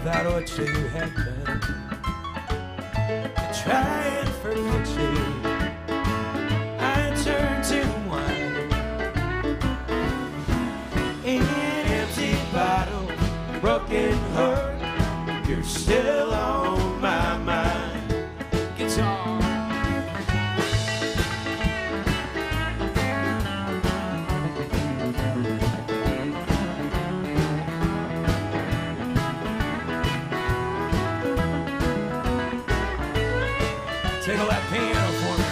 about what you had done, to try and forget you. I turned to wine, an empty bottle, broken heart. You're still on my mind. Guitar. Take all that piano for me.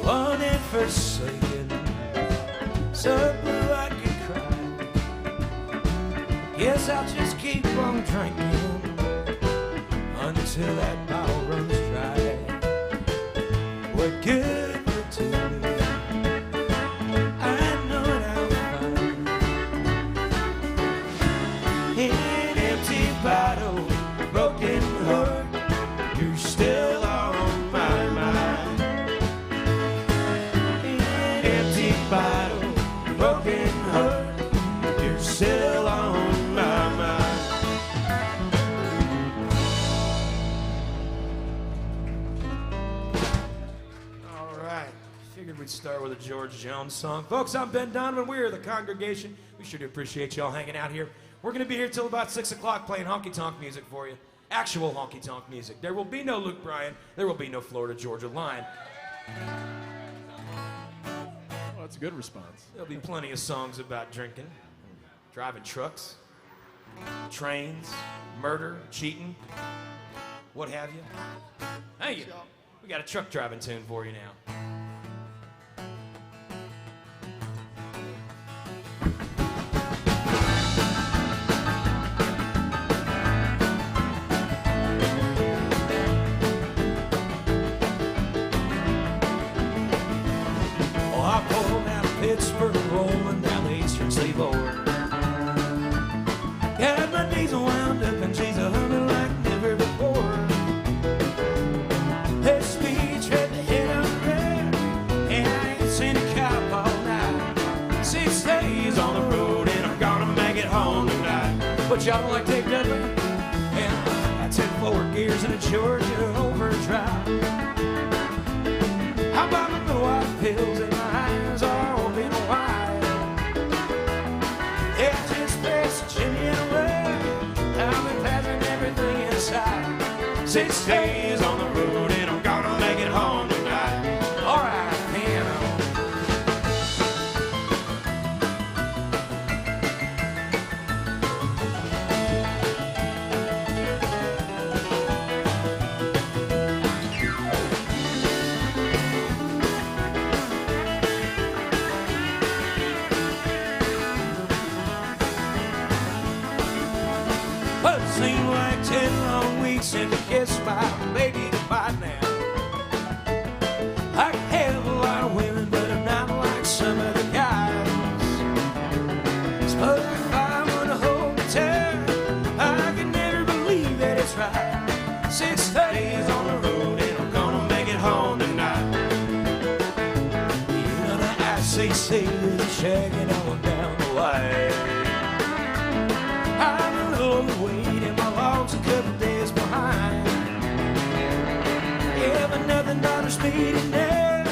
One and forsaken, so blue I could cry. Guess I'll just keep on drinking until that bottle runs dry. We're good for two. I know it, I'll find an empty bottle, broken heart. You're still on my mind. An empty bottle, broken heart. You're still on my mind. Figured we'd start with a George Jones song. Folks, I'm Ben Donovan. We're the congregation. We sure do appreciate y'all hanging out here. We're going to be here till about 6 o'clock playing honky-tonk music for you. Actual honky-tonk music. There will be no Luke Bryan. There will be no Florida Georgia Line. Well, that's a good response. There'll be plenty of songs about drinking, driving trucks, trains, murder, cheating, what have you. Thank you. We got a truck driving tune for you now. Pittsburgh, rolling down the eastern seaboard. Got my diesel wound up and she's a humming like never before. Her speech had the head on red, and I ain't seen a cop all night. 6 days on the road and I'm gonna make it home tonight. But y'all don't like Dave Dudley? And I took 4 gears in a Georgia overdrive. How about my little white pills and my eyes are open wide? Yeah, just past the chimney and away. I've been passing everything inside. 6 days on the road and I'm gonna make it home tonight. All right, piano. Seemed like 10 long weeks and to kiss my baby goodbye now. I can have a lot of women, but I'm not like some of the guys. Suppose if I want to hold me tight, I can never believe that it's right. 6 days on the road and I'm gonna make it home tonight. You know the ICC is shaking on down the line. I'm a little overweight and my log's a couple days behind. Yeah, but nothing bothers me today.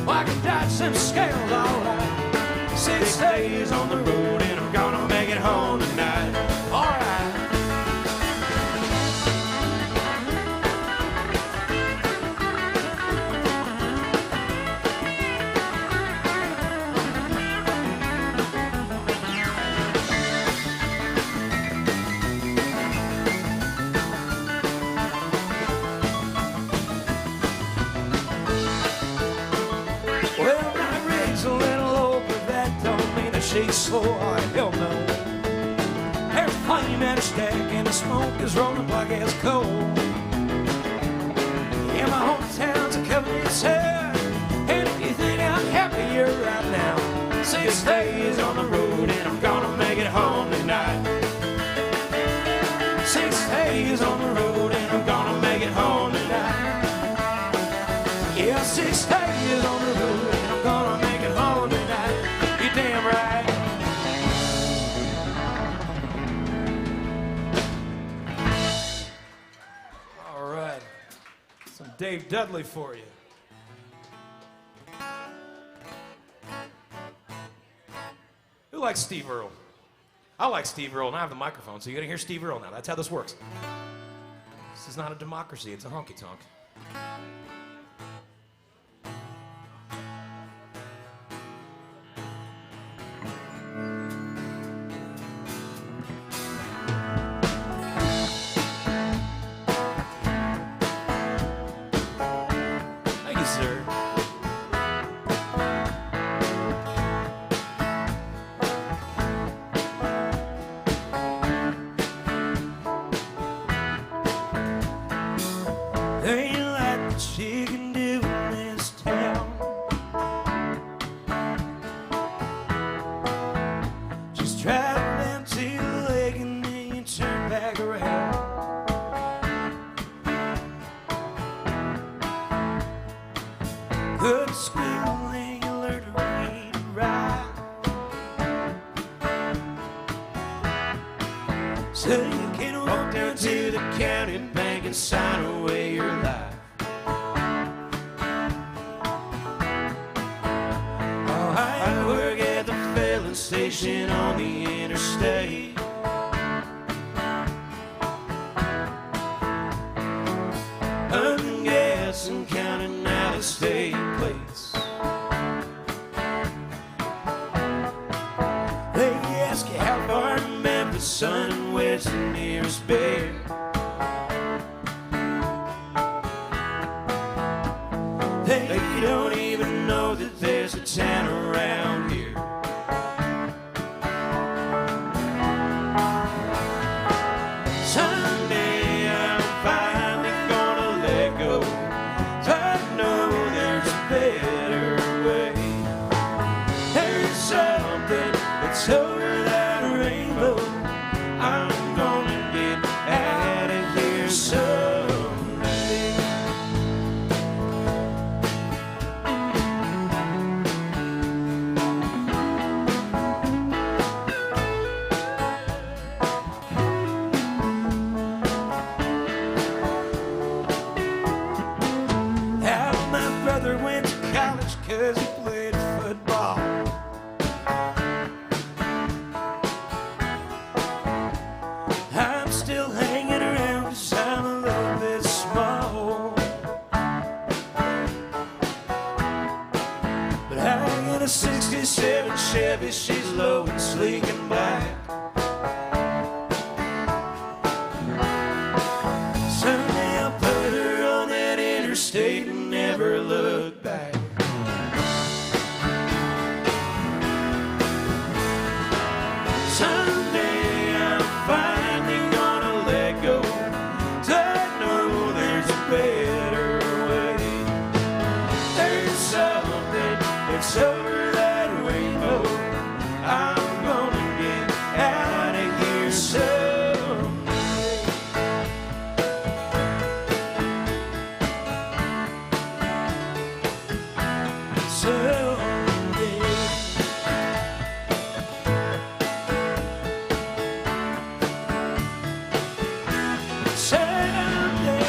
Well, I can dodge some scales all right. 6 days on the road and I'm gonna make it home tonight. All right. She's slow, oh hell no. There's flame and a stack and the smoke is rolling black as coal. Yeah, my hometown's a covenant set, and if you think I'm happier right now, 6 days on the road and I'm gonna make it home tonight. 6 days on the road and I'm gonna Dave Dudley for you. Who likes Steve Earle? I like Steve Earle, and I have the microphone, so you're gonna hear Steve Earle now. That's how this works. This is not a democracy, it's a honky-tonk. Thank you, sir. There ain't a lot that she can do in this town. Just travel down to the lake and then you turn back around. Go to school and you learn to read and write, so you can walk down to the county bank and sign away your life. Oh, I work at the filling station on the interstate. Pumping gas and counting out of state plates. They ask you how far to Memphis, son, and where's the nearest bear. They don't even know that there's a town around here. Someday I'm finally gonna let go. I know there's a better way. There's something that's over that rainbow. I'm gonna get out of here someday. How my brother went to college 'cause he played football. I'm still hanging around 'cause I'm a little bit small. But I got a 67 Chevy, she's low and sleek and black. Someday I'll put her on that interstate and never look back. Someday I'm finally gonna let go. 'Cause I know there's a better way. There's something that's over that rainbow. I'm gonna get out of here someday. Someday. Someday.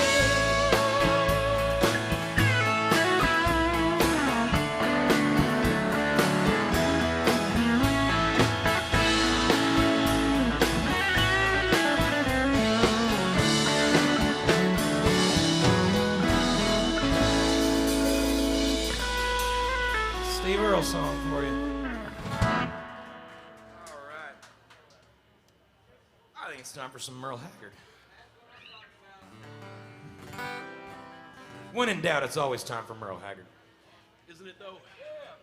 Steve Earle song for you. All right. I think it's time for some Merle Haggard. When in doubt, it's always time for Merle Haggard. Isn't it, though? Yeah.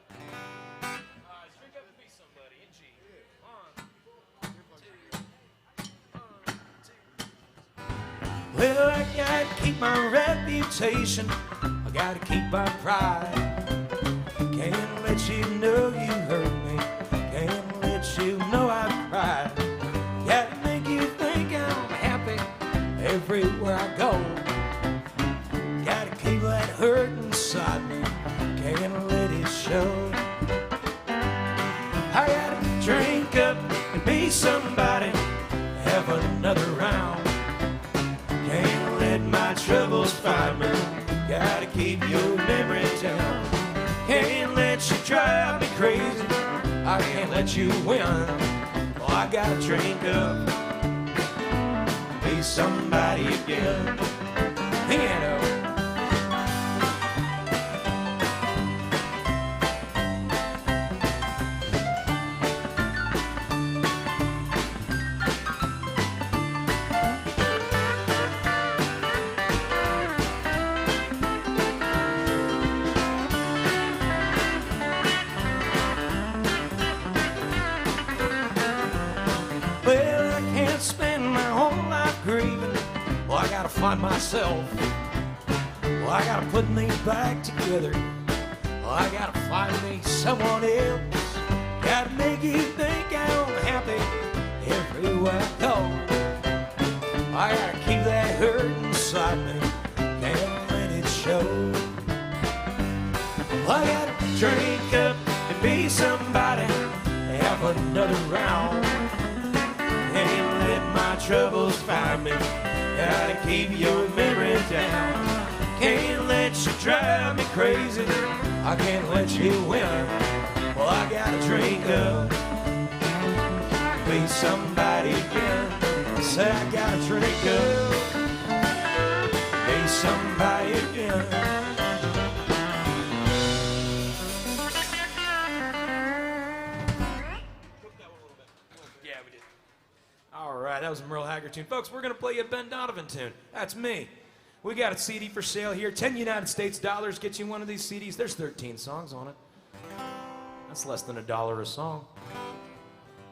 Speak up and be somebody. In G. 1, 2. Well, I gotta keep my reputation. I gotta keep my pride. Can't let you know you hurt me. Can't let you know I've cried. Gotta make you think I'm happy everywhere I go. Gotta keep that hurt inside me. Can't let it show. I gotta drink up and be somebody. Have another round. Can't let my troubles find me. Gotta let you win. Well, I gotta drink up, be somebody again. You know. Well, I can't spend my whole life grieving. Well, I gotta find myself. Well, I gotta put me back together. Well, I gotta find me someone else. Gotta make you think I'm happy everywhere I go. I gotta keep that hurt inside me, can't let it show. Well, I gotta drink up and be somebody, have another round. Can't let my troubles find me. Gotta keep your memory down. Can't let you drive me crazy. I can't let you win. Well, I gotta drink up, be somebody again. Say I gotta drink up, be somebody again. All right, that was a Merle Haggard tune. Folks, we're going to play you a Ben Donovan tune. That's me. We got a CD for sale here. 10 United States dollars gets you one of these CDs. There's 13 songs on it. That's less than $1 a song.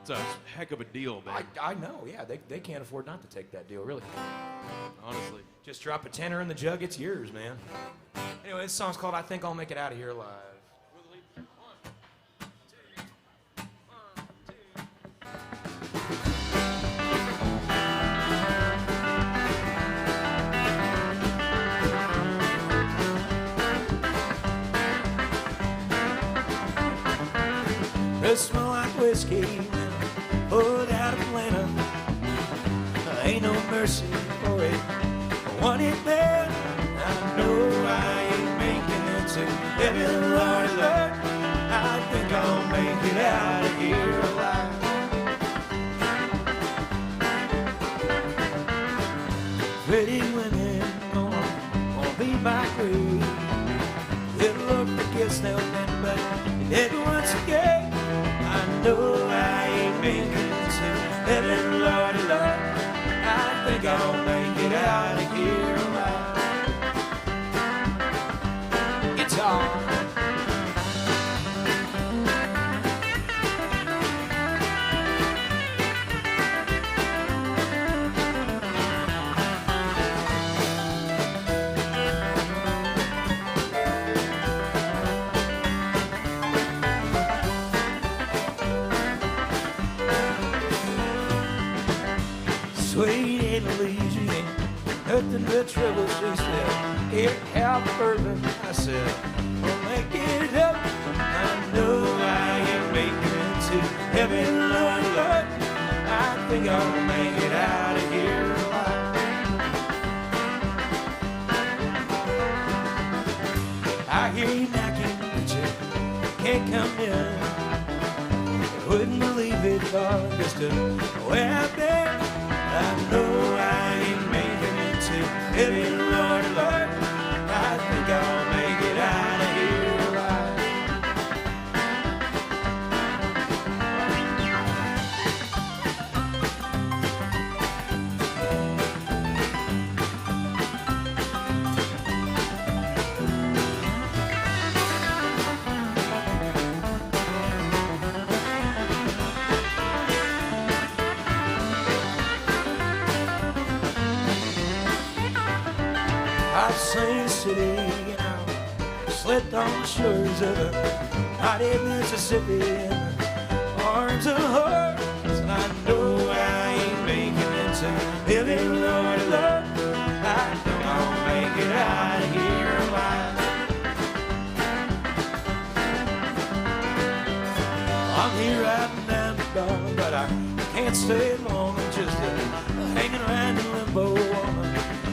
It's a heck of a deal, man. I know, yeah. They can't afford not to take that deal, really. Honestly. Just drop a tenner in the jug, it's yours, man. Anyway, this song's called I Think I'll Make It Out of Here Alive. It smell like whiskey poured out of Atlanta. Ain't no mercy for it. I want it bad. I know I ain't making it to heaven, Lord, Lord. I think I'll make it out of here alive. Pretty women gonna be my grave. Little Lord forgets they'll bend back. And then once again, I know I ain't making it to heaven, Lord, Lord. I think I'll make it out of here alive. Guitar. Sweet Annalise, ain't nothing but trouble, she said. Here, how further, I said, I'll make it up. I know I ain't making it to heaven, Lord, Lord. I think I'll make it out of here alive. I hear you knocking, but you can't come in. Wouldn't believe it, Lord, just where I've been. I know I ain't making it to heaven, Lord, Lord. I think I'll make it out of here alive. I've seen city, you know, slept on the shores of a mighty Mississippi in the arms of horse. And I know I ain't making it to heaven, Lord, Lord. I know I'll make it out of here alive. I'm here riding down the bar, but I can't stay long. I'm just hanging around in limbo on the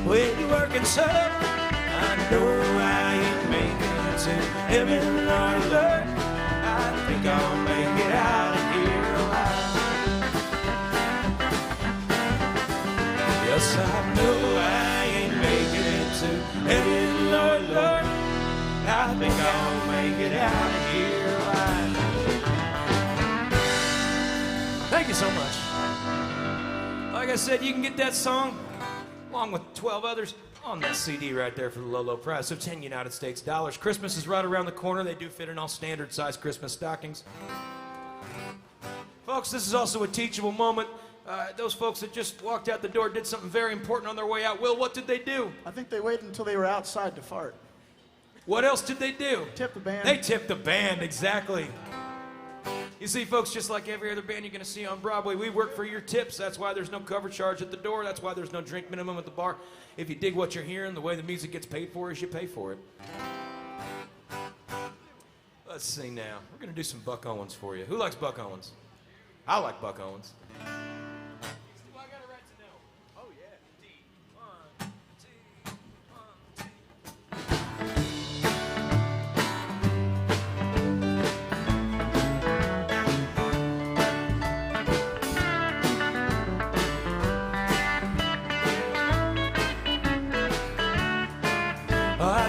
way to work and so I know I ain't making it to heaven, Lord, Lord. I think I'll make it out of here. I know I ain't making it to heaven, Lord, Lord. I think I'll make it out of here alive. Thank you so much. Like I said, you can get that song along with 12 others on that CD right there for the low, low price of 10 United States dollars. Christmas is right around the corner. They do fit in all standard size Christmas stockings. Folks, this is also a teachable moment. Those folks that just walked out the door did something very important on their way out. Will, what did they do? I think they waited until they were outside to fart. What else did they do? Tip the band. They tipped the band, exactly. You see, folks, just like every other band you're going to see on Broadway, we work for your tips. That's why there's no cover charge at the door. That's why there's no drink minimum at the bar. If you dig what you're hearing, the way the music gets paid for is you pay for it. Let's see now. We're going to do some Buck Owens for you. Who likes Buck Owens? I like Buck Owens.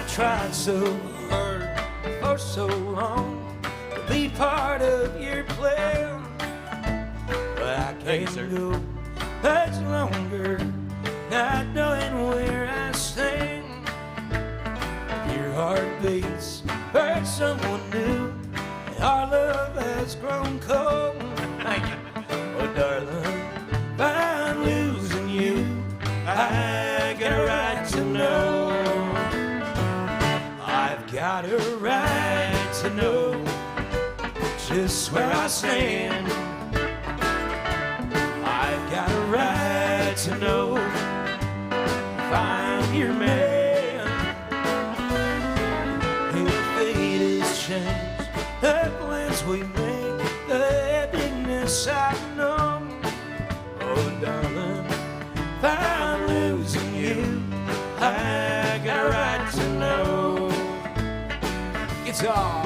Tried so hard for so long to be part of your plan, but I can't go much longer not knowing where I stand. Your heart beats for someone new, and our love has grown cold. Oh, darling, if I'm losing you, I got a right to know. Got a right to know just where I stand. I've got a right to know if I'm your man. If fate has changed the plans we make, the happiness I know. Oh, darling, if I'm losing you, I got a right to know. Guitar.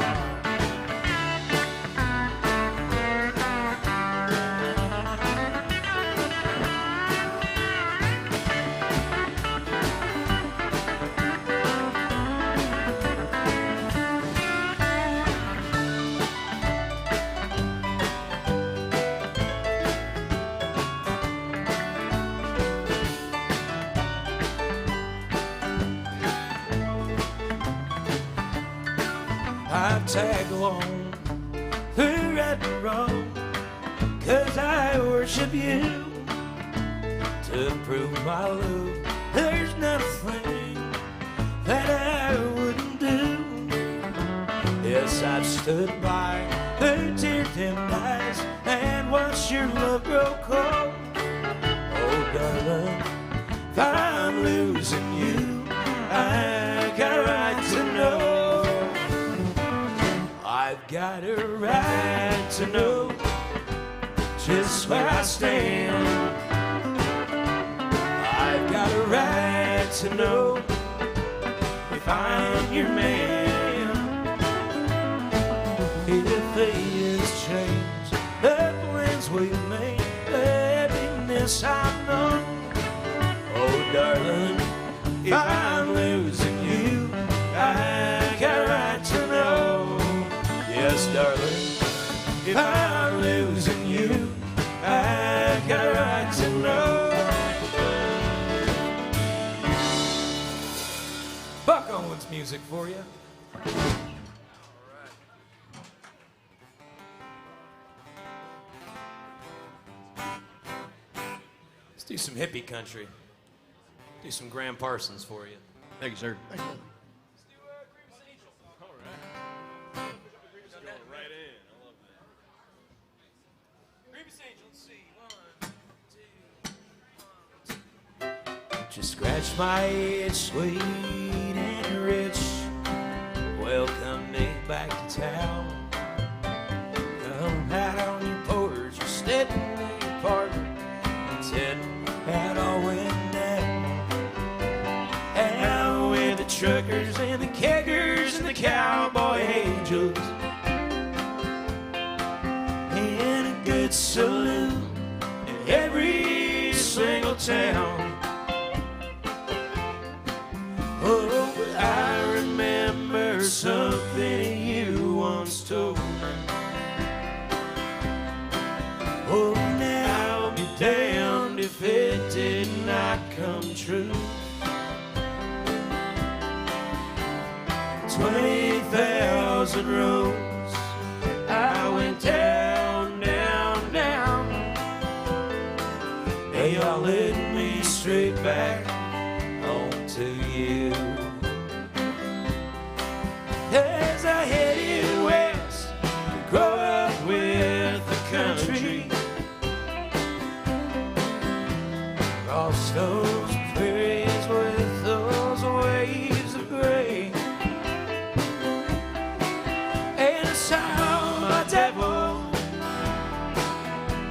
I tag along through right and wrong, 'cause I worship you. To prove my love, there's nothing that I wouldn't do. Yes, I've stood by her tear-dimmed eyes and watched your love grow cold. Oh, darling, if I'm losing you, I got a right to know. I've got a right to know just where I stand. I've got a right to know if I'm your man. If fate has changed the plans we made, the happiness I know. Oh, darling, if I'm losing you, I got a right to know. Yes, darling, if I'm losing you, I got a right to know. Buck Owens music for you. All right. Let's do some hippie country. Do some Graham Parsons for you. Thank you, sir. Thank you. Just scratch my itch, sweet and rich. Welcome me back to town. Come out on your porch, you're stepping in your park, and telling how it all went down. Out with the truckers and the keggers and the cowboy angels, in a good saloon in every single town. Oh, but I remember something you once told me. Oh, now I'll be damned if it did not come true. 20,000 roads I went down, down, down. They all led me straight back home to you. As I headed west to grow up with the country, across those prairies with those waves of gray, and I saw my devil,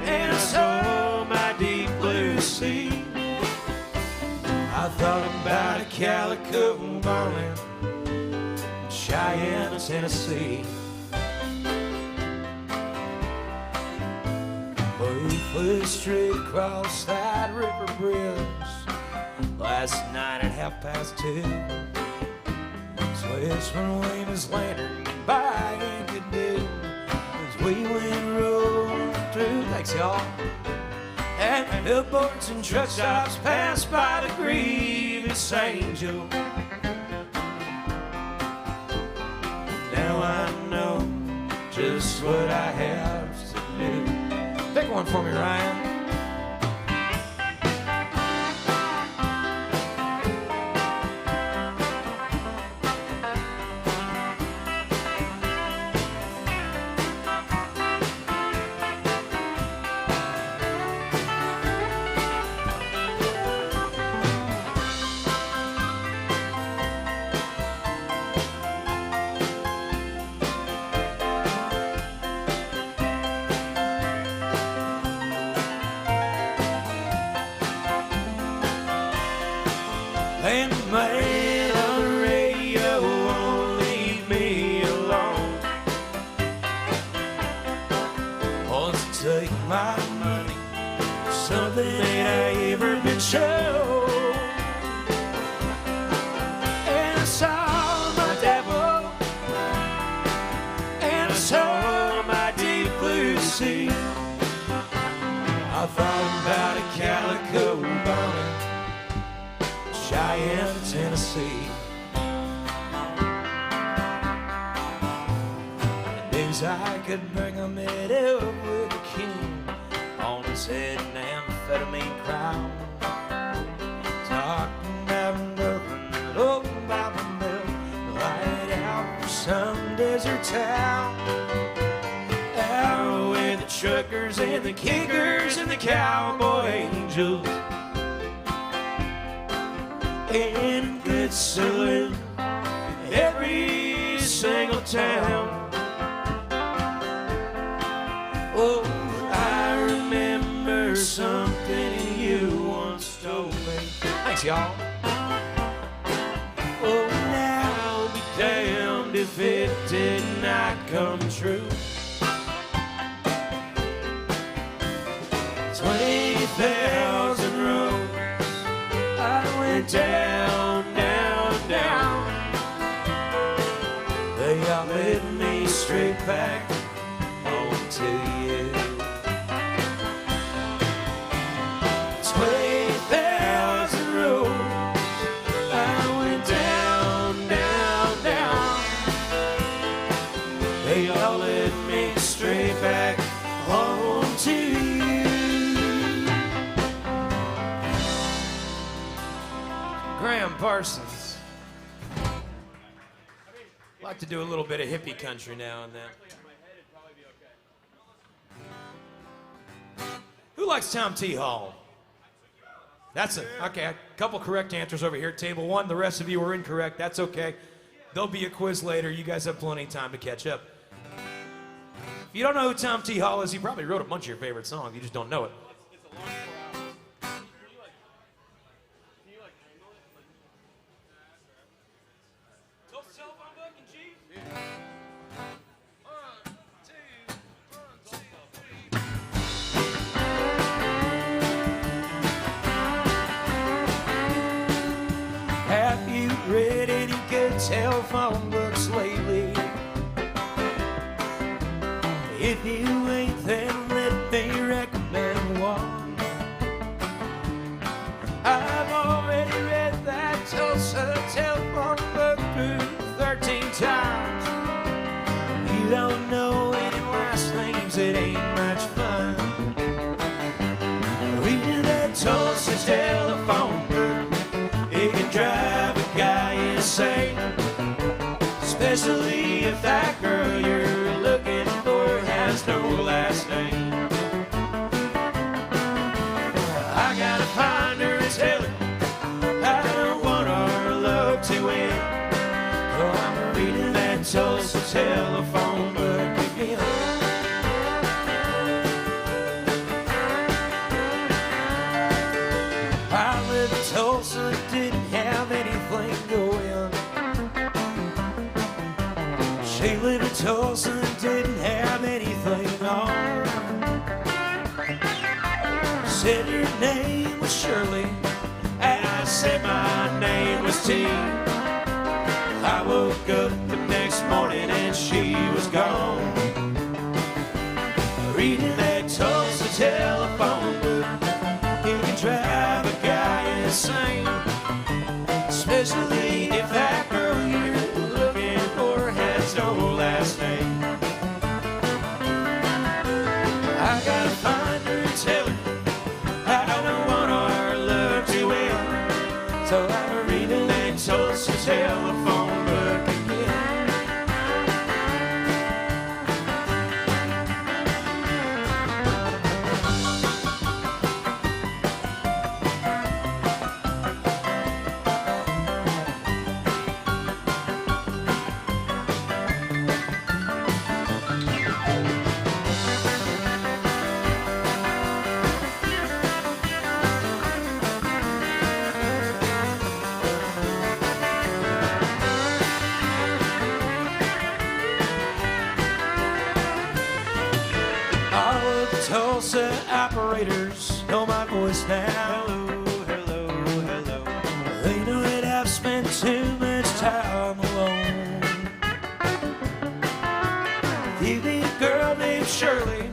and I saw my deep blue sea. I thought about a calico bonnet, Cheyenne, Tennessee. We flew straight across that river bridge last night at 2:30. Switched from Weymouth's lantern by Yankee as we went rolling through. Thanks, y'all. And billboards and truck stops passed by the grievous angel. Now I know just what I have to do. Pick one for me, Ryan. And the man on the radio won't leave me alone. Wants to take my money for something that I ever been shown. And I saw my devil, and I saw my deep blue sea. I thought about a calico bonnet, Cheyenne, Tennessee. The news I could bring him it up with a king on his head, an amphetamine crown. Talking about nothing but old Bible milk, light out for some desert town. Out with the truckers and the Keggers and the cowboy angels. In good saloon in every single town. Oh, I remember something you once told me. Thanks, y'all. Oh, now I'll be damned if it did not come true. 20,000 roads I went down, down, down. They all led me straight back home to you. 20,000 roads I went down, down, down. They all led me straight back home to you. Graham Parsons. Like to do a little bit of hippie country now and then. Who likes Tom T. Hall? That's okay. A couple correct answers over here at table one. The rest of you are incorrect. That's okay. There'll be a quiz later. You guys have plenty of time to catch up. If you don't know who Tom T. Hall is, he probably wrote a bunch of your favorite songs. You just don't know it. Have you read telephone books lately. If you ain't, then let me recommend one. I've already read that Tulsa telephone book through 13 times. You don't know any last names, it ain't much fun. Reading that Tulsa telephone book, it can drive a guy insane. Especially if that girl you're looking for has no last name. I gotta find her and tell her I don't want our love to end. So I'm reading that Tulsa telephone book again. I lived in Tulsa, didn't have anything going. She lived in Tulsa and didn't have anything on. Said her name was Shirley, and I said my name was T. I woke up the next morning and she was gone. Reading that Tulsa telephone book, it can drive a guy insane. Especially if that girl you're looking for has no last name. I gotta find her and tell her I don't want our love to end. So I'm reading that Tulsa telephone book again. Tulsa operators know my voice now. Hello, hello, hello. They know that I've spent too much time alone. Give me a girl named Shirley,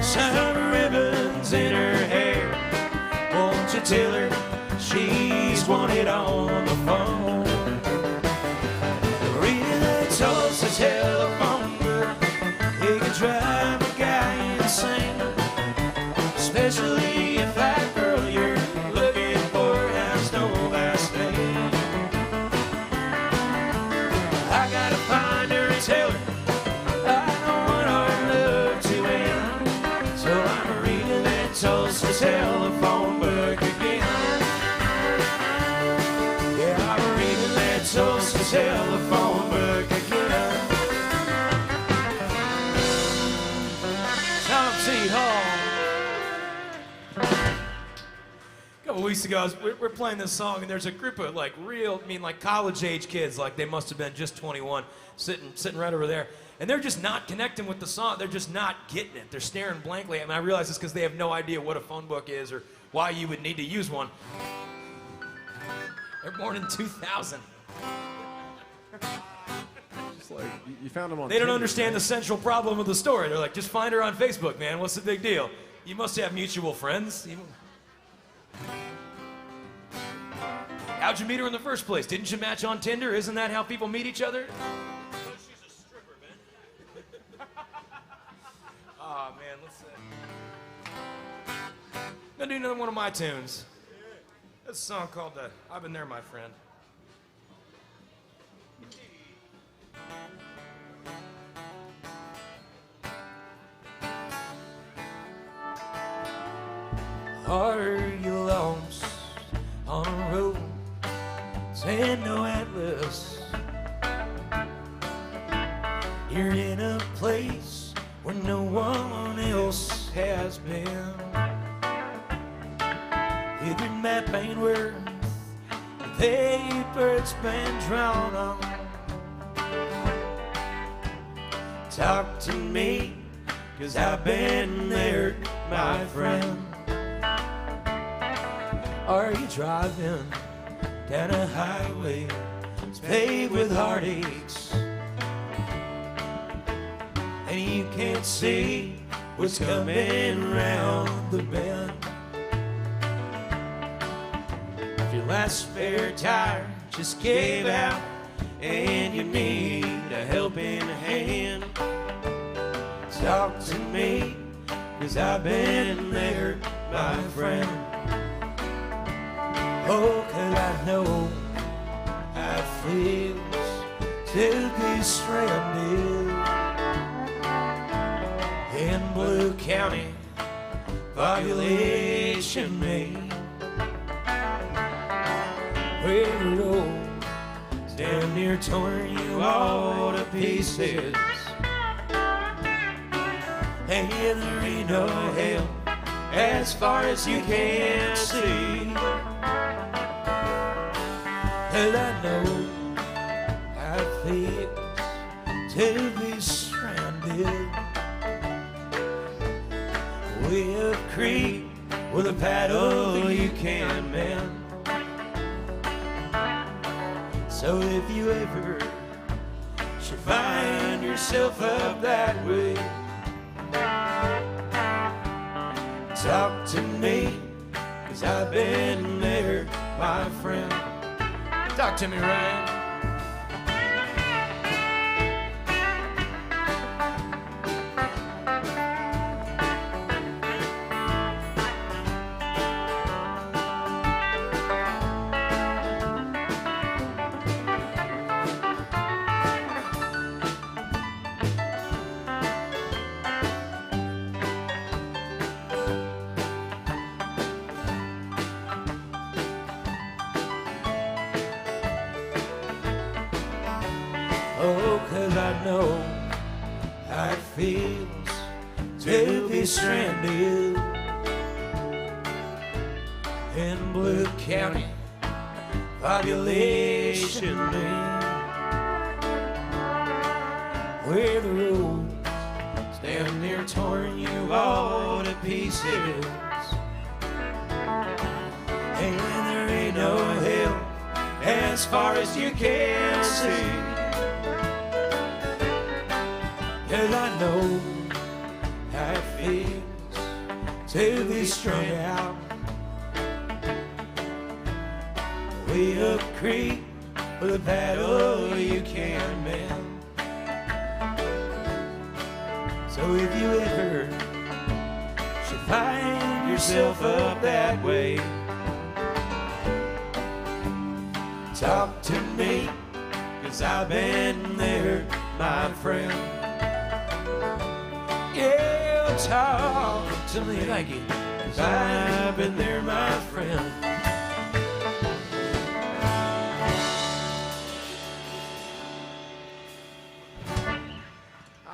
some ribbons in her hair. Won't you tell her she's wanted on the phone? Reading that Tulsa telephone book, it can drive a guy insane. Especially if that girl you're looking for has no last name. I gotta find her and tell her I don't want our love to end. So I'm reading that Tulsa telephone book again. Yeah, I'm reading that Tulsa telephone book again. Tom C. Hall. A couple weeks ago, we're playing this song, and there's a group of like college-age kids, like they must have been just 21, sitting right over there, and they're just not connecting with the song. They're just not getting it. They're staring blankly at me. I realize it's because they have no idea what a phone book is or why you would need to use one. They're born in 2000. It's like you found them on. They don't Tinder, understand man. the central problem of the story. They're like, just find her on Facebook, man. What's the big deal? You must have mutual friends. How'd you meet her in the first place? Didn't you match on Tinder? Isn't that how people meet each other? She's a stripper, man. Oh, man, let's see. I'm gonna do another one of my tunes. This song called I've Been There, My Friend. Are you lost on a road saying no atlas? You're in a place where no one else has been. If your map ain't worth the paper it's been drawn on, talk to me, 'cause I've been there, my friend. Are you driving down a highway It's paved with heartaches, and you can't see what's coming round the bend. If your last spare tire just gave out and you need a helping hand, talk to me, 'cause I've been there, my friend. Oh, 'cause I know how it feels to be stranded in Blue County, population Maine, where the road's damn near torn you all to pieces, and there ain't no help as far as you can see. 'Cause I know how it feels to be stranded with a creek with a paddle you can't mend. So if you ever should find yourself up that way, talk to me, 'cause I've been there, my friend. Talk to me, Ryan. Oh, 'cause I know how it feels to be stranded in Blue County, population Maine, where the road's damn near torn you all to pieces, and there ain't no help as far as you can see. 'Cause I know how it feels to be strung out way up creek with a paddle you can't mend. So if you ever should find yourself up that way, talk to me, 'cause I've been there, my friend. Yeah, talk to me, thank you, 'cause I've been there, my friend.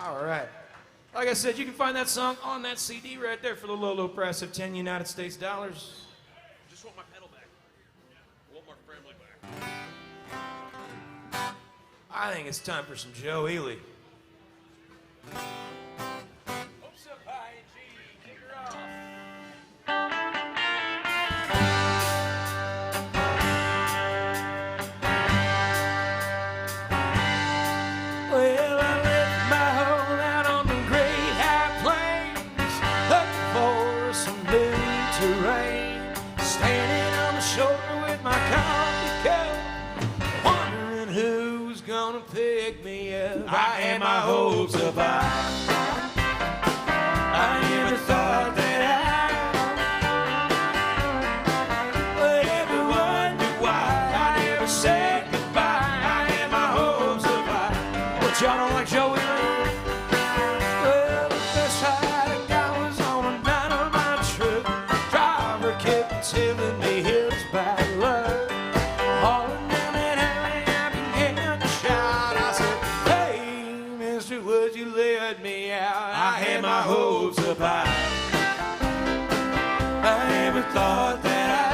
All right. Like I said, you can find that song on that CD right there for the low, low price of 10 United States dollars. Just want my pedal back. I want my family back. I think it's time for some Joe Ely. Well, I left my home out on the great high plains, looking for some new terrain, standing on the shore with my coffee cup, wondering who's gonna pick me up. I had my hopes up high. I never thought that would ever wonder why I never said goodbye. I had my hopes up high. But y'all don't like Joey Lee? Well, the first ride I got was on a 909 truck. Driver kept telling me his bad luck. Hauling down that alley, I began to shout. I said, hey, mister, would you let me out? I had my hopes up high. I never thought that I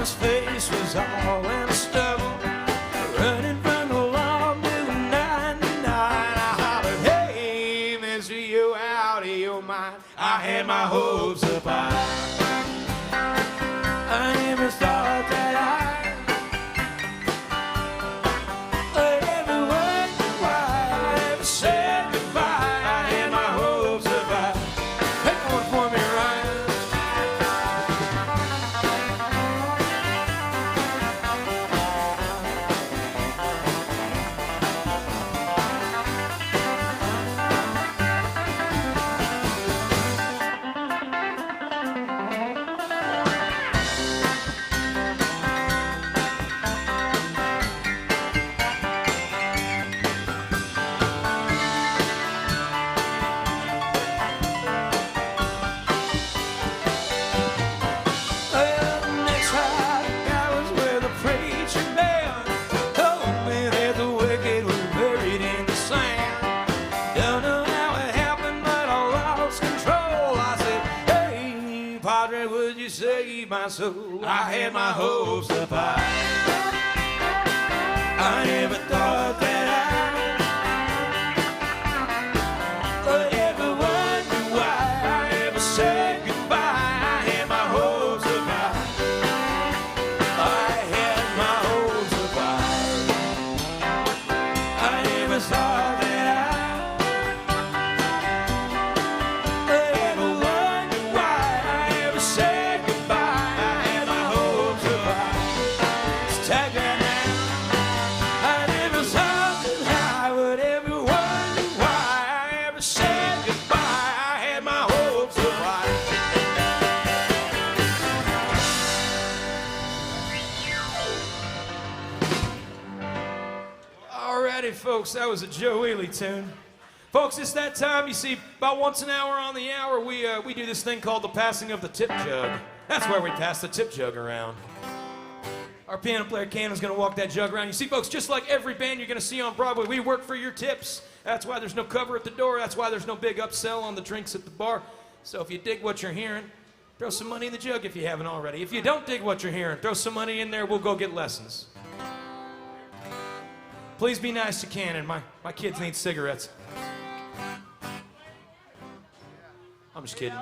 his face was all in a stubble, running from the law, doing 99. I hollered, hey, mister, you out of your mind. I had my hopes up high. I never thought that I'd ever wonder why I ever said goodbye. I had my hopes up high. Pick one for me, Ryan. So I had my hopes up high. I never thought that I'd ever wonder why I ever said goodbye. I had my hopes up high. I had my hopes up high. I never thought that folks, that was a Joe Ely tune. Folks, it's that time. You see, about once an hour on the hour, we do this thing called the passing of the tip jug. That's where we pass the tip jug around. Our piano player Cannon's going to walk that jug around. You see, folks, just like every band you're going to see on Broadway, we work for your tips. That's why there's no cover at the door. That's why there's no big upsell on the drinks at the bar. So if you dig what you're hearing, throw some money in the jug if you haven't already. If you don't dig what you're hearing, throw some money in there. We'll go get lessons. Please be nice to Cannon. My kids need cigarettes. I'm just kidding.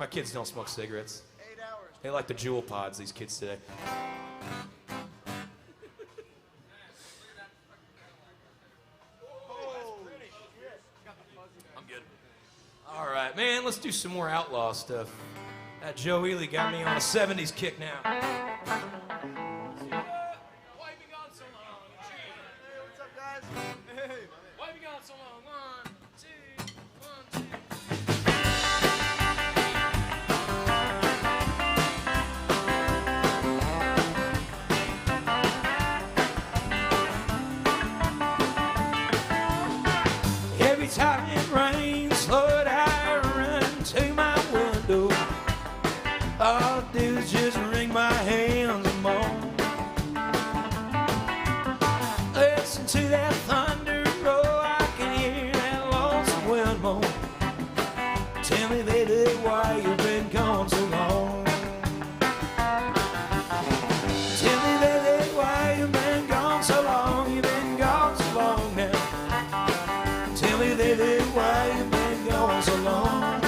My kids don't smoke cigarettes. They like the Jewel pods, these kids today. I'm good. All right, man, let's do some more outlaw stuff. That Joe Ely got me on a 70s kick now. Why have you gone so long? 1, 2, 1, 2. Every time it rains, Lord, I run to my window. All I do is just wring my hands and moan. Listen to that thunder roll, I can hear that lonesome wind moan. Tell me, baby, why you've been gone so long. Tell me, baby, why you've been gone so long. You've been gone so long now. Tell me, baby, why you've been gone so long.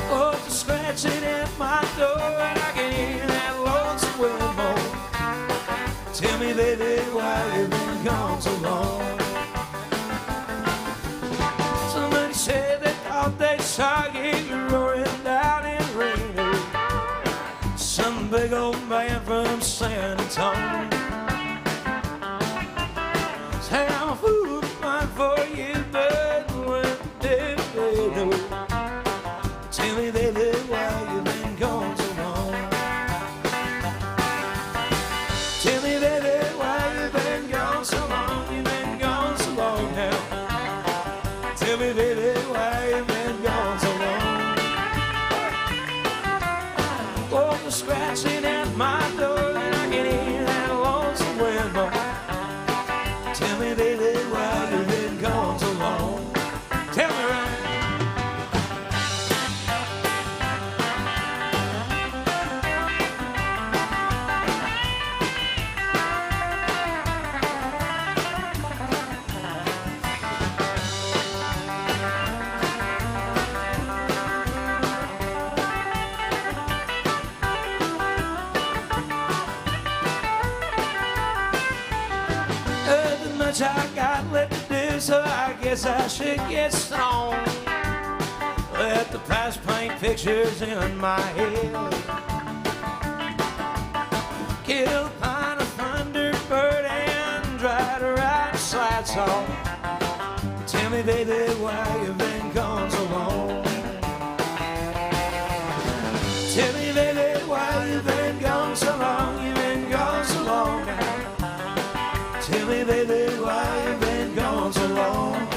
Oh, just scratching at my door, and I can hear that lonesome wind moan. Tell me, baby, why you've been gone so long. Somebody said they thought they saw you roaring down in Reno. Some big old man from San Antonio. Say I'm a fool of mine for you, but when did they know? Tell me, baby, why you've been gone so long. Tell me, baby, why you've been gone so long. You've been gone so long now. Tell me, baby, why you've been gone so long. Oh, the scratching at my door, and I can hear that lonesome wind blow. Tell me, baby, why you've been gone so long. Tell me, right. much I got left to do, so I guess I should get stoned. Let the past paint pictures in my head. Kill a pint of Thunderbird and try to write a slide song. Tell me, baby, why you've been gone so long. Tell me, baby, why you've been gone so long. You've been gone so long now. Tell me, baby, why you've been gone so long.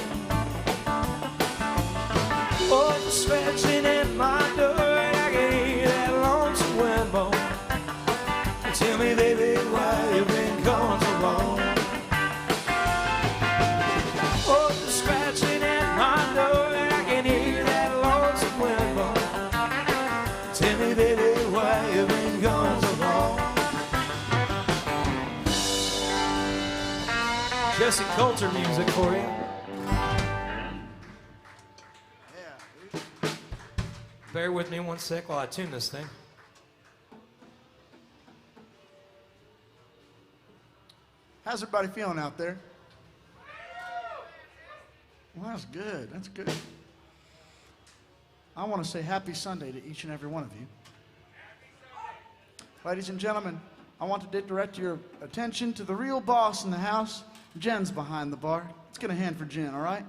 Oh, the scratching at my door, and I can hear that lonesome wind blow. Tell me, baby, why you've been gone so long. Oh, the scratching at my door, and I can hear that lonesome wind blow. Tell me, baby, why you've been gone so long. Jesse Coulter music for you. Bear with me one sec while I tune this thing. How's everybody feeling out there? Well, that's good. That's good. I want to say happy Sunday to each and every one of you. Ladies and gentlemen, I want to direct your attention to the real boss in the house. Jen's behind the bar. Let's get a hand for Jen, all right?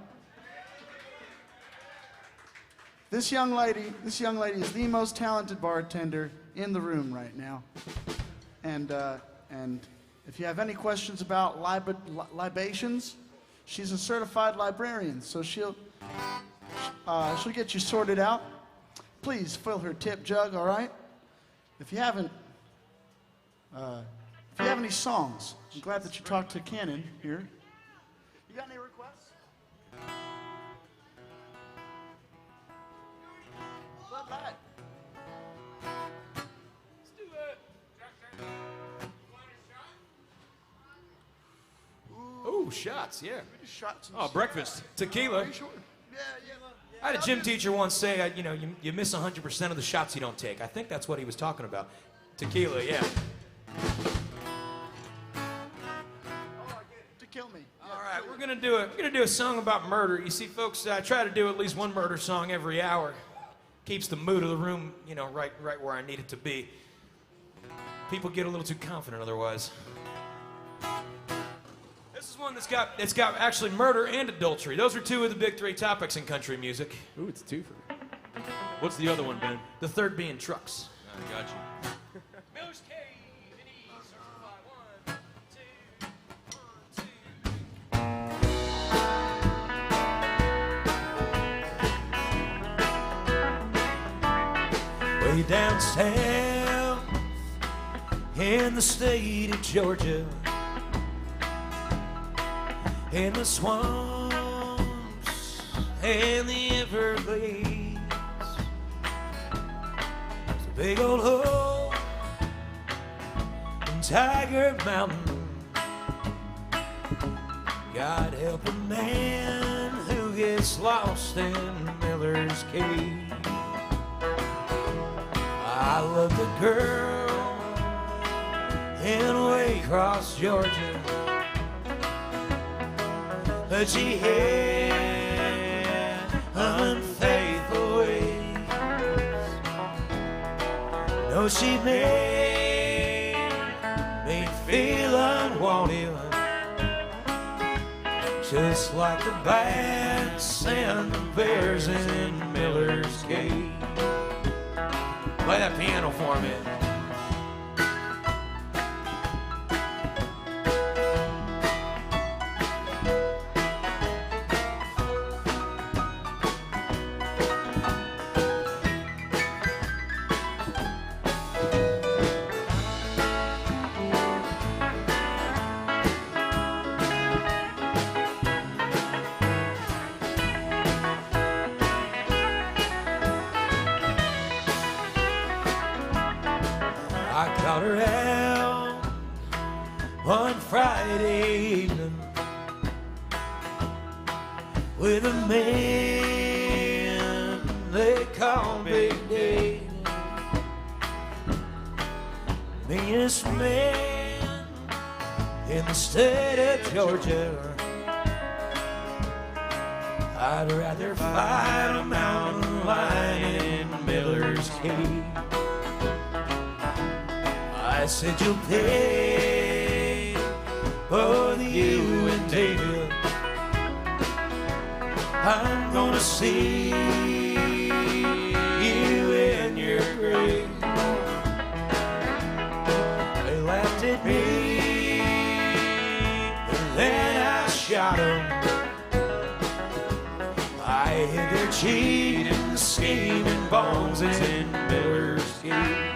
This young lady is the most talented bartender in the room right now. And if you have any questions about libations, she's a certified librarian, so she'll get you sorted out. Please fill her tip jug, all right? If you have any songs, I'm glad that you talked to Cannon here. You got any requests? Bud Light. Let's do it. Oh, shots, yeah. Shots. Oh, breakfast. Tequila. Are you sure? Yeah. I had a gym teacher once say, you miss 100% of the shots you don't take. I think that's what he was talking about. Tequila, yeah. To kill me. All right, we're gonna do a song about murder. You see, folks, I try to do at least one murder song every hour. Keeps the mood of the room, right where I need it to be. People get a little too confident otherwise. This is one that's got actually murder and adultery. Those are two of the big three topics in country music. Ooh, it's a twofer. What's the other one, Ben? The third being trucks. I got you. Miller's Cave and E certified 1, 2, 1, 2. Way down south in the state of Georgia, in the swamps and the Everglades, there's a big old hole in Tiger Mountain. God help a man who gets lost in Miller's Cave. I loved a girl in Waycross, Georgia, but she had unfaithful ways. No, she made me feel unwanted, just like the bats and the bears in Miller's Cave. Play that piano for me. I caught her out one Friday evening with a man they call Big Daddy. Meanest man in the state of Georgia. I'd rather fight a mountain lion in Miller's Cave. I said you'll pay both you and David. I'm gonna see you in your grave. They laughed at me, and then I shot 'em. I hid their cheating, scheming bones in Miller's Cave.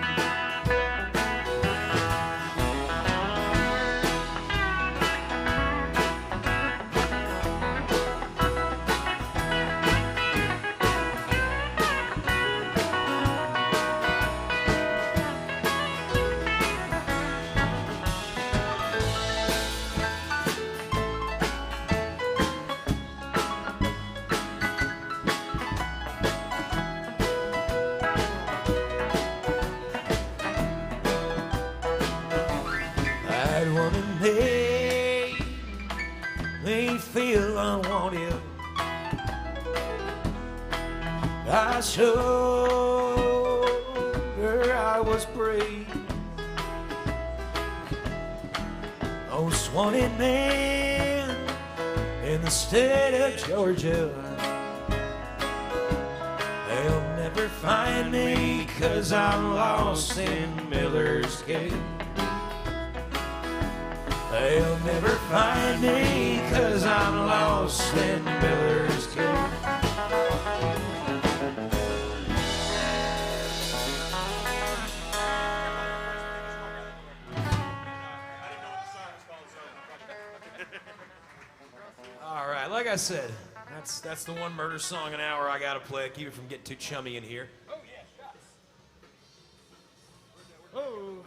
That woman made me feel unwanted. I showed her I was brave. Most wanted man in the state of Georgia. They'll never find me 'cause I'm lost in Miller's Cave. They'll never find me 'cause I'm lost in Miller's Cave. All right, like I said, that's the one murder song an hour I gotta play. Keep it from getting too chummy in here. Oh yeah, shots. Oh.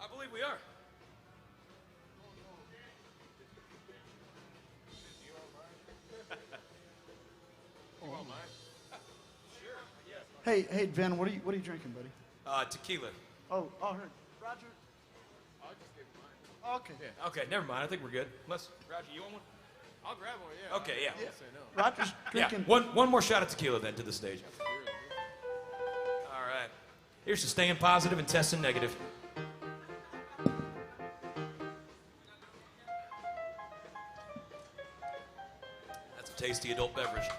I believe we are. Hey, Ben, what are you drinking, buddy? Tequila. Oh, Roger. I'll just get mine. Okay. Yeah. Okay, never mind. I think we're good. Roger, you want one? I'll grab one, yeah. Okay, yeah. I won't say no. Roger's Yeah, drinking. one more shot of tequila then to the stage. All right. Here's to staying positive and testing negative. That's a tasty adult beverage.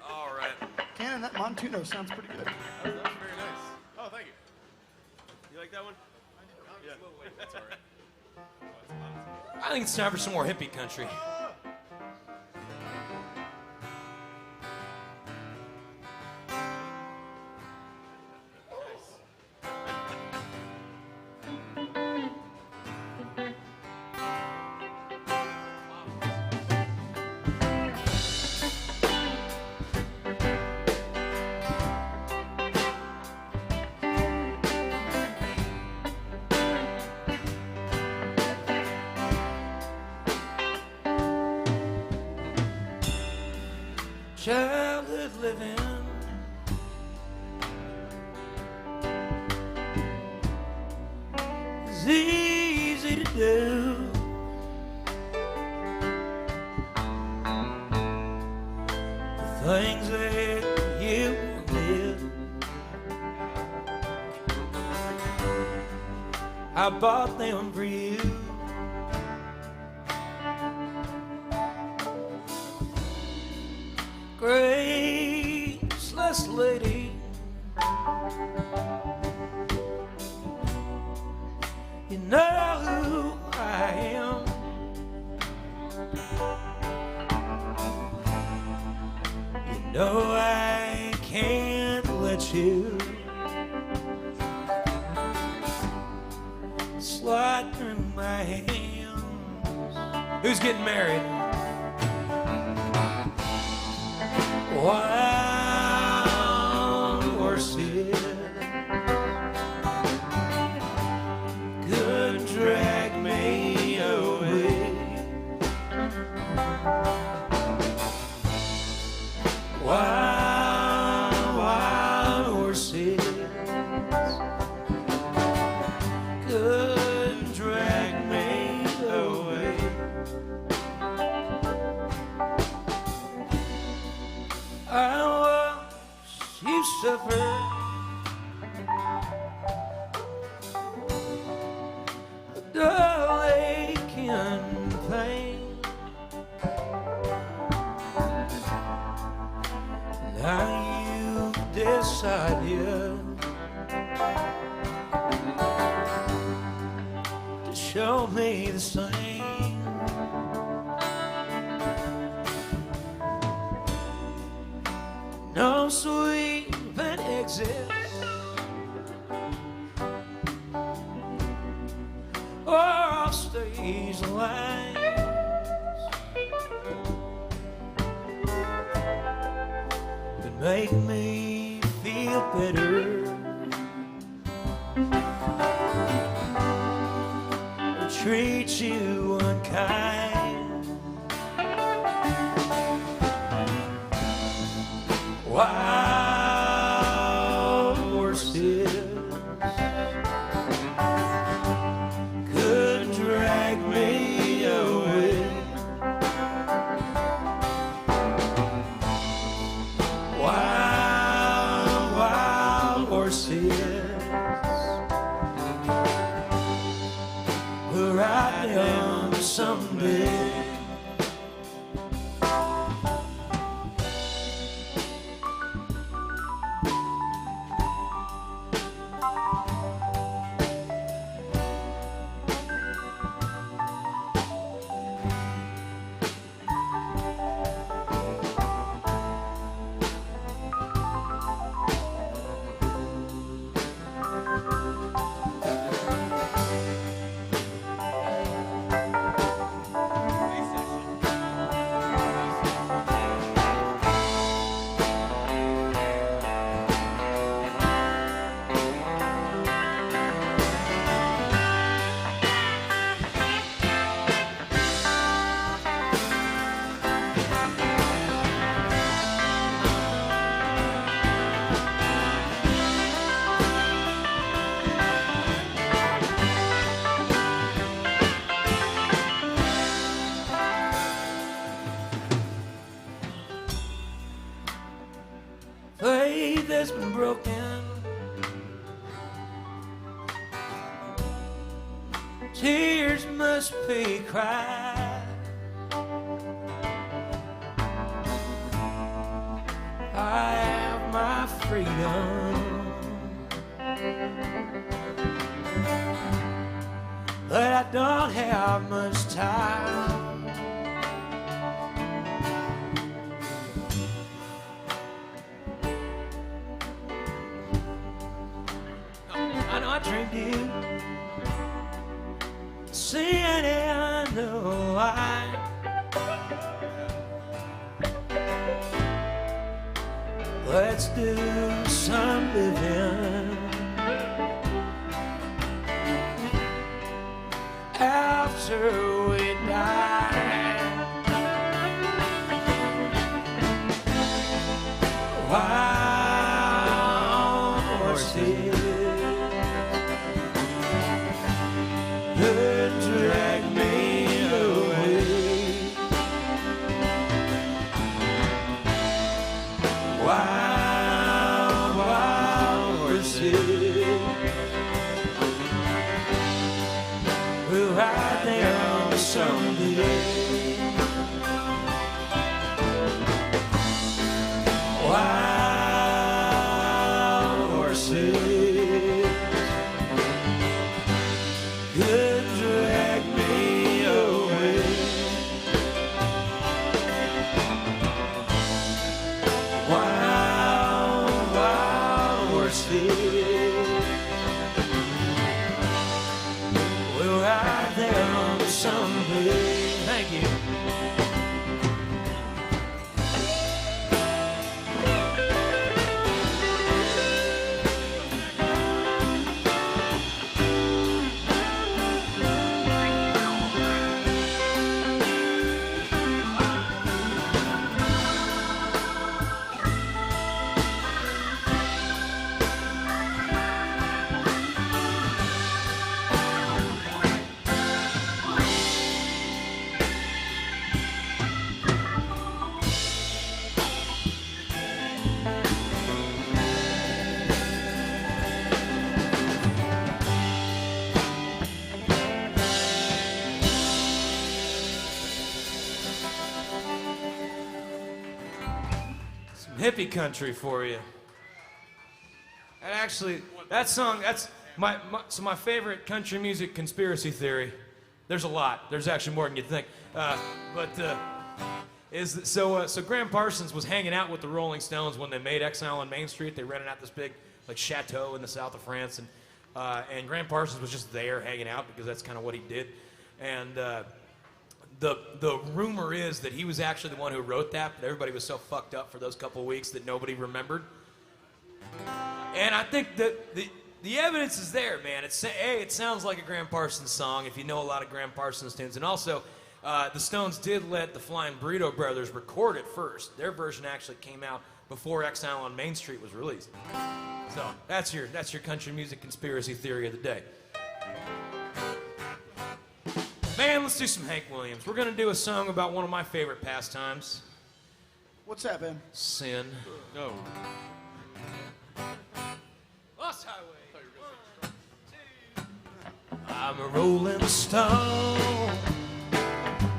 All right. Cannon, that Montuno sounds pretty good. That was very nice. Oh, thank you. You like that one? Yeah. That's all right. I think it's time for some more hippie country. Childhood living is easy to do. The things that you did, I bought them for you. Graceless lady, you know who I am. You know I can't let you slide through my hands. Who's getting married? Wild horses could drag me away. suffer. A dull ache and pain. Now you've decided to show me the same. No sweet that exists, or I'll stays alive. But make me feel better, or treat you unkind. Wild horses could drag me away. Wild, wild horses will ride down someday. Faith has been broken, tears must be cried. I have my freedom, but I don't have much time. I know I dreamed you, seeing it, I know I. Let's do some living after we die. Wild horses could drag me away. Wild, wild horses will ride down someday. Wild horses could drag me away. Wild, wild horses will ride them someday. Thank you. Hippie Country for you. And actually, that song, that's my favorite country music conspiracy theory. There's a lot. There's actually more than you think. So Graham Parsons was hanging out with the Rolling Stones when they made Exile on Main Street. They rented out this big like chateau in the south of France, and Graham Parsons was just there hanging out because that's kind of what he did. And the rumor is that he was actually the one who wrote that, but everybody was so fucked up for those couple of weeks that nobody remembered. And I think that the evidence is there, man. It sounds like a Graham Parsons song if you know a lot of Graham Parsons tunes. And also, the Stones did let the Flying Burrito Brothers record it first. Their version actually came out before Exile on Main Street was released. So that's your country music conspiracy theory of the day. Man, let's do some Hank Williams. We're gonna do a song about one of my favorite pastimes. What's that, Ben? Sin. No. Lost Highway. 1, 2. I'm a rolling stone,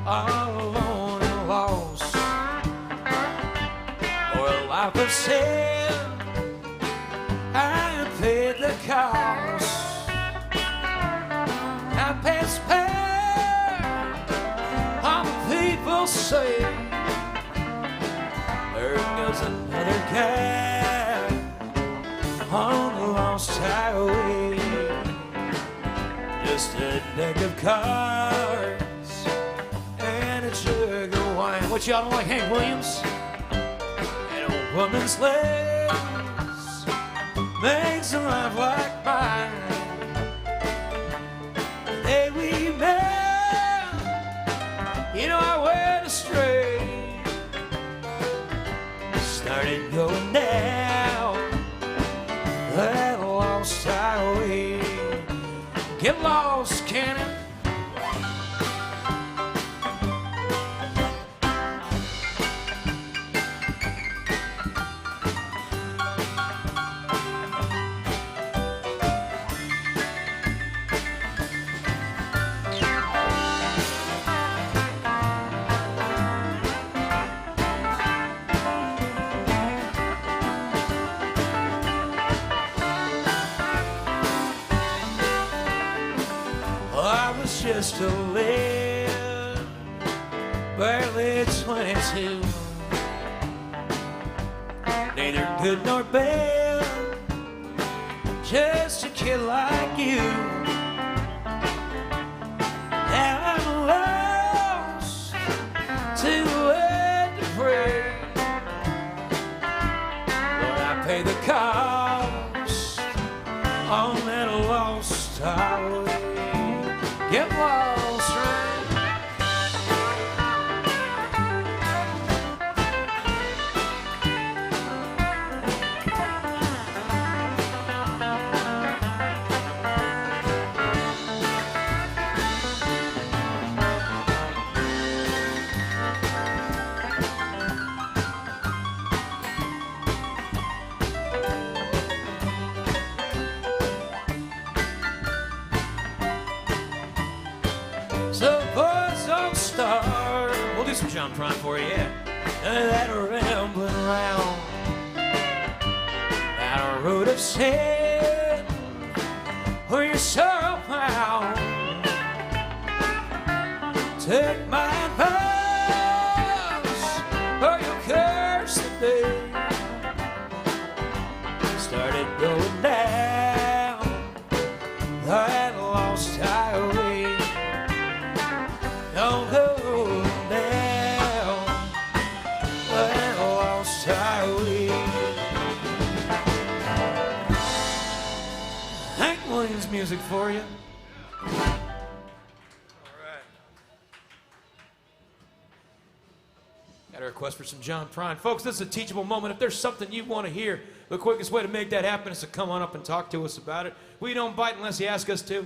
all alone and lost, for a life of sin. I paid the cost. I paid all the people say there goes another guy on the lost highway. Just a deck of cards and a jug of wine. What y'all don't like, Hank Williams? And a woman's legs makes a life like mine. The day we met, you know I went astray. Started going down that lost highway. Get lost, can it? Just a lad, barely 22, neither good nor bad, just a kid like you. Now I'm lost to where to pray, but I pay the cost on that lost highway. Get lost, right? We'll do some John Prine for you, yeah. That rambling round down a road of sin where you're so found. Take my advice or you'll curse the day. Started going down that lost highway. Don't go down that lost highway. Hank Williams music for you. All right. Got a request for some John Prine. Folks, this is a teachable moment. If there's something you want to hear, the quickest way to make that happen is to come on up and talk to us about it. We don't bite unless you ask us to.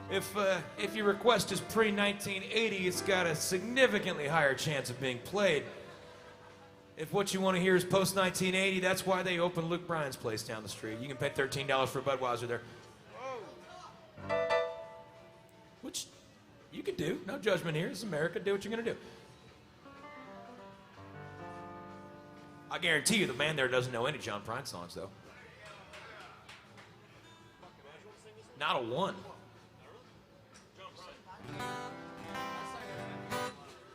If your request is pre-1980, it's got a significantly higher chance of being played. If what you want to hear is post-1980, that's why they opened Luke Bryan's place down the street. You can pay $13 for a Budweiser there. Which you can do. No judgment here. It's America. Do what you're going to do. I guarantee you the man there doesn't know any John Prine songs, though. Not a one.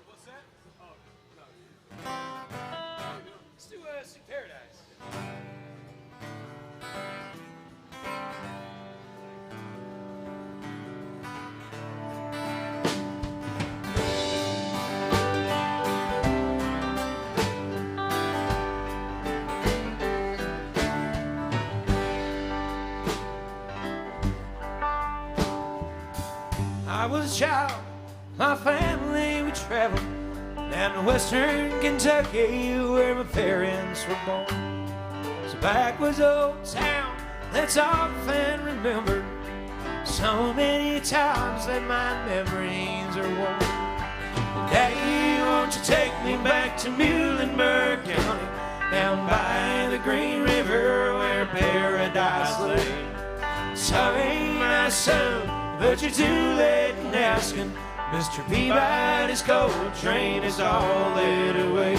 What's that? Let's do Paradise. I was a child, my family, we traveled down to western Kentucky where my parents were born. So back was old town that's often remembered, so many times that my memories are worn. Daddy, won't you take me back to Muhlenberg County, down by the Green River where paradise lay. Sorry, my son, but you're too late in asking. Mr. Peabody's coal train is all led away.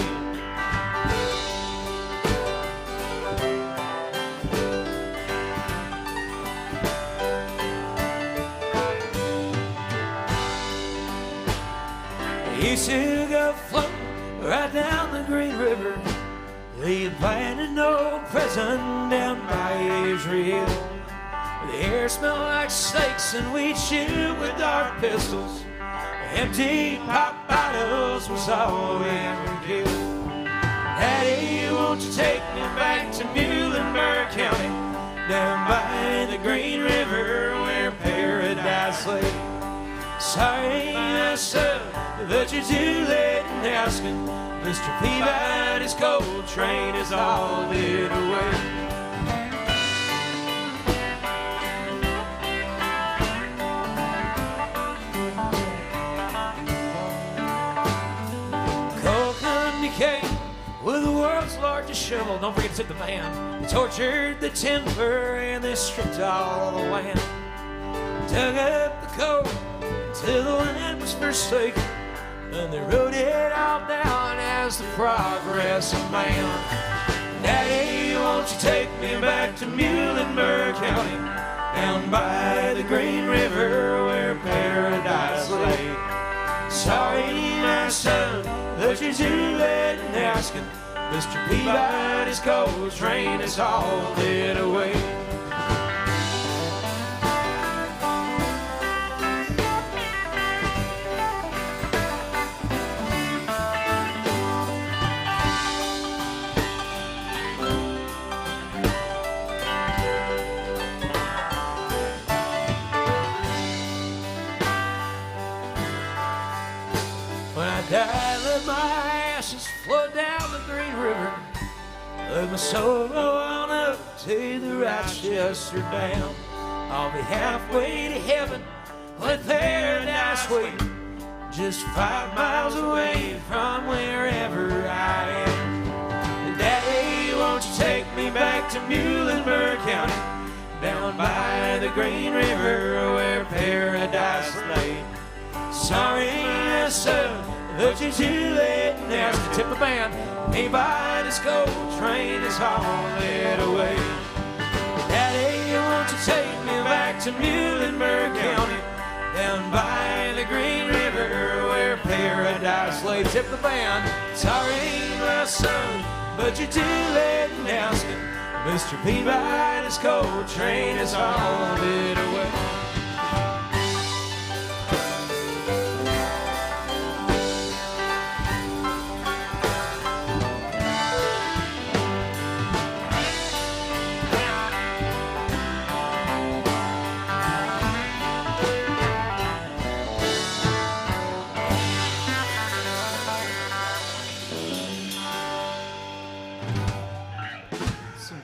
He used to go floating right down the Green River. He planted an old prison down by Israel. The air smelled like steaks and we'd shoot with dark pistols. Empty pop bottles was all we ever did. Daddy, won't you take me back to Muhlenberg County, down by the Green River where paradise lay. Sorry, my son, but you're too late in asking. Mr. Peabody's coal train is all lit away. With the world's largest shovel, don't forget to tip the man. They tortured the timber and they stripped all the land. Dug up the coal till the land was forsaken, and they wrote it all down as the progress of man. Daddy, won't you take me back to Muhlenberg County, down by the Green River where paradise lay. Sorry, my son, but you're too late in asking. Mr. Peabody's coal train is all lit away. When I die, let my ashes flow down the Green River. Let my soul go on up to the Rochester Dam. I'll be halfway to heaven with paradise waiting, just 5 miles away from wherever I am. And Daddy, won't you take me back to Muhlenberg County, down by the Green River where paradise lay. Sorry, my son, but you're too late now to tip the band. Peabody's coal train is all lit away. Daddy, won't you take me back to Muhlenberg County, down by the Green River where paradise lay. Tip the band. Sorry, my son, but you're too late now. Mr. Peabody's coal train is all lit away.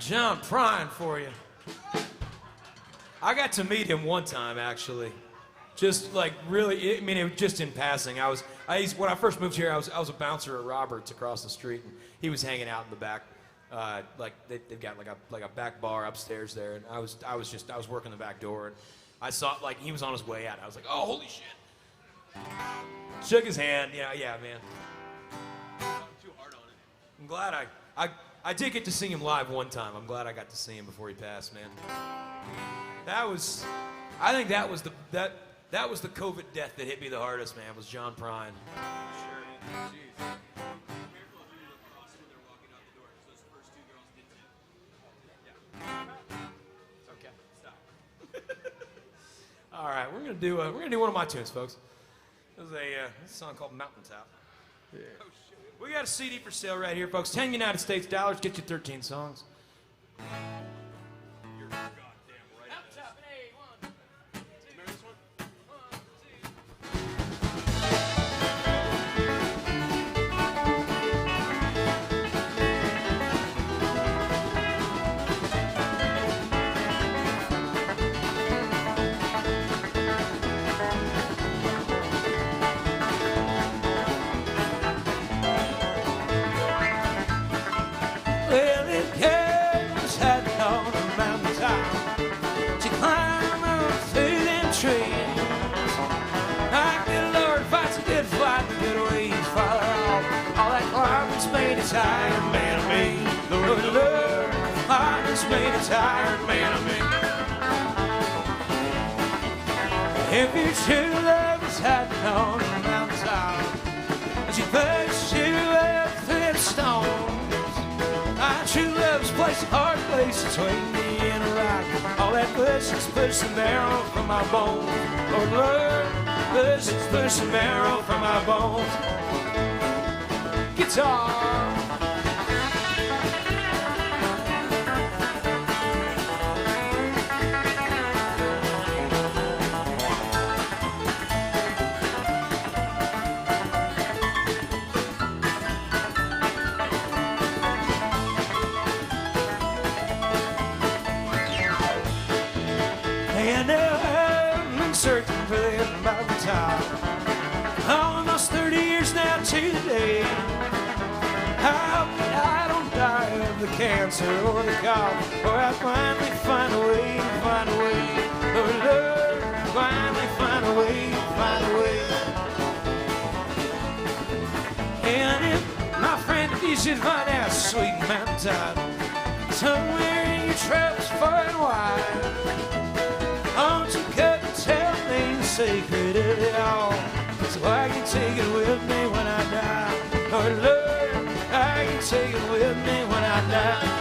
John Prine for you. I got to meet him one time, actually. Just like really, I mean, it was just in passing. When I first moved here, I was a bouncer at Roberts across the street, and he was hanging out in the back. Like they've got like a back bar upstairs there, and I was working the back door, and I saw like he was on his way out. I was like, oh, holy shit! Shook his hand. Yeah, man. Too hard on it. I'm glad I did get to see him live one time. I'm glad I got to see him before he passed, man. I think that was the COVID death that hit me the hardest, man, was John Prine. Sure. Jeez. Okay, stop. All right, we're gonna do one of my tunes, folks. This is a song called Mountaintop. Yeah. Oh, shit. We got a CD for sale right here, folks. 10 United States dollars, get you 13 songs. You're goddamn right. Mountaintop, hey, 1, 2, Remember this one? 2. Well, it Keggers had on a mountaintop. She climbed up through them trees. Ah, good Lord, fights a good fight, the good ways follow off. All that climbing's made a tired man of me. Lord, Lord, climbing's made a tired man of me. If your true love is hiding on the mountaintop, and she pushed you up through them stones, my true love's placed a hard place between me and a rock. All that pushes push the marrow from my bones. Oh Lord, pushes push the marrow from my bones. Guitar. And now I've been searching for that mountaintop almost 30 years now to the day. I hope that I don't die of the cancer or the cough, or I finally find a way, find a way. Oh Lord, finally find a way, find a way. And if, my friend, if you should find out sweet mountaintop somewhere in your travels far and wide, won't you come and tell me the secret of it all, so I can take it with me when I die. Oh Lord, I can take it with me when I die.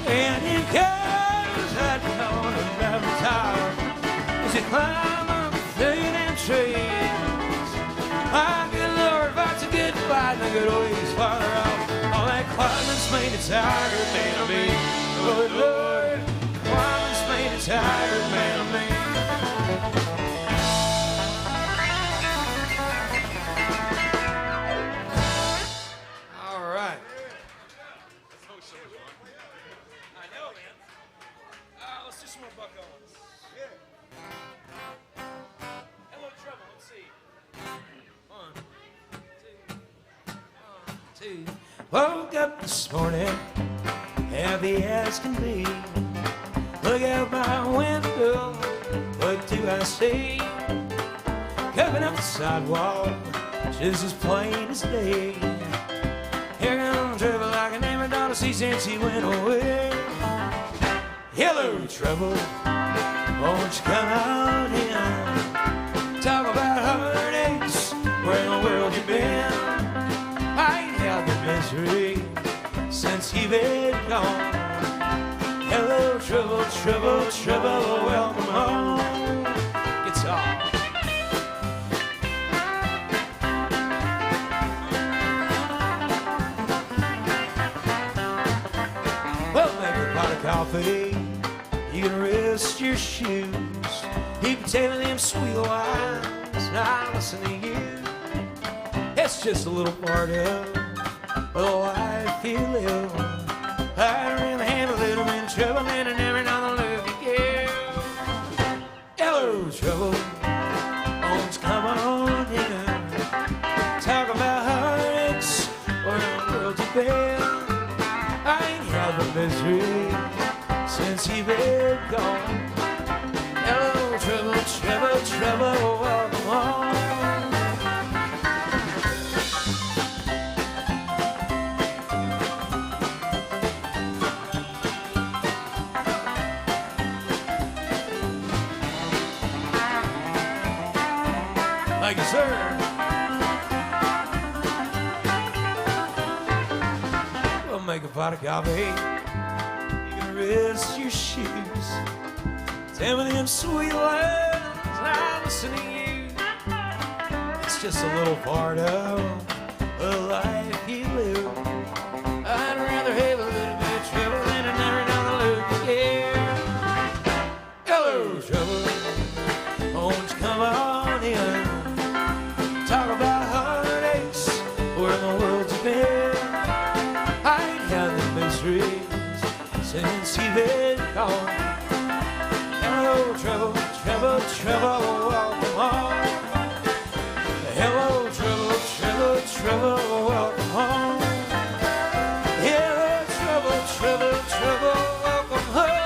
And it goes out on the mountaintop as you climb up through them trees. My good Lord, fights a good fight, the good ways far off. All that climbing's made a tired man of me. Oh Lord, climbing's made a tired man of me. All right. I know, man. Let's do some more Buck Owens. Yeah. Hello, Trouble. Let's see. 1, 2, 1, 2. Woke up this morning, happy as can be. Look out my window, what do I see? Coming up the sidewalk, just as plain as day. Here comes Trouble, I can name her daughter, see since he went away. Hello, Trouble, won't you come out in? Talk about heartaches, where in the world you been? I ain't had the misery since you've been gone. Hello, Trouble, Trouble, Trouble, welcome home. Guitar. Well, everybody coffee. You can rest your shoes. He can tell them sweet lies. I listen to you. It's just a little part of the life you live. I really have a little bit of trouble and I never know the love you give. Hello, trouble. Owens, come on in. Talk about heartaches or the world to bear. I ain't had the misery since you've been gone. Hello, trouble, trouble, trouble, welcome home. Thank you, sir. We'll make a pot of coffee. You can rest your shoes. Tell me them sweet lines, I'm listening to you. It's just a little part of the life you live. I'd rather have a little bit of trouble than I never know the love you give. Hello, trouble. Owens, come on in. Talk about heartaches, where the world's been. I ain't had the miseries since you've been gone. Hello, trouble, trouble, trouble, welcome home. Hello, trouble, trouble, trouble, welcome home. Hello, trouble, trouble, trouble, welcome home.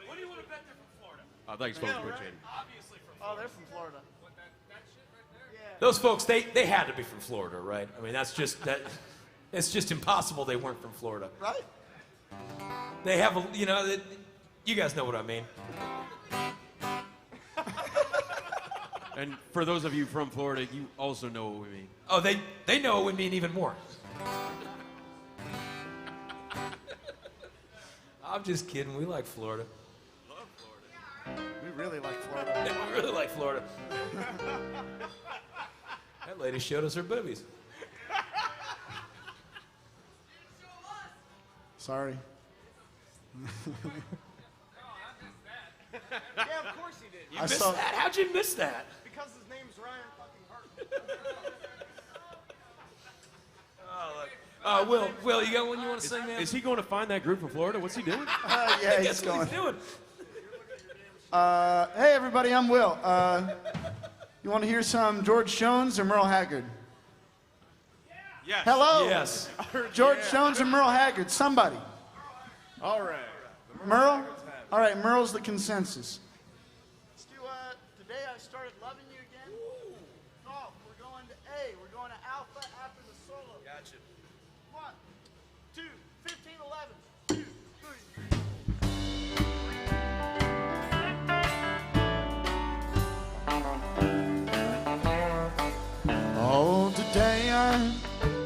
What do you want to bet they're from Florida? I thought you spoke to Channing. Obviously from Oh, they're from Florida. Those folks, they had to be from Florida, right? I mean, that's just that. It's just impossible they weren't from Florida. Right? They have a, you know, you guys know what I mean. And for those of you from Florida, you also know what we mean. Oh, they know what we mean even more. I'm just kidding. We like Florida. We really like Florida. Yeah, we really like Florida. That lady showed us her boobies. Sorry. Yeah, of course he did. You I missed saw- that? How'd you miss that? Because his name's Ryan fucking Hurt. Will, you got one you want to sing, man? Is he going to find that group from Florida? What's he doing? Yeah, Guess he's what going. he's doing? Hey, everybody, I'm Will. You want to hear some George Jones or Merle Haggard? Yes. Hello? Yes. George Jones or Merle Haggard? Somebody. All right. Merle? All right, Merle's the consensus. Let's do, Today I Started Loving You Again. Oh, we're going to A. We're going to Alpha after the solo. Gotcha. 1, 2, 15, 11. 2, 3. Oh, today I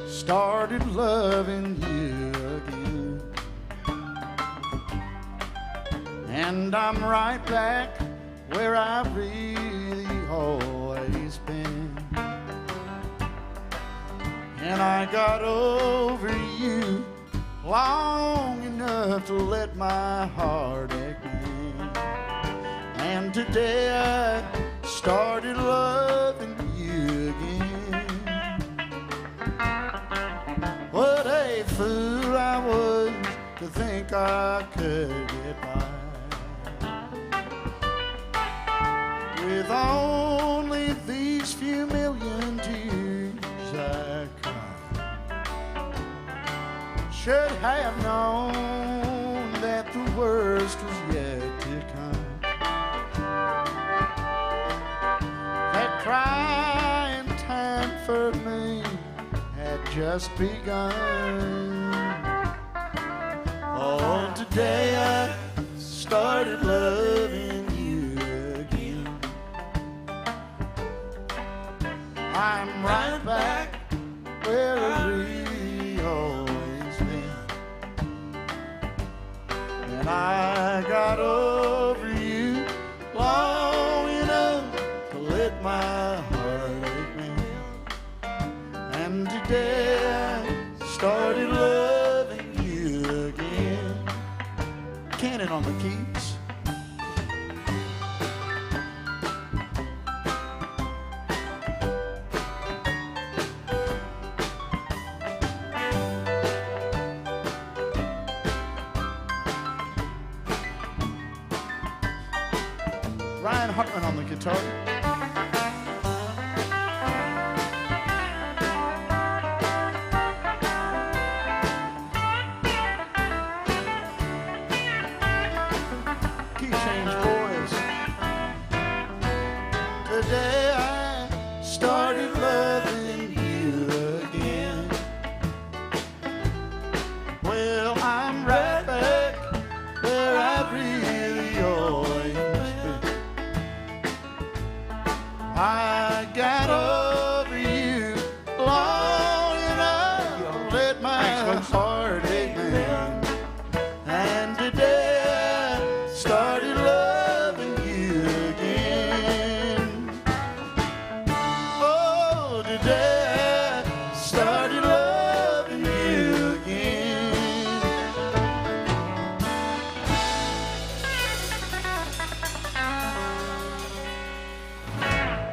started loving you again. And I'm right back where I've really always been. And I got over you long enough to let my heart again. And today I started loving you again. What a fool I was to think I could get by with only these few million tears I cried. Should have known that the worst was yet to come. That crying time for me had just begun. Oh, today I started loving you again. I'm right back where I really always been. And I got over you long enough to let started loving you again. Cannon on the keys. Ryan Hartman on the guitar. Key change, boys. Today I started loving you again. Well, I'm right back where I've really always been. I got over you long enough, let my heart ache, man. And today I started loving you again. Oh, today I started loving you again.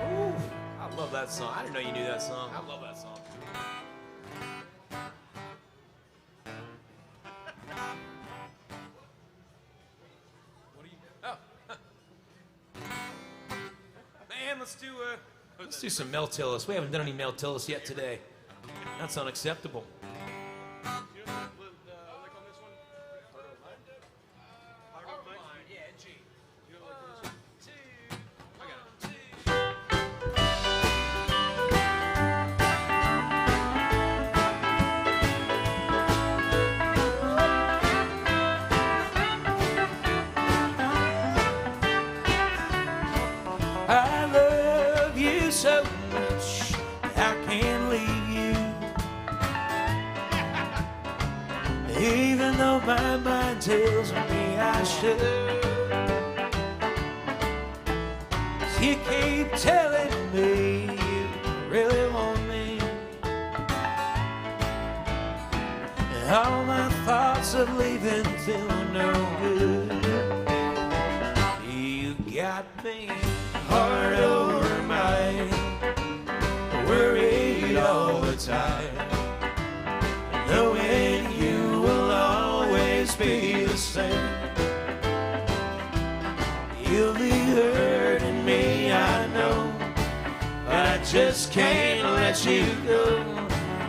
Ooh, I love that song. I didn't know you knew that song. I love that song. What do you? Oh, man, let's do some Mel Tillis. We haven't done any Mel Tillis yet today. That's unacceptable. You know the lick on this one? Heart of mine? Yeah, G. You know the lick on this one? I got it. I love you so much I can't leave you. Even though my mind tells me I should. 'Cause you keep telling me you really want me. And all my thoughts of leaving feel no good. You got me heart over mind, worried all the time, knowing you will always be the same. You'll be hurting me, I know, but I just can't let you go,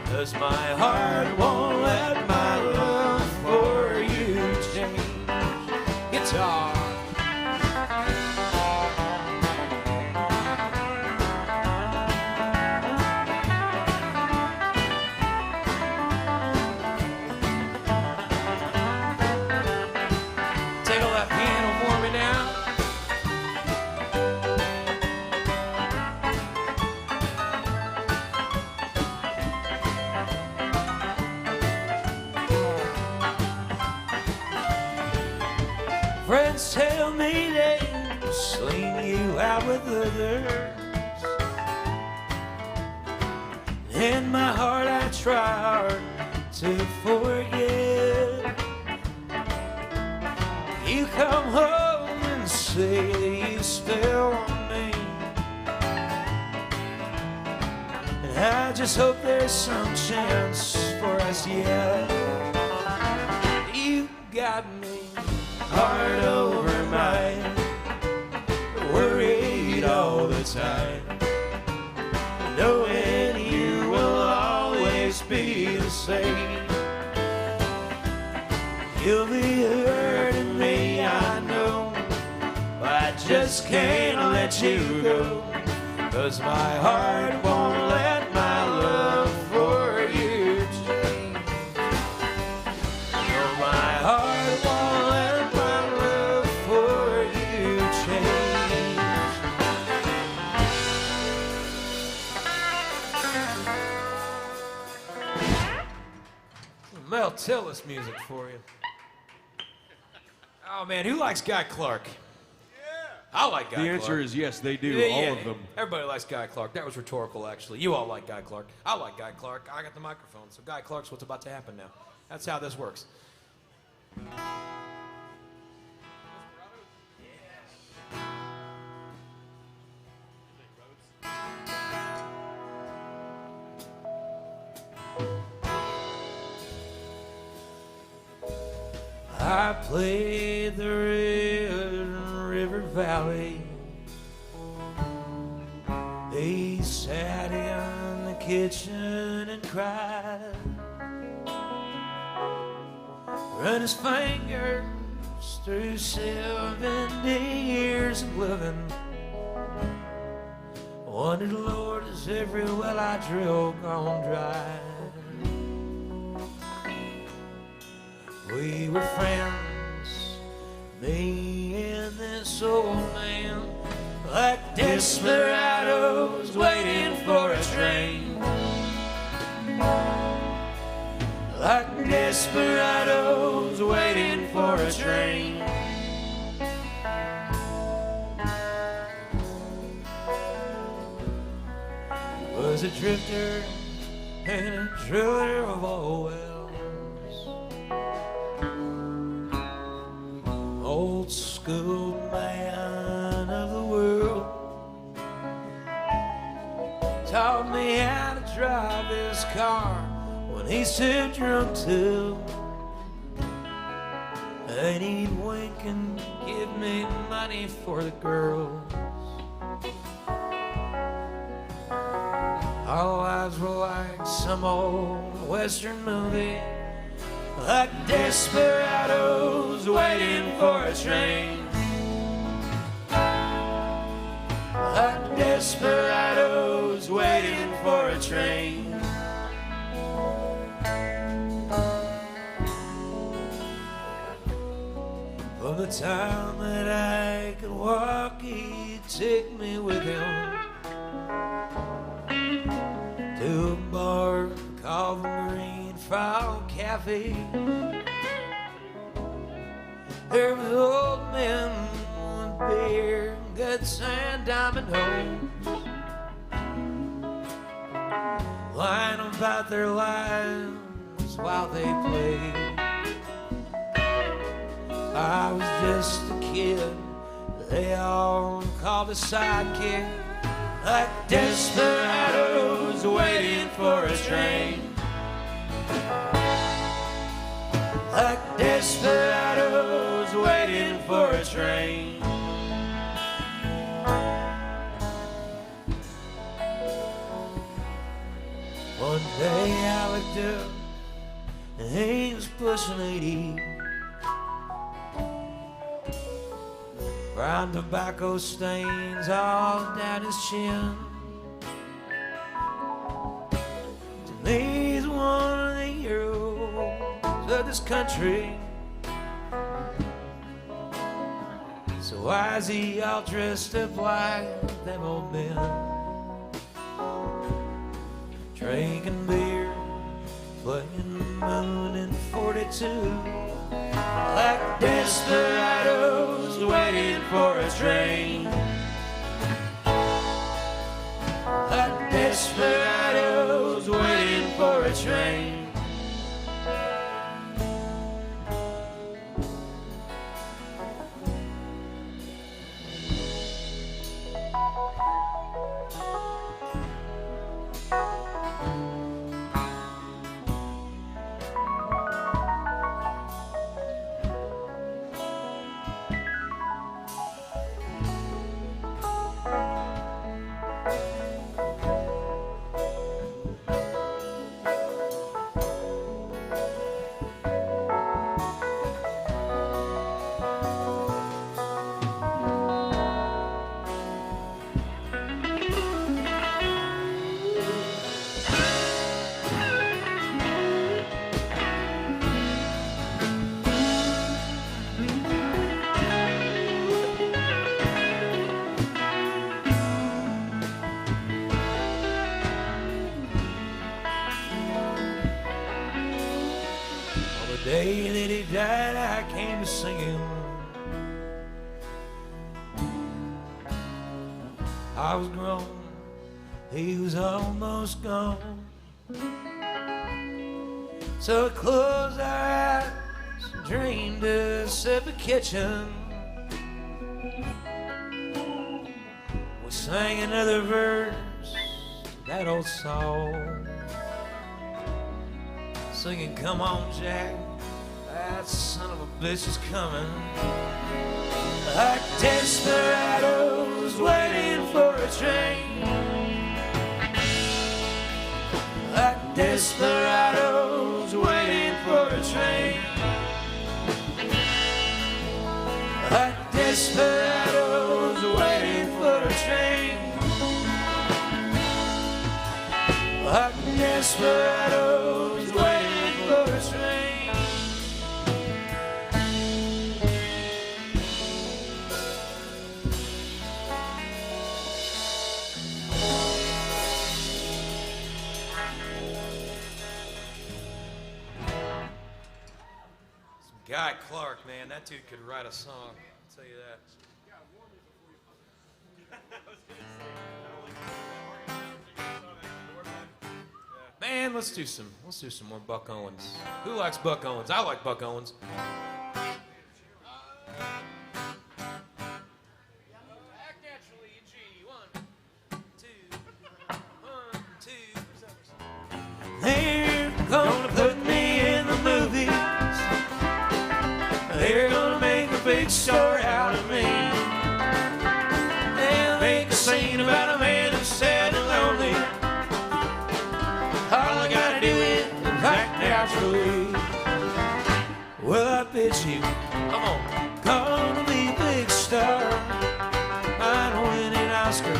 'cause my heart won't let my love for you change. Guitar. Take all that piano for me now. Friends tell me they sling you out with others. In my heart I try hard to forget. You come home and say that you still want me, and I just hope there's some chance for us yet. You got me heart over mind, worried all the time, knowing you will always be the same. You'll be hurting me, I know, but I just can't let you go, 'cause my heart won't let my love for you change. No, my heart won't let my love for you change. Mel Tillis music for you. Oh man, who likes Guy Clark? Yeah. I like Guy Clark. The answer is yes, they do. Yeah, all yeah. of them. Everybody likes Guy Clark. That was rhetorical, actually. You all like Guy Clark. I like Guy Clark. I got the microphone, so Guy Clark's what's about to happen now. That's how this works. I played the Red River Valley. He sat in the kitchen and cried. Run his fingers through 70 years of living. Wondered, Lord, is every well I drill gone dry? We were friends, me and this old man, like desperados waiting for a train. Like desperados waiting for a train. He was a drifter and a driller of all wells. Old school man of the world. Taught me how to drive his car when he's too drunk to. And he'd wink and give me money for the girls. Our lives were like some old western movie, like desperados waiting for a train. Like desperados waiting for a train. From the time that I could walk, he'd take me with him to a bar called the Green Frog Cafe. There was old men with beer, guts, and diamond holes, lying about their lives while they played. I was just a kid, they all called a sidekick, like desperados waiting for a train. Like desperados waiting for a train. One day I looked up and he was pushing 80. Brown tobacco stains all down his chin. To me, he's one of the heroes of this country. So why is he all dressed up like them old men? Drinking beer, playing the moon in 42, like desperados waiting for a train. Like desperados waiting for a train. The day that he died, I came to sing him. I was grown, he was almost gone. So we closed our eyes and dreamed of separate kitchen. We sang another verse to that old song, singing, come on, Jack, that son of a bitch is coming. Like desperados waiting for a train. Like desperados waiting for a train. Like desperados waiting for a train. Like desperados waiting for a train. Guy Clark, man, that dude could write a song. I'll tell you that. Man, let's do some more Buck Owens. Who likes Buck Owens? I like Buck Owens. Act naturally in G. 1, 2, 1, 2. They're gonna put me in the movies. They're gonna make a big story out of me. They'll make a scene about a man who's sad and lonely. All I gotta do is act naturally. Well, I bet you, come on, gonna be a big star. Might win an Oscar,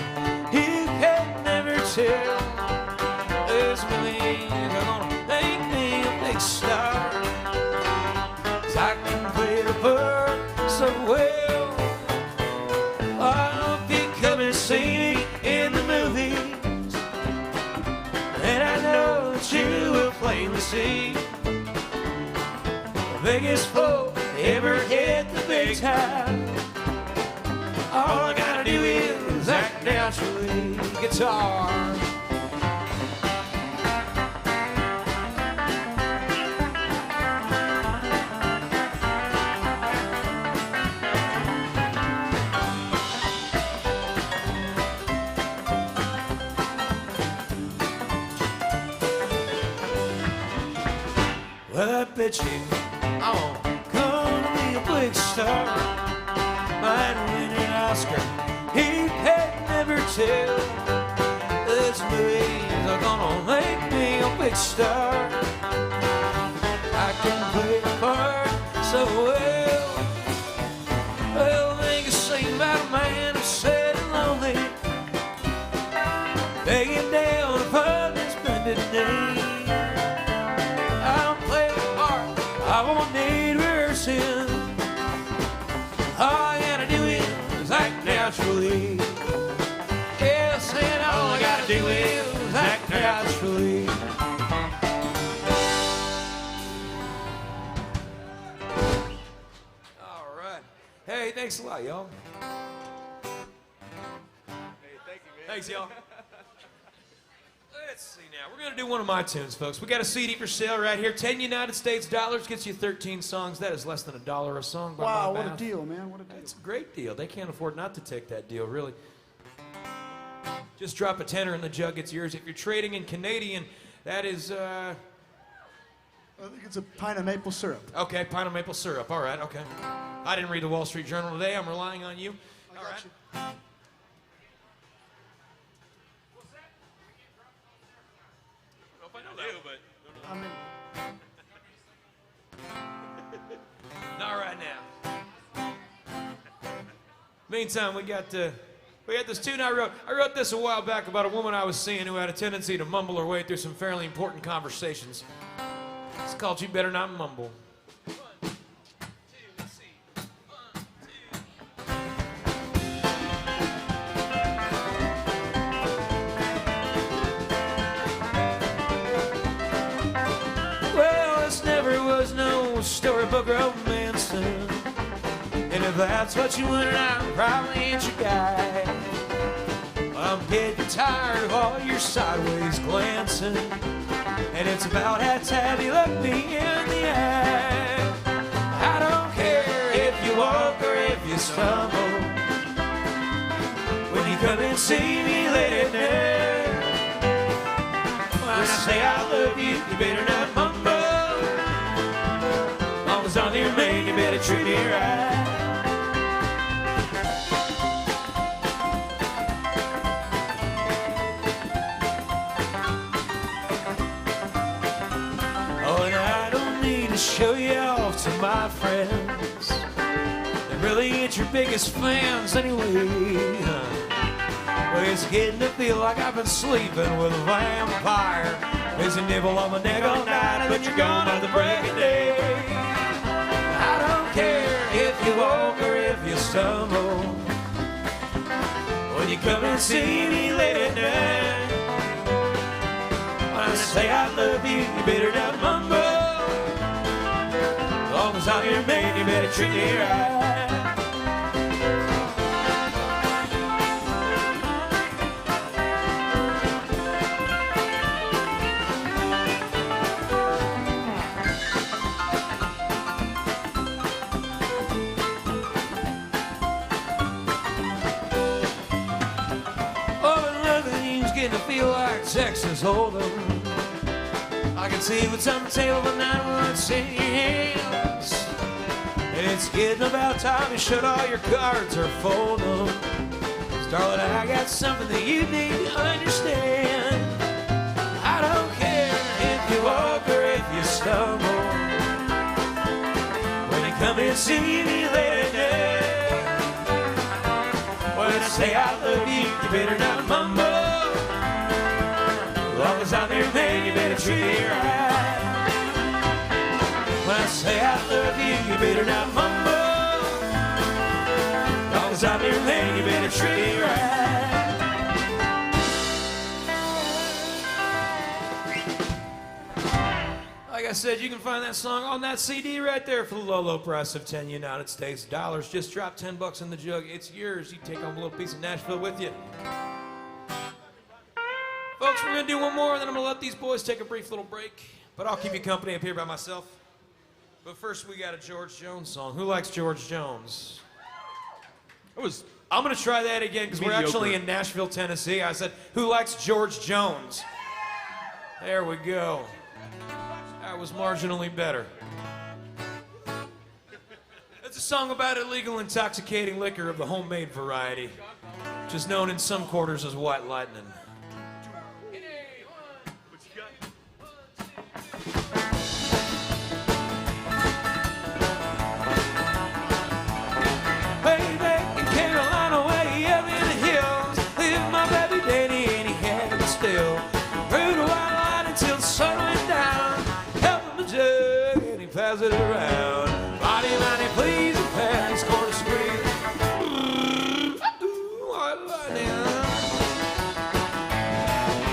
you can never tell. There's millions are gonna make me a big star. 'Cause I can play the part so well. I hope you come and see me in the movies. And I know that you will plainly see the biggest foe ever hit the big time. All I gotta do is act naturally. Guitar. Well, I bet you I'm gonna be a big star. Might win an Oscar, he can never tell. This movies are gonna make me a big star. I can play the part so well. Well, make a scene about a man who's sad and lonely, begging down upon his bended knee. I won't need rehearsing. All I gotta do is act naturally. Yeah, saying all I gotta do is act naturally. All right. Hey, thanks a lot, y'all. Hey, thank you, man. Thanks, y'all. Let's see now. We're going to do one of my tunes, folks. We got a CD for sale right here. 10 United States dollars gets you 13 songs. That is less than $1 a song by Wow, my what a math. deal, man. What a deal. It's a great deal. They can't afford not to take that deal, really. Just drop a tenner in the jug. It's yours. If you're trading in Canadian, that is, I think it's a pint of maple syrup. okay, pint of maple syrup. All right, okay. I didn't read the Wall Street Journal today. I'm relying on you. All right. I know that, but I mean, Not right now. Meantime, we got this tune I wrote. I wrote this a while back about a woman I was seeing who had a tendency to mumble her way through some fairly important conversations. It's called You Better Not Mumble. 1, 2, let's see. 1, 2. Well, this never was no storybook romance, son. And if that's what you wanted, I probably ain't your guy. I'm getting tired of all your sideways glancing, and it's about that time you look me in the eye. I don't care if you walk or if you stumble. When you come and see me late at night, when I say I love you, you better not mumble. Long as I'm your man, you better treat me right. Show you off to my friends. They really ain't your biggest fans anyway. Well, it's getting to feel like I've been sleeping with a vampire. There's a nibble on my neck all night, but you're gone at the break of day. I don't care if you walk or if you stumble. When you come and see me late at night, when I say I love you, you better not mumble. As long as I'm your man, you better treat me right. Oh, and loving you's getting to feel like Texas Hold'em. I can see what's on the table, but not what's in your hands. It's getting about time you shut all your cards or fold them. 'Cause darling, I got something that you need to understand. I don't care if you walk or if you stumble. When you come and see me late at night, when I say I love you, you better not mumble. As long as I'm your man, you better treat me right. When I say I love you, you better not mumble. As long as I'm your man, you better treat me right. Like I said, you can find that song on that CD right there for the low, low price of 10 United States dollars. Just drop 10 bucks in the jug. It's yours. You take home a little piece of Nashville with you. Folks, we're going to do one more, and then I'm going to let these boys take a brief little break. But I'll keep you company up here by myself. But first, we got a George Jones song. Who likes George Jones? I'm going to try that again, because we're actually in Nashville, Tennessee. I said, who likes George Jones? There we go. That was marginally better. It's a song about illegal intoxicating liquor of the homemade variety, which is known in some quarters as white lightning. Pass it around. Mighty, mighty, please, and pass corner street.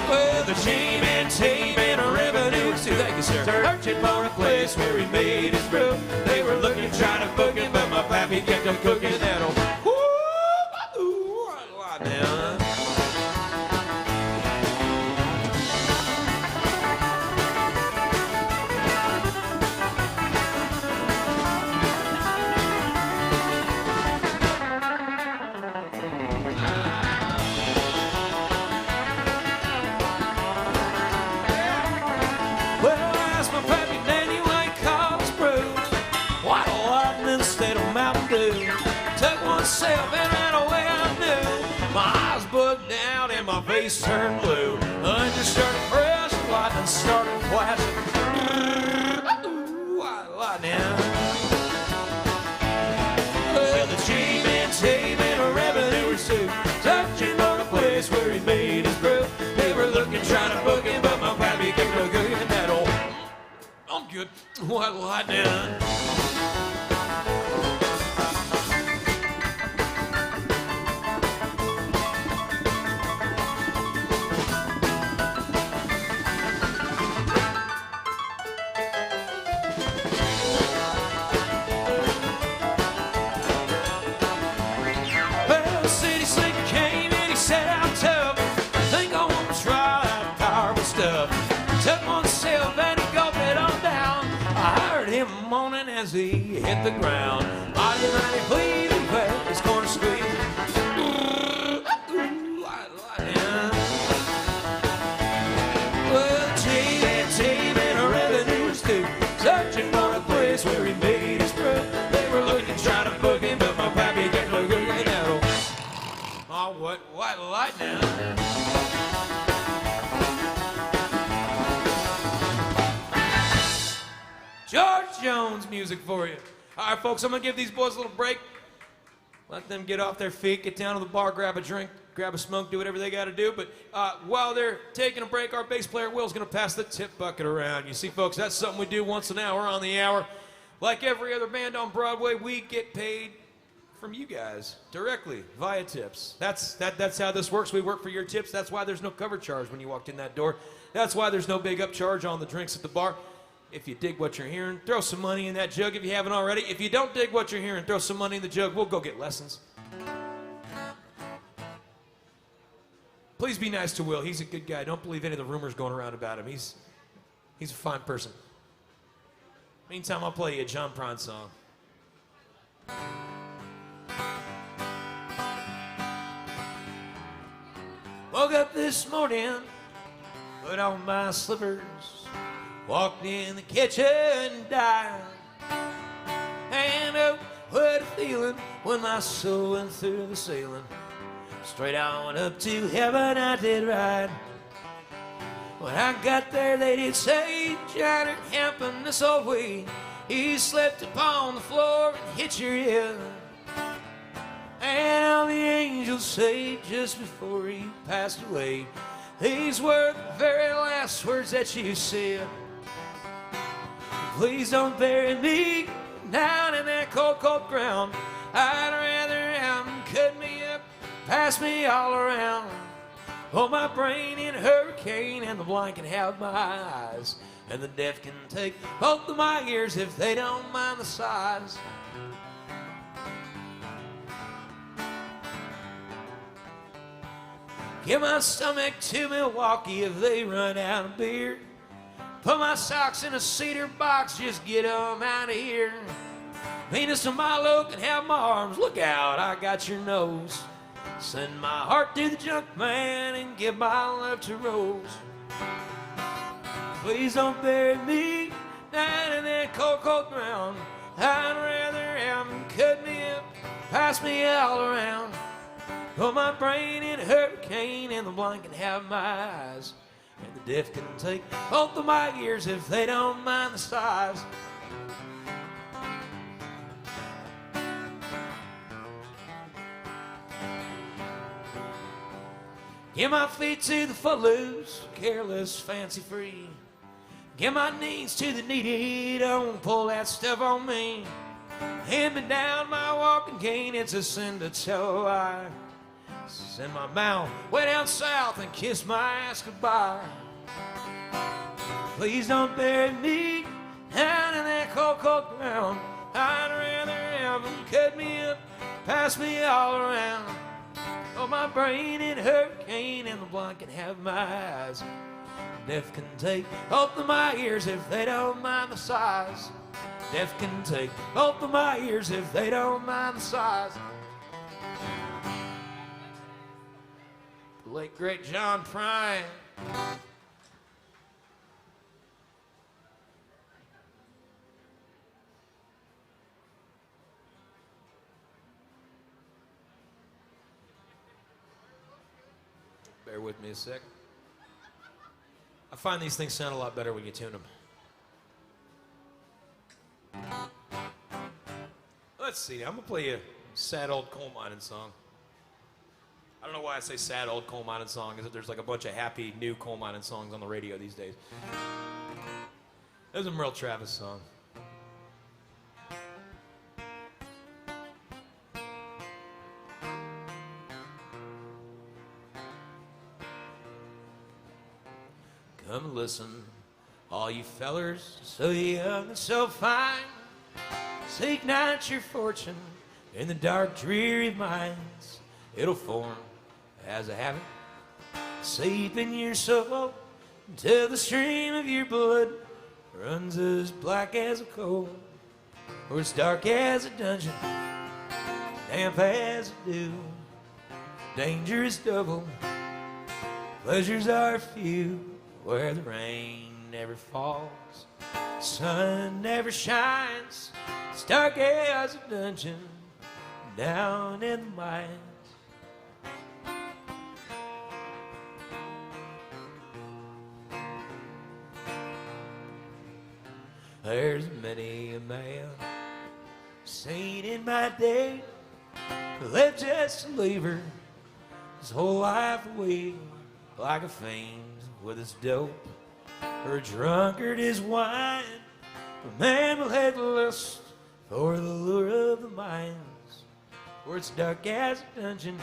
Well, the chain and tape and a revenue. Thank you, sir. Searching for a place where he made his brew. They were looking, trying to book him, but my pappy kept them cooking that old. Now. Took oneself and ran away, I knew. My eyes bugged out and my face turned blue. Thunder started fresh, lightning started flashing. Lightning. Well, the chain man tape and a revenue suit, touching on a place where he made his brew. They were looking, trying to book him, but my pappy kept cooking that old. I'm good. White lightning. City slicker came and he said, I'm tough. him moaning as he hit the ground. Mighty, mighty, please, and fast, his corner squeeze. Well, Jay-Man, revenues too, searching for a place where he made his bread. They were looking, trying to book him, but my pappy can't look at him. Oh, what white light now? George Jones music for you. All right, folks, I'm going to give these boys a little break. Let them get off their feet, get down to the bar, grab a drink, grab a smoke, do whatever they got to do. But while they're taking a break, our bass player Will's going to pass the tip bucket around. You see, folks, that's something we do once an hour on the hour. Like every other band on Broadway, we get paid from you guys directly via tips. That's how this works. We work for your tips. That's why there's no cover charge when you walked in that door. That's why there's no big upcharge on the drinks at the bar. If you dig what you're hearing, throw some money in that jug if you haven't already. If you don't dig what you're hearing, throw some money in the jug. We'll go get lessons. Please be nice to Will. He's a good guy. Don't believe any of the rumors going around about him. He's a fine person. Meantime, I'll play you a John Prine song. Woke up this morning, put on my slippers, walked in the kitchen, died. And oh, what a feeling when my soul went through the ceiling. Straight on up to heaven I did ride. When I got there they did say, John, it happened this old way. He slipped upon the floor and hit your head. And all the angels say just before he passed away, these were the very last words that you said. Please don't bury me down in that cold, cold ground. I'd rather have them cut me up, pass me all around. Hold my brain in a hurricane, and the blind can have my eyes, and the deaf can take both of my ears if they don't mind the size. Give my stomach to Milwaukee if they run out of beer. Put my socks in a cedar box, just get them out of here. Venus and Milo can have my arms, look out, I got your nose. Send my heart to the junk man and give my love to Rose. Please don't bury me down in that cold, cold ground. I'd rather have them cut me up, pass me all around. Put my brain in a hurricane, and the blind can have my eyes, and the deaf can take both of my ears if they don't mind the size. Give my feet to the footloose, careless, fancy free. Give my knees to the needy, don't pull that stuff on me. Hand me down my walking cane, it's a sin to tell a lie. Send my mouth way down south and kiss my ass goodbye. Please don't bury me down in that cold, cold ground. I'd rather have them cut me up, pass me all around. Oh, my brain in a hurricane, and the blind can have my eyes. Deaf can take both of my ears if they don't mind the size. Deaf can take both of my ears if they don't mind the size. The late great John Prine. Bear with me a sec. I find these things sound a lot better when you tune them. Let's see, I'm gonna play you a sad old coal mining song. I don't know why I say sad old coal mining song, is that there's like a bunch of happy new coal mining songs on the radio these days. This is a Merle Travis song. Come listen, all you fellers, so young and so fine. Seek not your fortune in the dark, dreary mines. It'll form as a habit, seep in your soul, until the stream of your blood runs as black as a coal, or as dark as a dungeon, damp as a dew. Danger is double, pleasures are few, where the rain never falls, sun never shines. It's dark as a dungeon down in the mines. There's many a man seen in my day who left just to leave her his whole life away, like a fiend with his dope or a drunkard his wine. A man will have lust for the lure of the mines, where it's dark as a dungeon,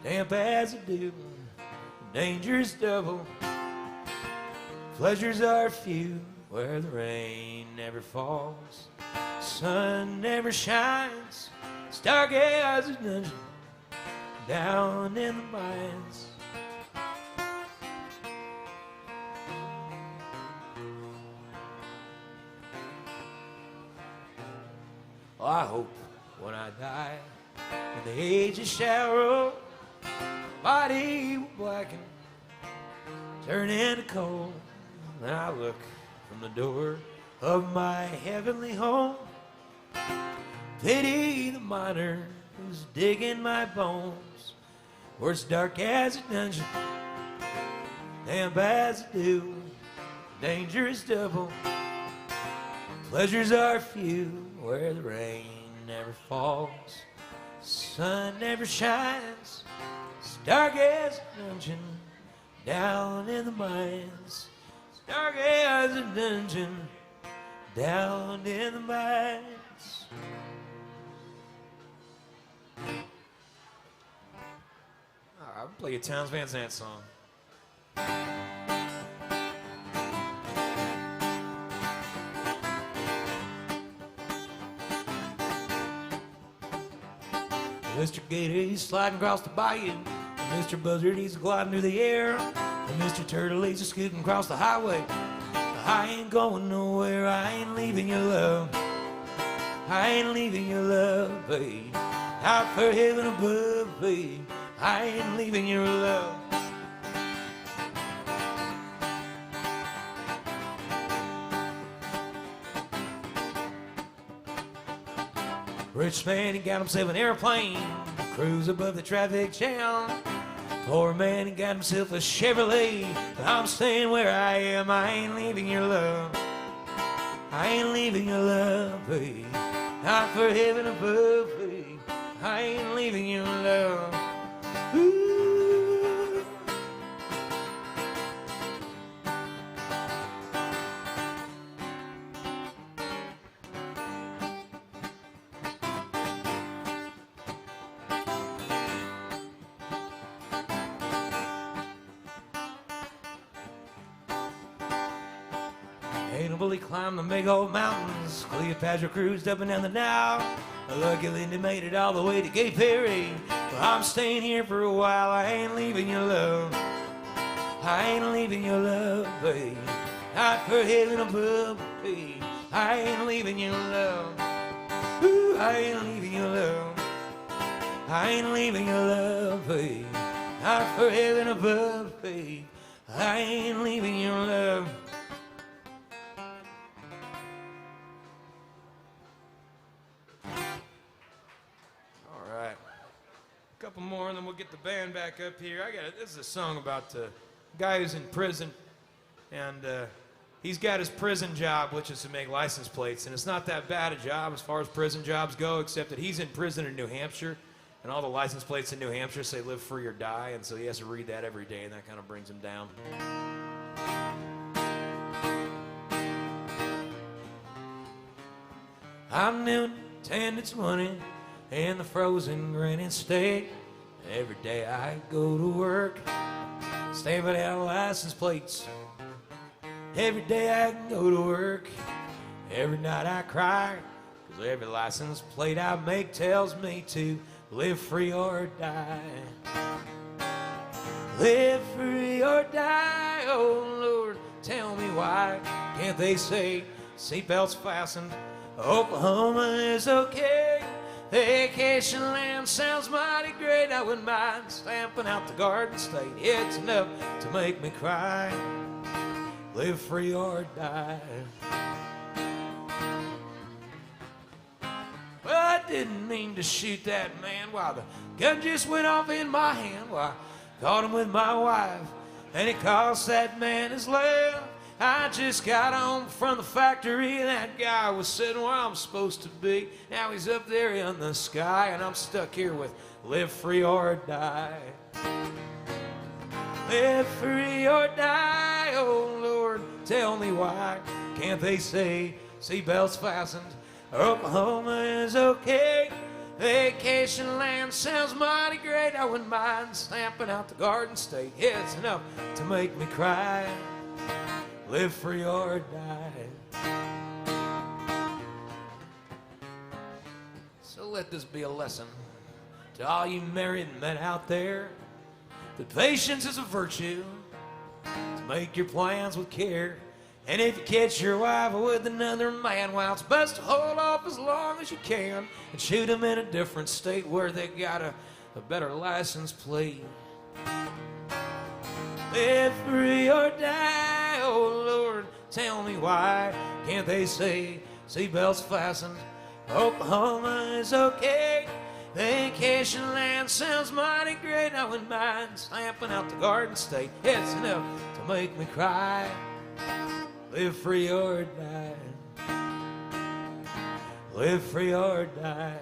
damp as a dew, danger's double, pleasures are few, where the rain never falls, sun never shines. It's dark as a dungeon down in the mines. Well, I hope when I die, when the ages shall roll, body will blacken, turn into coal, and I look from the door of my heavenly home, pity the miner who's digging my bones, where it's dark as a dungeon, damp as a dew, danger is double, pleasures are few, where the rain never falls, sun never shines. It's dark as a dungeon down in the mines. It's dark as a dungeon down in the mines. I'll play a Towns Van Zandt song. Mr. Gator, he's sliding across the bayou. And Mr. Buzzard, he's gliding through the air. And Mr. Turtle, he's just scooting across the highway. I ain't going nowhere, I ain't leaving your love. I ain't leaving your love, babe. Out for heaven above, babe. I ain't leaving your love. Rich man, he got himself an airplane, cruise above the traffic jam. Poor man, he got himself a Chevrolet, but I'm staying where I am. I ain't leaving your love. I ain't leaving your love, babe. Not for heaven above, babe. I ain't leaving your love. Ooh. Hannibal, he climbed the big old mountains. Cleopatra cruised up and down the Nile. Lucky Linda made it all the way to Gay Perry. Well, I'm staying here for a while. I ain't leaving your love. I ain't leaving your love, babe. Not for heaven above, babe. I ain't leaving your love. Ooh, I ain't leaving your love. I ain't leaving your love, babe. Not for heaven above, babe. I ain't leaving your love. Couple more and then we'll get the band back up here. This is a song about the guy who's in prison, and he's got his prison job, which is to make license plates, and it's not that bad a job as far as prison jobs go, except that he's in prison in New Hampshire, and all the license plates in New Hampshire say live free or die, and so he has to read that every day, and that kind of brings him down. I'm new 10 to 20 in the frozen granite state. Every day I go to work, stamping out license plates. Every day I go to work, every night I cry, 'cause every license plate I make tells me to live free or die. Live free or die, oh Lord, tell me why. Can't they say seatbelts fastened? Oklahoma is okay. Vacation land sounds mighty great. I wouldn't mind stamping out the Garden State. It's enough to make me cry. Live free or die. Well, I didn't mean to shoot that man. Why, the gun just went off in my hand. Why, I caught him with my wife, and it cost that man his life. I just got home from the factory, and that guy was sitting where I'm supposed to be. Now he's up there in the sky, and I'm stuck here with live free or die. Live free or die, oh Lord, tell me why can't they say seatbelts fastened? Oklahoma is okay. Vacation land sounds mighty great. I wouldn't mind stamping out the Garden State. Yeah, it's enough to make me cry. Live free or die. So let this be a lesson to all you married men out there, that patience is a virtue, to make your plans with care. And if you catch your wife with another man, well, it's best to hold off as long as you can and shoot them in a different state where they got a better license plate. Live free or die, oh Lord, tell me why can't they say seatbelts fastened? Oklahoma is okay. Vacation land sounds mighty great. I wouldn't mind stamping out the Garden State. It's enough to make me cry. Live free or die. Live free or die.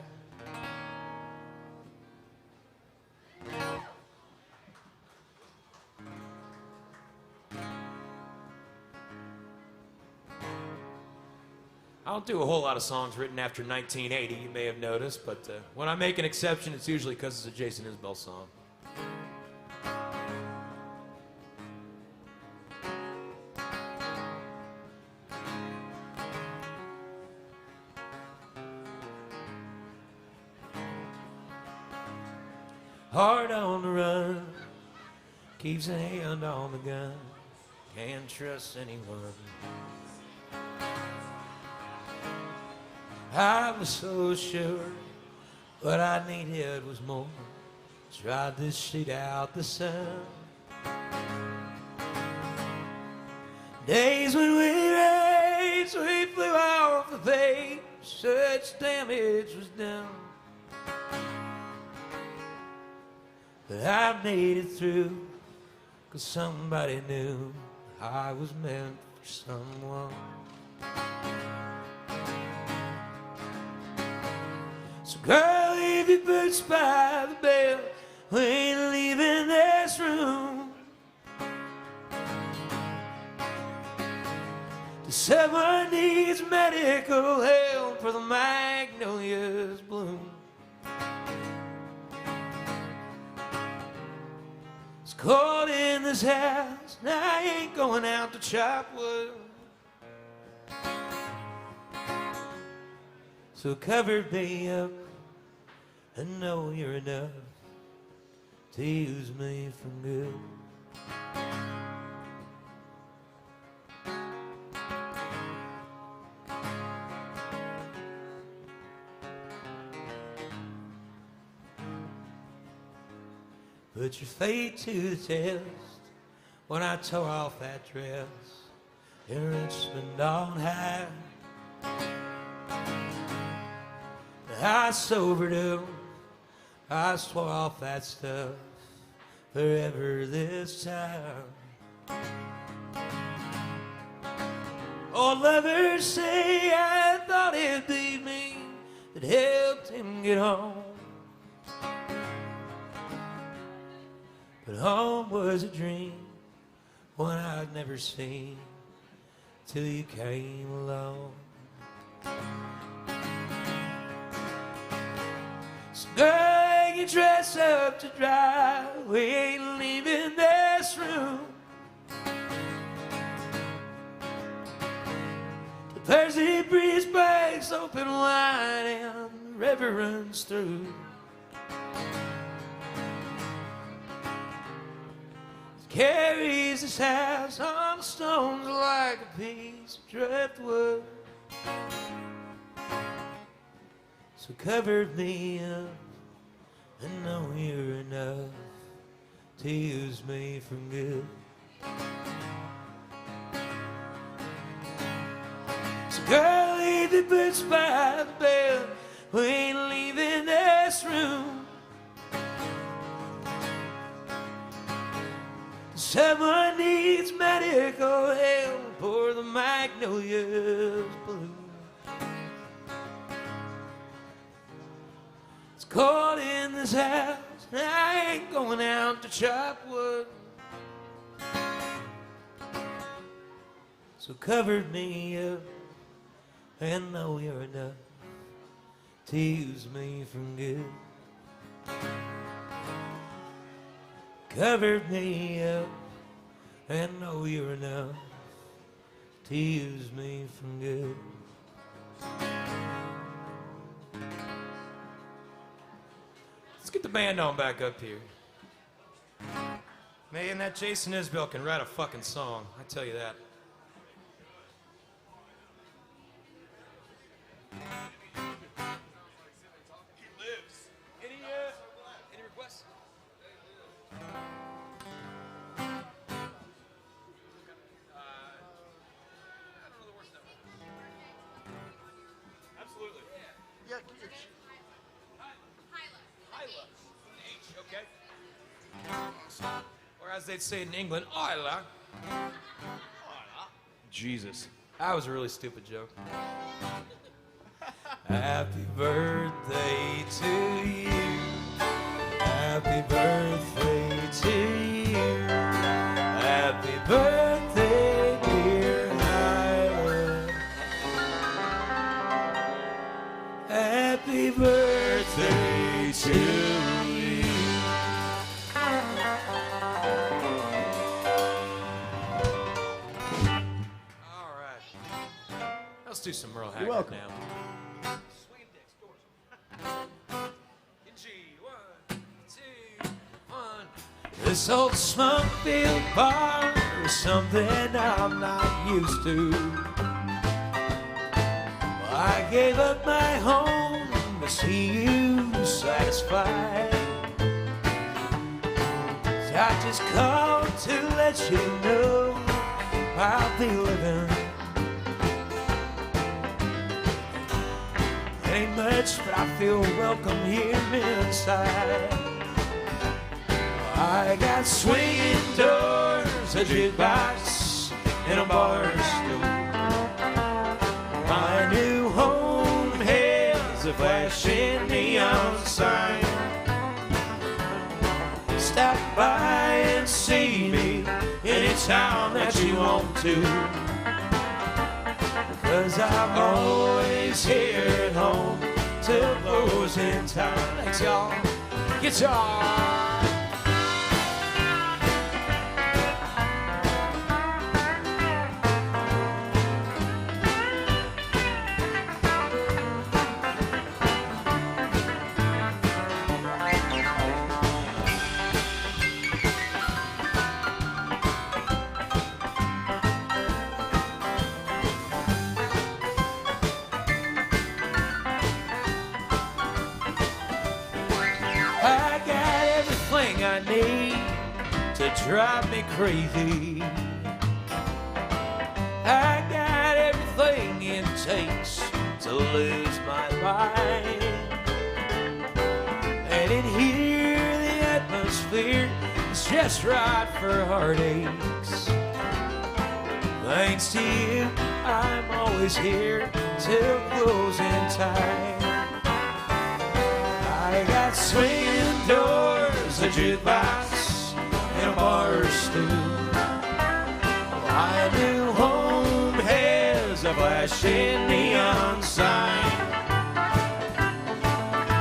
I don't do a whole lot of songs written after 1980, you may have noticed, but when I make an exception, it's usually because it's a Jason Isbell song. Hard on the run, keeps a hand on the gun, can't trust anyone. I was so sure what I needed was more. Tried to shoot out the sun. Days when we raced, we flew off the page. Such damage was done. But I made it through, 'cause somebody knew I was meant for someone. So girl, leave your boots by the bell. We ain't leaving this room. Someone needs medical help for the magnolias bloom. It's cold in this house, and I ain't going out to chop wood. So cover me up and know you're enough to use me for good. Put your fate to the test when I tore off that dress in Richmond on high. I sobered up, I swore off that stuff forever this time. Old lovers say I thought it'd be me that helped him get home. But home was a dream, one I'd never seen till you came along. So girl, you dress up to dry, we ain't leaving this room. The Thursday breeze breaks open wide and the river runs through. carries his house on the stones like a piece of driftwood. So cover me up, I know you're enough to use me for good. So girl, leave the boots by the bed, we ain't leaving this room. Someone needs medical help or the magnolias bloom. It's cold in this house, and I ain't going out to chop wood. So cover me up, and know you're enough to use me from good. Cover me up, and know you're enough to use me from good. Let's get the band on back up here. Man, that Jason Isbell can write a fucking song, I tell you that. He lives. Any requests? I don't know the words of that one. Absolutely. Yeah, Isla. H, okay? Or as they'd say in England, Isla. Jesus. That was a really stupid joke. Happy birthday to you. Happy birthday to you. Happy birthday, dear Isla. Happy birthday to you. All right. Let's do some Merle Haggard welcome. now. Swing dicks, doors. In G, 1, 2, 1. This old smoke-filled bar is something I'm not used to. I gave up my home to see you satisfied. So I just called to let you know I'll be living. Ain't much, but I feel welcome here inside. I got swinging doors, a jukebox, and a bar stool. My new home has a flashing neon sign. Stop by and see me anytime that you want to. 'Cause I'm always here at home till closing time. Thanks, y'all. Guitar. I got everything I need to drive me crazy. I got everything it takes to lose my mind. And in here, the atmosphere is just right for heartaches. Thanks to you, I'm always here till closing time. I got swinging doors, a jukebox, and a bar stool. My new home has a flashing neon sign.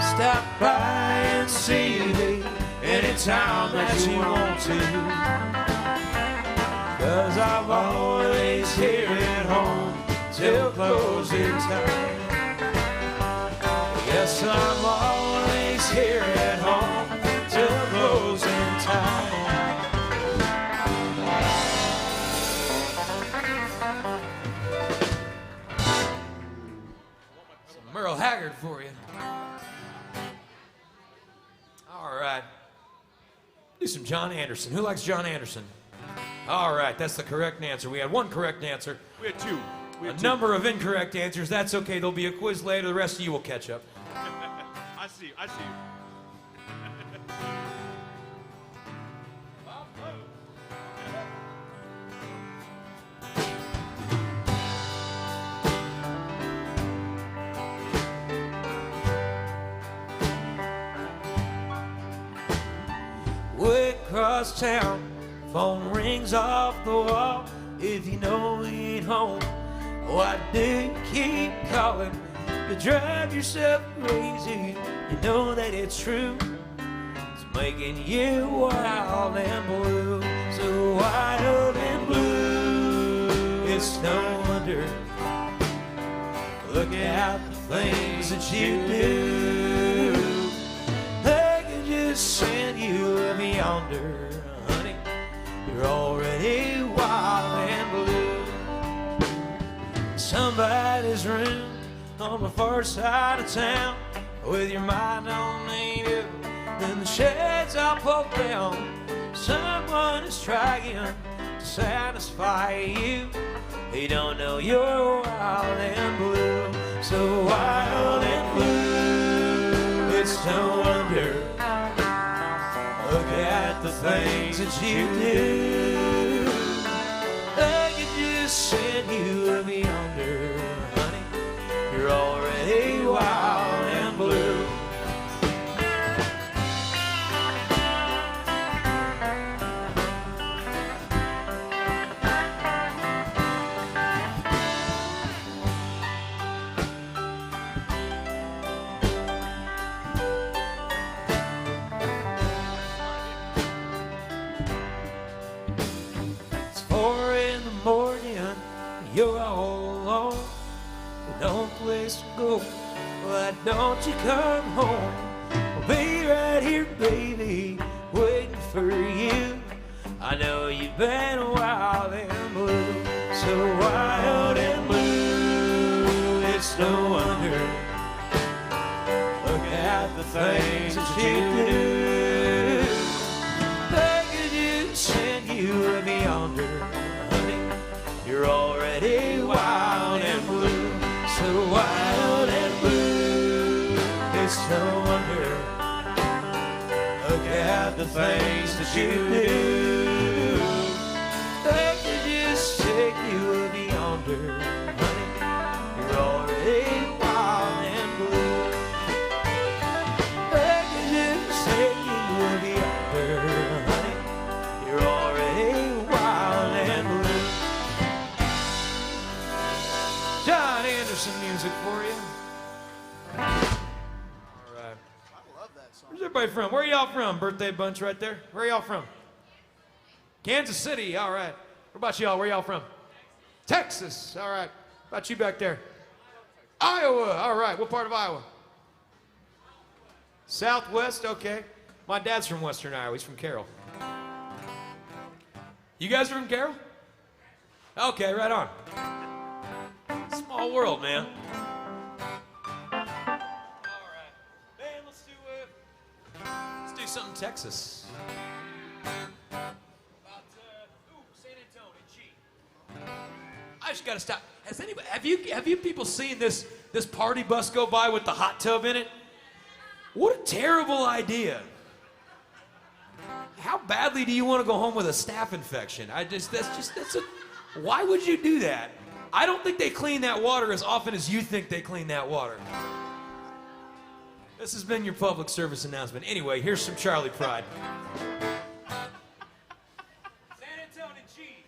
Stop by and see me anytime that you want to. 'Cause I'm always here at home till closing time. Yes, I'm always here at home till closing time. Merle Haggard for you. All right. Do some John Anderson. Who likes John Anderson? All right, that's the correct answer. We had one correct answer. We had two. A number of incorrect answers. That's okay. There'll be a quiz later. The rest of you will catch up. I see you. Way across town, phone rings off the wall. If you know he ain't home, why do you keep calling? You drive yourself crazy. You know that it's true. It's making you wild and blue. So wild and blue. It's no wonder. Look at the things that you do. They could just send you yonder, honey. You're already wild and blue. Somebody's room on the far side of town, with your mind on native, then the shades all pulled down. Someone is trying to satisfy you. He don't know you're wild and blue. So wild and blue, it's no wonder. Look at the things that you do. I could just send you yonder, honey. You're already wild and blue. You're all alone, no place to go. Why don't you come home? I'll be right here, baby, waiting for you. I know you've been wild and blue, so wild and blue. It's no wonder. Look at the things that you do. They could just send you yonder, honey. You're already wild and blue, so wild and blue. It's no wonder. Look at the things that you do. They could just take you yonder, honey. You're already wild and blue. They could just take you yonder, honey. You're already wild and blue. John Anderson music for you. All right. I love that song. Where's everybody from? Where are y'all from? Birthday bunch right there. Where are y'all from? Kansas City. All right. What about y'all? Where y'all from? Texas. All right. What about you back there? Iowa. All right. What part of Iowa? Southwest. Okay. My dad's from Western Iowa. He's from Carroll. You guys are from Carroll? Okay. Right on. Small world, man. All right, man. Let's do something Texas. About San Antonio, G. I just gotta stop. Has anybody? Have you people seen this party bus go by with the hot tub in it? What a terrible idea. How badly do you want to go home with a staph infection? Why would you do that? I don't think they clean that water as often as you think they clean that water. This has been your public service announcement. Anyway, here's some Charlie Pride. San Antonio G.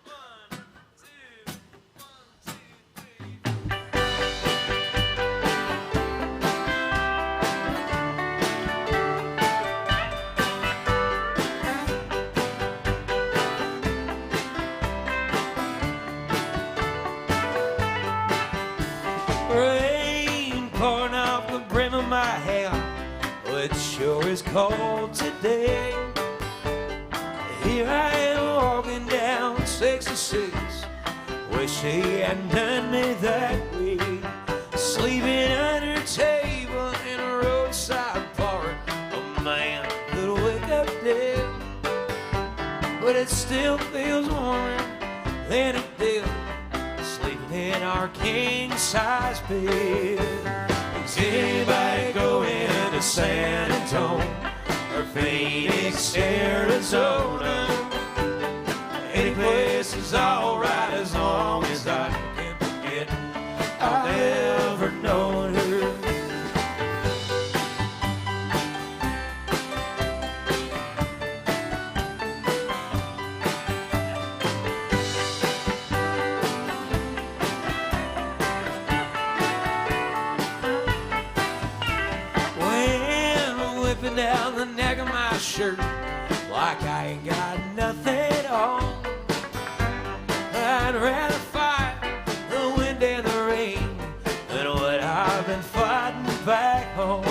1, 2, 1, 2, 3. Rain pouring off the brim of my hair. Well, it sure is cold today. Here I am walking down 66. Wish he hadn't done me that way. Sleeping still feels warmer than it did sleeping in our king-size bed. Is anybody going to San Antonio or Phoenix, Arizona? Any place is alright as long as I can forget I've ever known her. When whipping down the neck of my shirt like I ain't got nothing on, I'd rather fight the wind and the rain than what I've been fighting back home.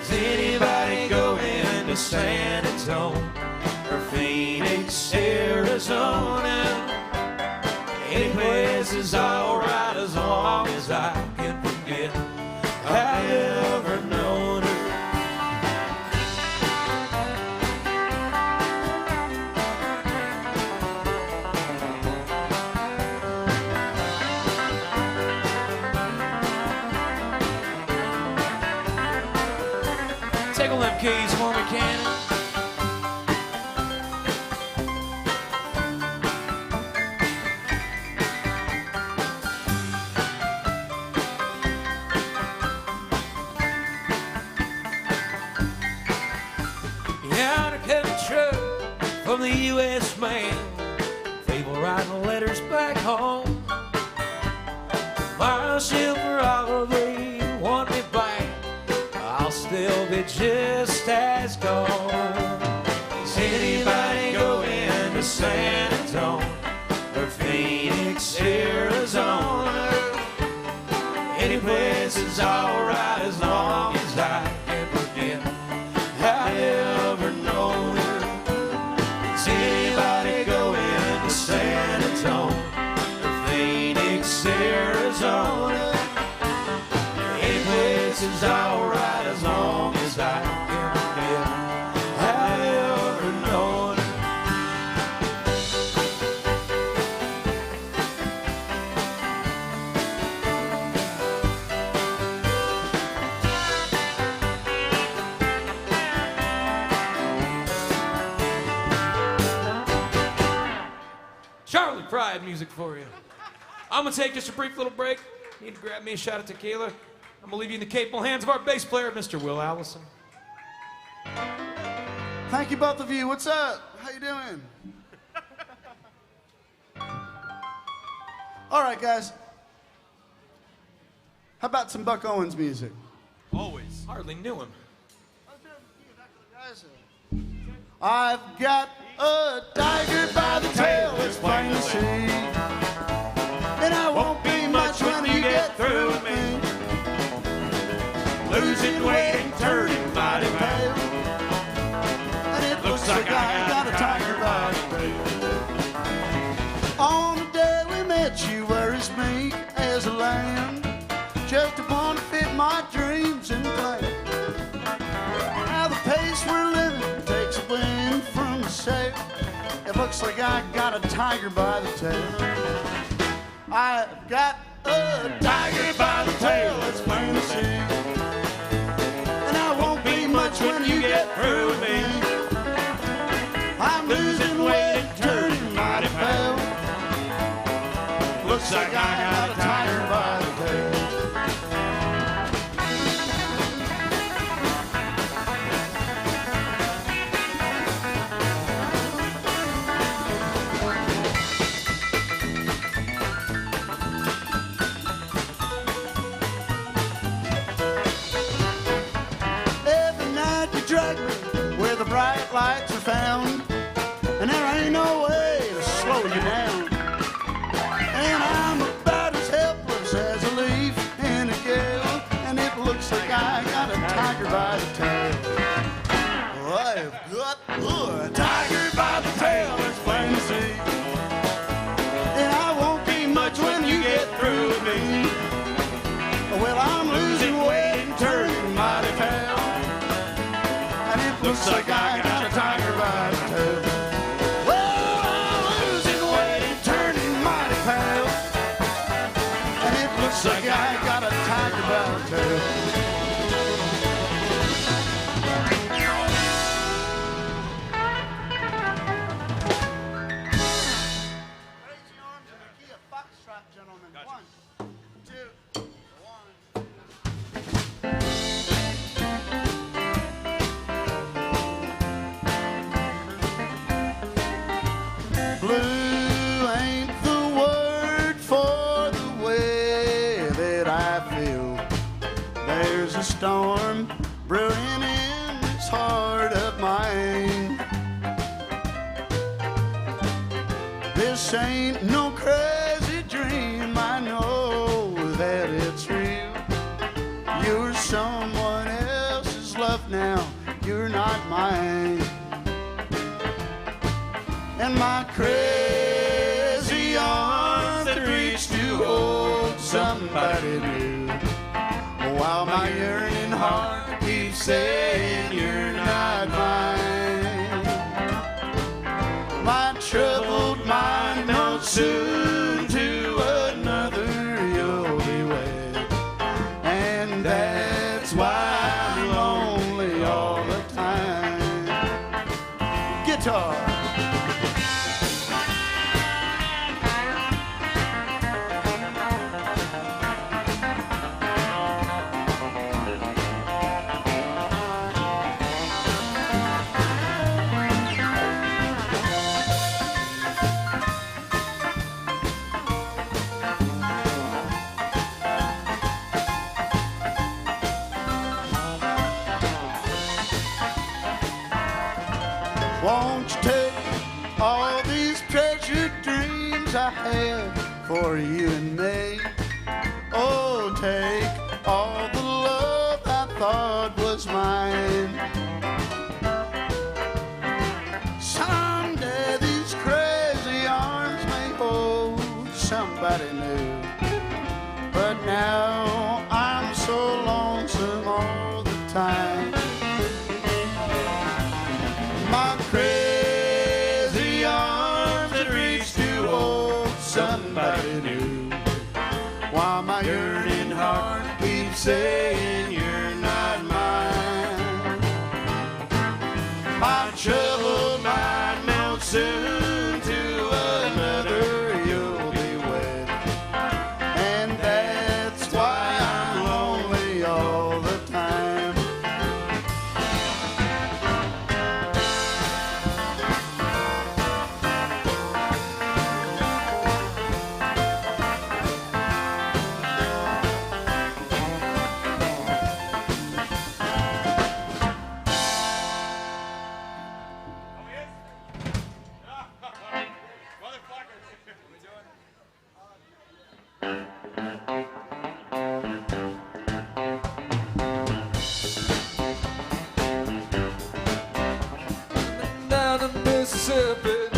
Is anybody going to San Antonio or Phoenix, Arizona? Any place is alright as long as I can forget I've ever known her. Tickle them keys for me, Cannon. Yeah, to cut the truck from the U.S. mail, people writing letters back home. Tomorrow she'll probably want me back. I'll still be just as gone. Is anybody going to San Antonio or Phoenix, Arizona? Any place is alright as long as I can forget I've ever known her. Is anybody going to San Antonio or Phoenix, Arizona? Any place is alright as long as I can forget I've ever known her. Charlie Pride music for you. I'm gonna take just a brief little break. Need to grab me a shot of tequila. I'm gonna leave you in the capable hands of our bass player, Mr. Will Allison. Thank you, both of you. What's up? How you doing? All right, guys. How about some Buck Owens music? Always. Hardly knew him. I've got a tiger by the tail, it's plain to see. And I won't be much when you get through with me. Losing weight and turning mighty pale. And it looks like I got a tiger by the tail. On the day we met, you were as meek as a lamb, just upon to fit my dreams and plans. Now the pace we're living takes a wind from the sail. It looks like I got a tiger by the tail. I've got a tiger by the tail, it's plain to see. And I won't be much when you get through with me. I'm losing weight and turning mighty pale. Looks like I got a tiger by the tail. Where the bright lights are found, and there ain't no way to slow you down. And I'm about as helpless as a leaf in a gale, and it looks like I got a tiger by the tail. I've got a tiger by the tail, it's plain to see. And I won't be much when you get through with me. Well, I'm losing weight and turning mighty pale. Looks like I got a tiger by the tail. Well, Lucky I got a tiger bell too. Raise the arms in the key of foxtrot, gentlemen. Gotcha. 1, 2, 1. Blue ain't the word for the way that I feel. There's a storm brewing in this heart of mine. This ain't no crazy dream, I know that it's real. You're someone else's love now, you're not mine. And my crazy arms that reach to hold somebody new, while my yearning heart keeps saying you're not mine. My troubled mind knows soon to another you'll be wed, and that's why I'm lonely all the time. Guitar. Won't you take all these treasured dreams I had for you and me? Oh, take all the love I thought was mine. Someday these crazy arms may hold somebody new, but now I'm so lonesome all the time. My crazy arms that reach to hold somebody new, while my yearning heart keeps saying you're not mine. My troubled mind melts soon to another you'll be wed, and that's why I'm lonely all the time. Down to Mississippi,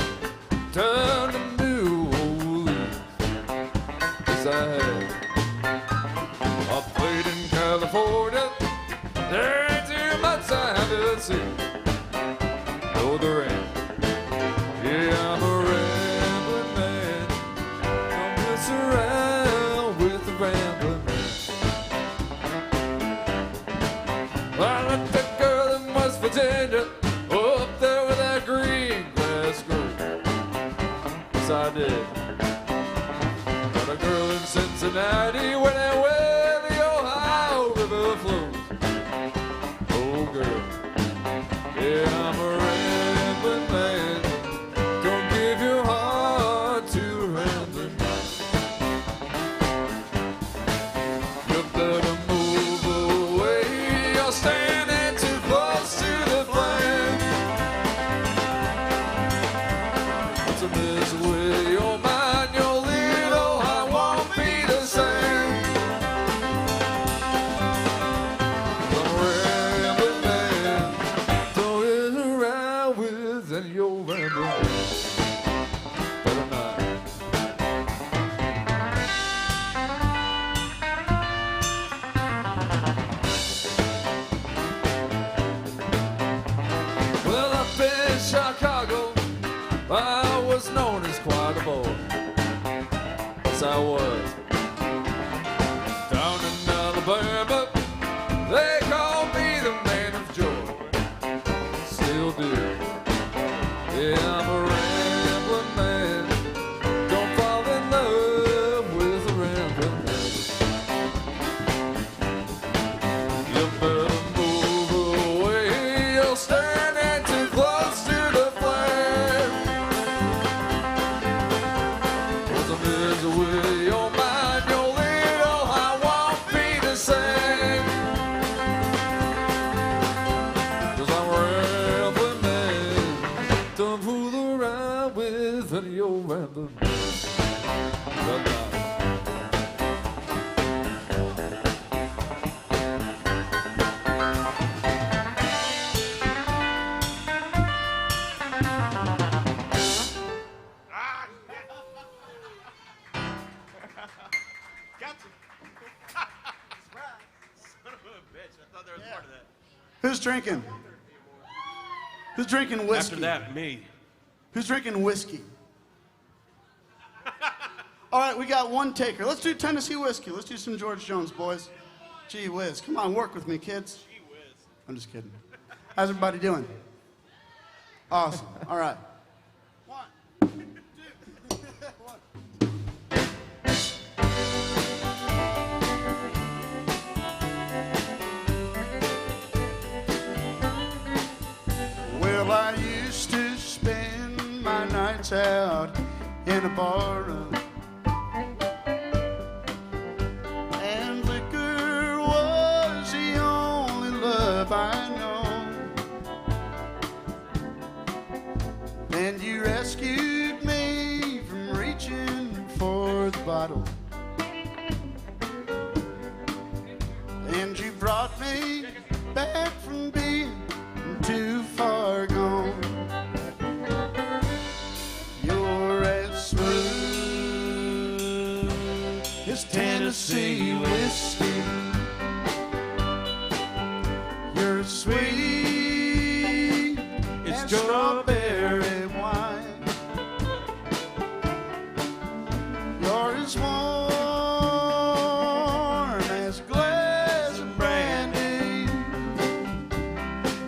down to New Orleans. Yes, I have. I played in California, there ain't too much I haven't seen. No, there ain't. Yeah, I'm a rambling man. Don't mess around with the rambling man. I met that girl in West Virginia, up there with that green grass grove. Yes, I did. Got a girl in Cincinnati where the Ohio River flows. Oh, girl. Yeah, I'm a rambling man. Don't give your heart to a rambling man. You better move away. You're standing too close to the flame. To miss away your mind. Who's drinking? Who's drinking whiskey? After that, me. Who's drinking whiskey? All right, we got one taker. Let's do Tennessee whiskey. Let's do some George Jones, boys. Gee whiz. Come on, work with me, kids. Gee whiz. I'm just kidding. How's everybody doing? Awesome. All right. One, two, one. Well, I used to spend my nights out in a bar room. And liquor was the only love I know. And you rescued me from reaching for the bottle. And you brought me back from being too far gone. You're as smooth as Tennessee whiskey. You're as sweet as strawberry wine. You're as warm as a glass of brandy.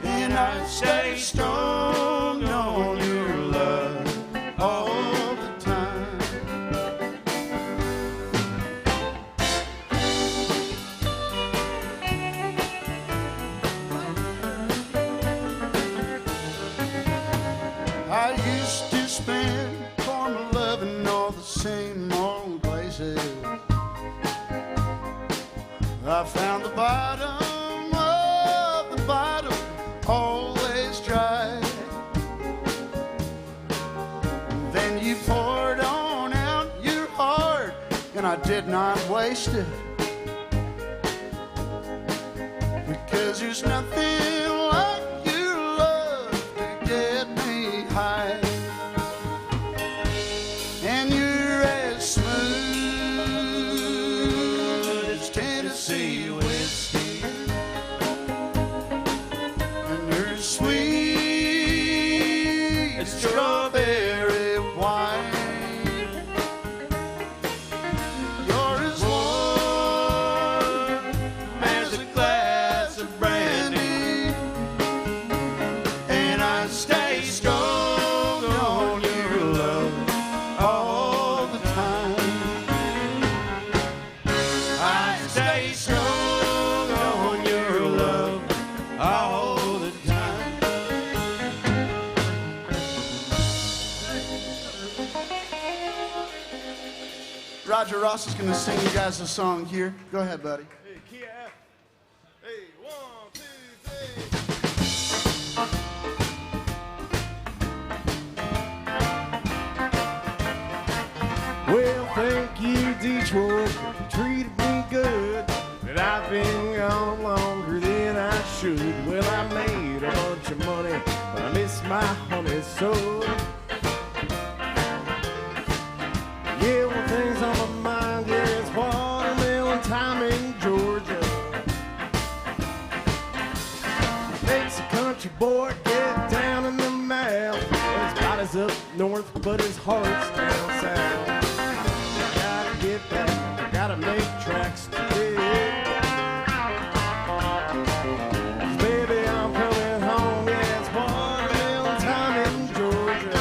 And I stay strong on your love all the time. I used to spend for my love in all the same old places. I found the bottom of the bottle always dry. Then you poured on out your heart, and I did not waste it. Because there's nothing like your love to get me high. And you're as smooth as Tennessee whiskey. And you're as sweet as strawberry wine. You're as warm as a glass of brandy. And I stay strong on your love all the time. I stay strong on your love all the time. Roger Ross is going to sing you guys a song here. Go ahead, buddy. Hey, Kia. Hey, 1, 2, 3. Well, thank you, Detroit. You treated me good, but I've been gone longer than I should. Well, I made a bunch of money, but I miss my honey so. Yeah, one thing's on my mind, yeah, it's watermelon time in Georgia. Makes a country boy get down in the mouth. His body's up north, but his heart's down south. I gotta get back, I gotta make tracks today. 'Cause baby, I'm coming home, yeah, it's watermelon time in Georgia.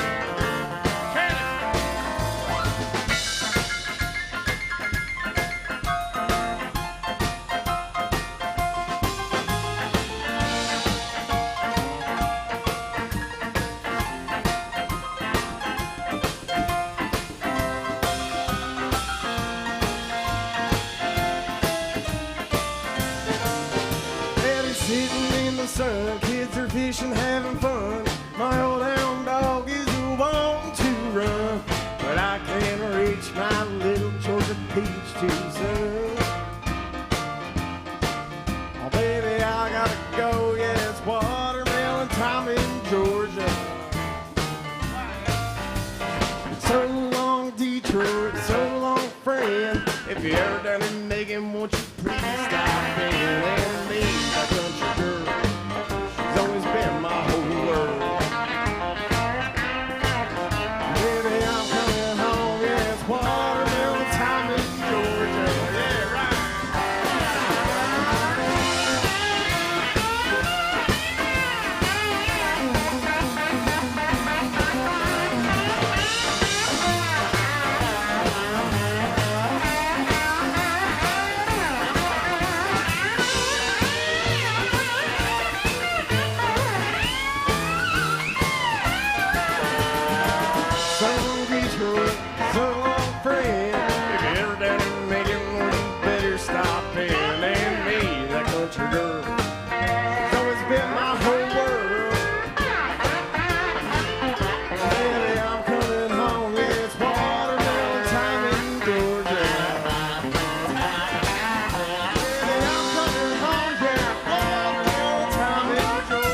Sitting in the sun, kids are fishing, having fun. My old hound dog is wanting to run, but I can't reach my little Georgia peach too soon. Oh, baby, I gotta go, yeah, it's watermelon time in Georgia. So long, Detroit, so long, friend. If you're ever down in Macon, won't you please stop in and meet a country girl? country girl. She's always been my whole world. Lately I'm coming home, it's watermelon time in Georgia. Lately I'm coming home, yeah, watermelon time in Georgia.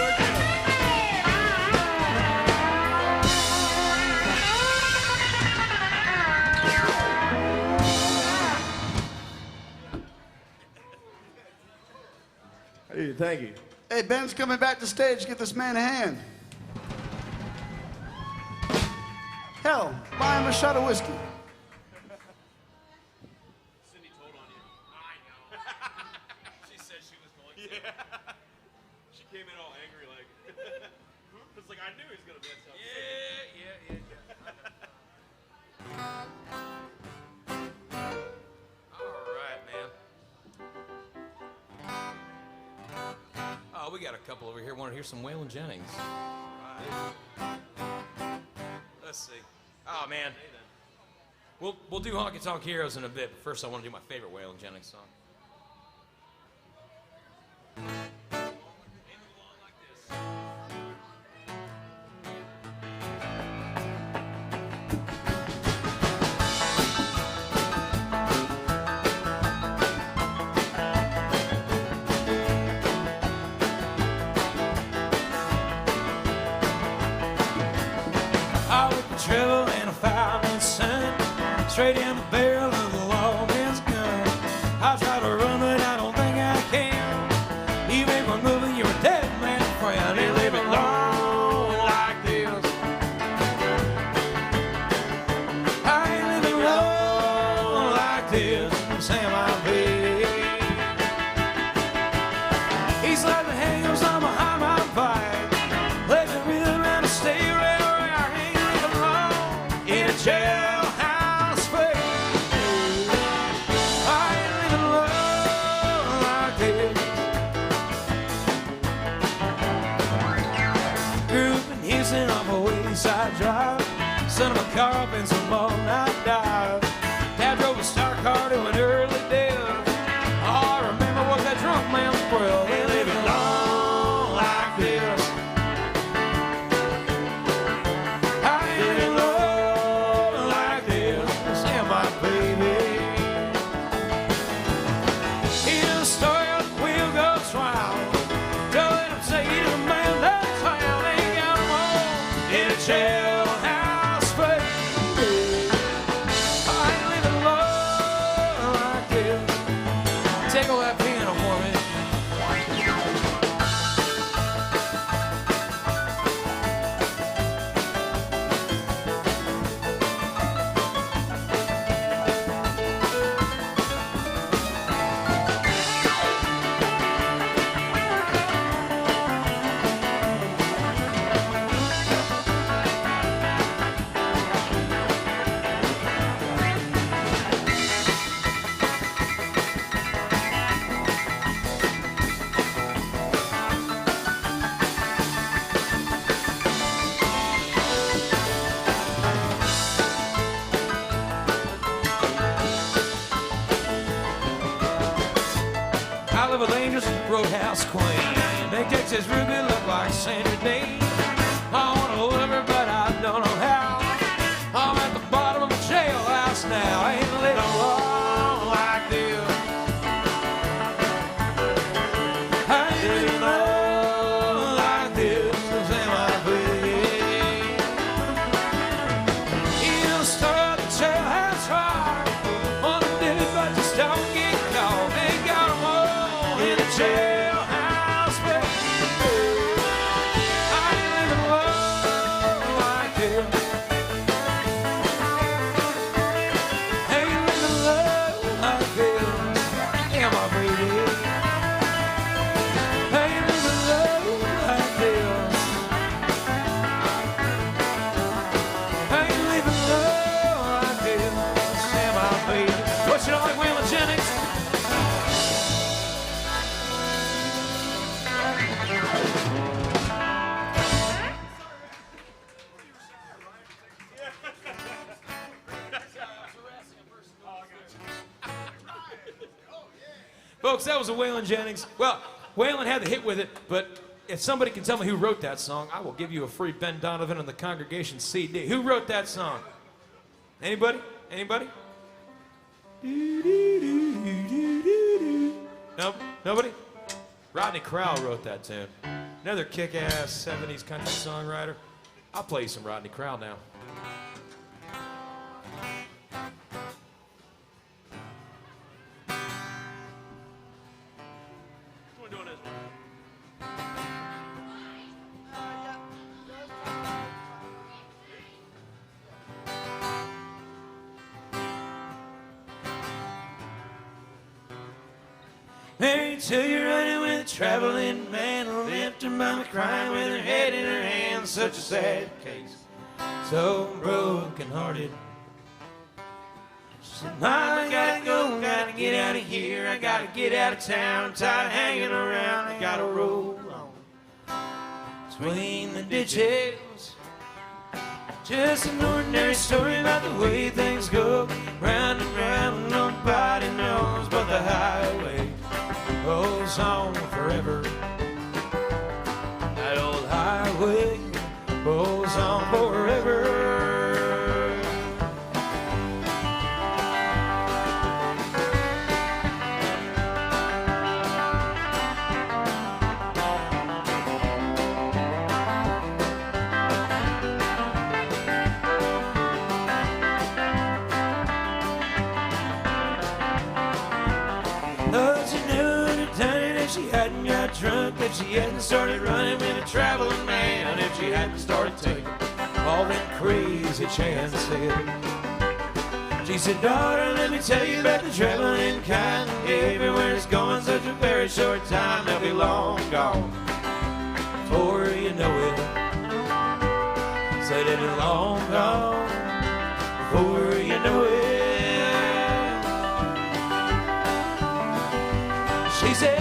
Hey, thank you. Hey, Ben's coming back to stage. Give this man a hand. Hell, buy him a shot of whiskey. Cindy told on you. I know. She said she was going to. Yeah. She came in all angry like. It's like, I knew he was going to mess up. All right, man. Oh, we got a couple over here. Want to hear some Waylon Jennings? Right. Let's see. Oh, man. We'll do Honky Tonk Heroes in a bit, but first I want to do my favorite Waylon Jennings song. I looked the travel and I found the sun straight in the barrel of the lawman's gun. I try to run, but I don't think I can. You ain't one moving, you're a dead man friend. Ain't living long like this. I ain't living long like this. Sam, I be. He's like the hangers on behind my bike. Let me reel around and stay right where I ain't living long in a jailhouse face. I ain't living long like this. Grew up in Houston off a wayside drive. Son of a car up in some all-night dive. Dad drove a star car to an early death. Oh, I remember what that drunk man spoiled. Ain't living long like this. I ain't living long like this. Sam, my baby. Here's the story of the wheel goes round. Don't let him say he's the man that's found. Ain't got him all in a jailhouse face. I ain't living long like this. Take all that piano for me. I live with angels and roadhouse queen. Make Texas Ruby look like Sandra Day. I want to love her, but I don't know how. I'm at the bottom of a jailhouse now. I ain't living long like this. I ain't living long like this. Am I free? You know, start the jailhouse hard. Want to do it, but just don't get caught. Ain't got 'em all in a jailhouse, baby. I ain't living long like this. Ain't living long like this. Am I baby? Ain't living long like this. Ain't living long like this. Am I baby? What you like, Waylon Jennings? Folks, that was a Waylon Jennings. Well, Waylon had the hit with it, but if somebody can tell me who wrote that song, I will give you a free Ben Donovan and the Congregation CD. Who wrote that song? Anybody? Anybody? Nope. Nobody? Rodney Crowell wrote that tune. Another kick-ass 70s country songwriter. I'll play you some Rodney Crowell now. Mary, till you're running with a traveling man, left her mama crying with her head in her hands. Such a sad case, so broken-hearted. She said, Mom, I gotta go, gotta get out of here. I gotta get out of town, I'm tired of hanging around. I gotta roll on between the ditches. Just an ordinary story about the way things go. Round and round, nobody knows but the highway goes on forever. That old highway goes on forever. She hadn't got drunk, if she hadn't started running with a traveling man, if she hadn't started taking all them crazy chances. She said, daughter, let me tell you about the traveling kind. Everywhere it's going, such a very short time, they'll be long gone before you know it. Said it'll be long gone before you know it. She said,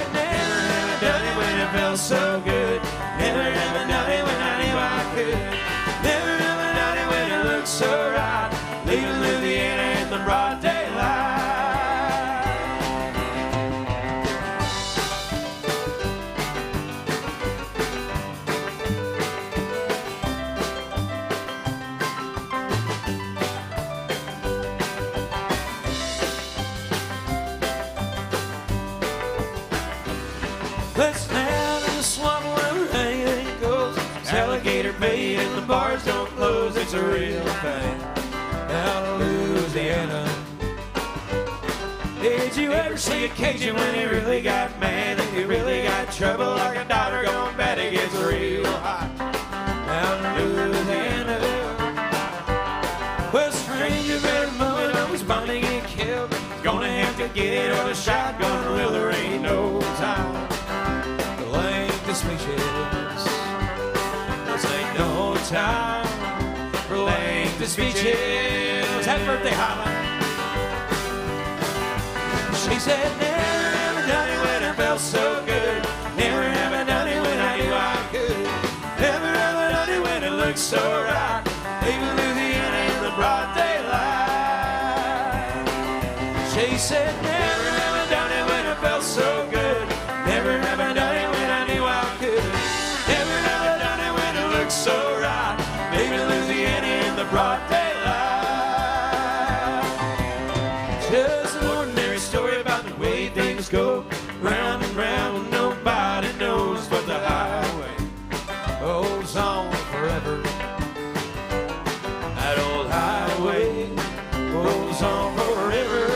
done it when it felt so good. Never ever done it when I knew I could. Never ever done it when it looked so right. Leaving Louisiana in the broad daylight. Let's down in the swamp where anything goes. It's alligator bait and the bars don't close. It's a real thing out of Louisiana. Did you ever see a Cajun when he really got mad? And he really got trouble like a daughter gone bad. It gets real hot out in Louisiana. Well, stranger better move it, always bound to get killed. Gonna have to get it on a shotgun, well, there ain't no time. Speeches. This ain't no time for lengthy speeches. Happy birthday, Holland. She said, never ever done it when it felt so good. Never ever done it when I knew I could. Never ever done it when it looked so right. Leaving Louisiana in the broad daylight. She said, never ever done it when it felt so good. Never ever done it when I knew I could. Never ever done it when it looked so right. Leaving Louisiana in the broad daylight. Just an ordinary story about the way things go. Round and round, nobody knows but the highway goes on forever. That old highway goes on forever.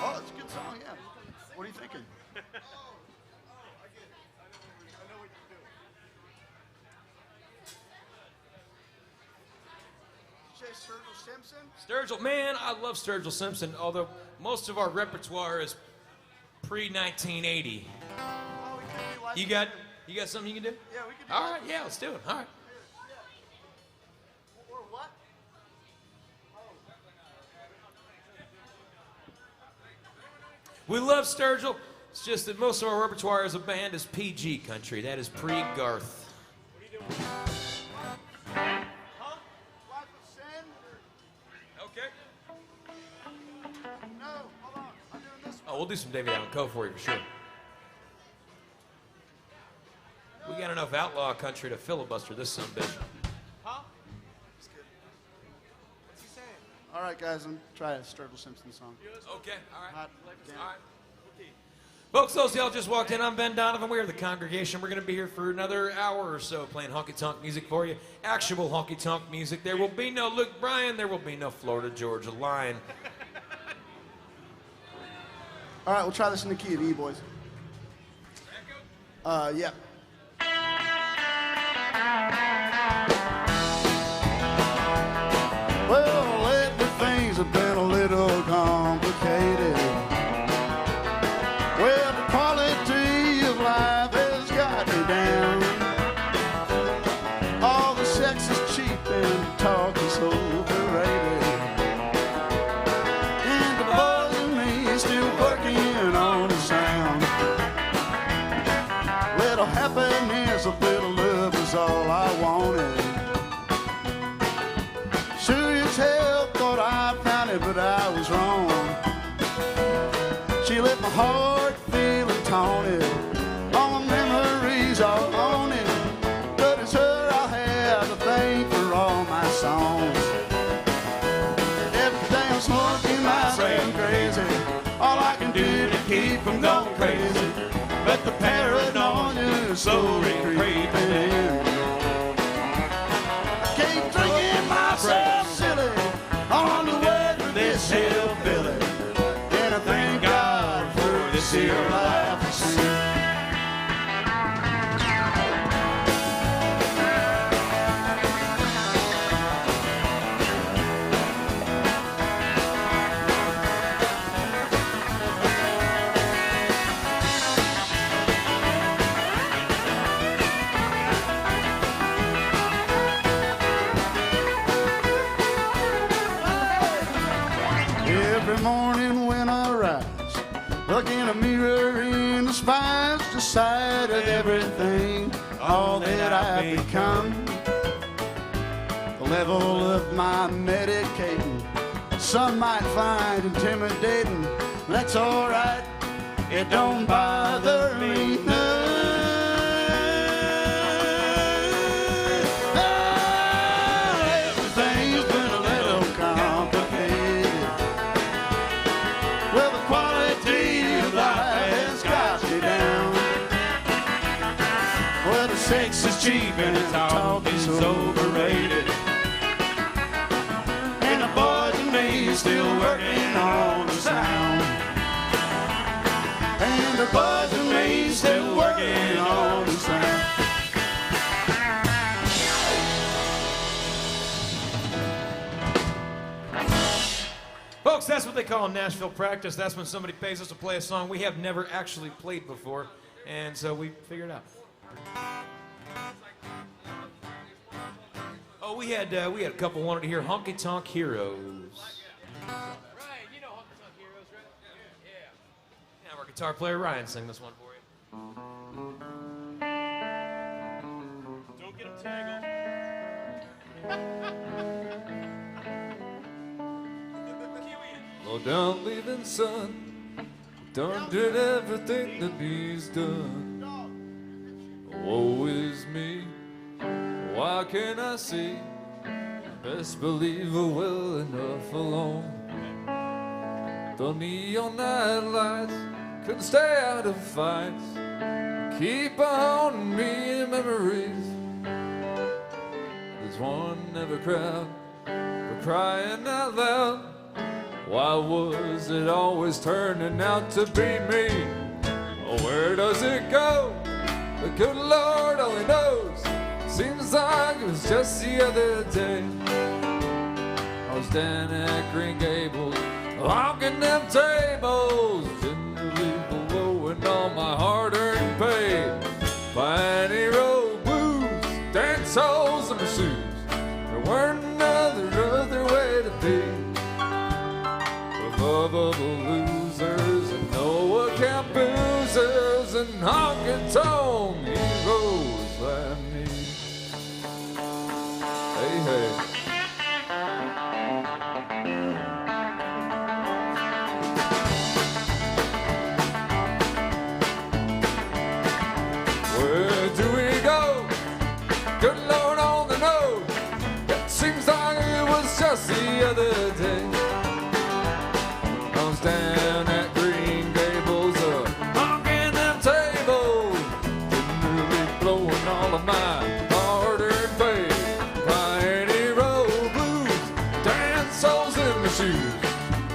Oh, it's a good song, yeah. What are you thinking? Sturgill Simpson? Sturgill, man, I love Sturgill Simpson, although most of our repertoire is pre-1980. Oh, we could be like You got something you can do? Yeah, we could do All right, yeah, let's do it. All right. Or what? We love Sturgill. It's just that most of our repertoire as a band is PG country. That is pre-Garth. Okay. No, hold on. I'm doing this one. Oh, we'll do some David Allen Coe for you for sure. We got enough outlaw country to filibuster this sumbitch. All right, guys, I'm trying a Sturgill Simpson song. Okay, all right. Hot damn. All right. Folks, those y'all just walked in. I'm Ben Donovan. We are the Congregation. We're going to be here for another hour or so playing honky-tonk music for you. Actual honky-tonk music. There will be no Luke Bryan. There will be no Florida Georgia Line. All right, we'll try this in the key of E, boys. Yeah. Well, lately things have been a little complicated. Well, the quality of life has got me down. All the sex is cheap and talk is overrated. And the boys and me is still working on the sound. Little happiness, a little love is all I wanted. Sure as hell thought I found it, but I was wrong. She left my heart feeling taunted, all the memories all on it. But it's her I'll have to thank for all my songs. Every day I'm smoking myself crazy, all I can do to keep from going crazy. But the paranoia is slowly creeping in. Keep drinking myself silly on the way to this hillbilly. And I thank God for this here life of sin. Every morning when I rise, look in a mirror in the spies, decide of everything, all that I've become. The level of my medicating, some might find intimidating. That's alright, it don't bother me none. Everything's been a little complicated. Well, the quality of life has got me down. Well, the sex is cheap and the talk is overrated. And the boys and me still working on the sound. And the boys and me still working on the sound. Folks, that's what they call Nashville practice. That's when somebody pays us to play a song we have never actually played before. And so we figured it out. Oh, we had a couple wanted to hear Honky Tonk Heroes. Ryan, you know Honky Tonk Heroes, right? Yeah. Have our guitar player Ryan sing this one for you. Don't get them tangled. Low down leaving sun, done did everything the bees done. Woe is me, why can't I see? Best believe we're well enough alone. The neon night lights couldn't stay out of fights. Keep on me in memories. There's one never crowd for crying out loud. Why was it always turning out to be me? Oh, where does it go? The good Lord only knows. Seems like it was just the other day. I was down at Green Gables, honking them tables, tenderly blowing all my hard-earned pay. Piney Road blues, dance halls and pursuits. There weren't other way to be. Above all the losers and Noah can't booze. and honky-tonk heroes like me. Hey, hey. Where do we go? Good Lord on the road. It seems like it was just the other day. I was down at Green Gables, honking them tables, getting really blowing all of my hard-earned pay. Miami road blues, damn souls in my shoes.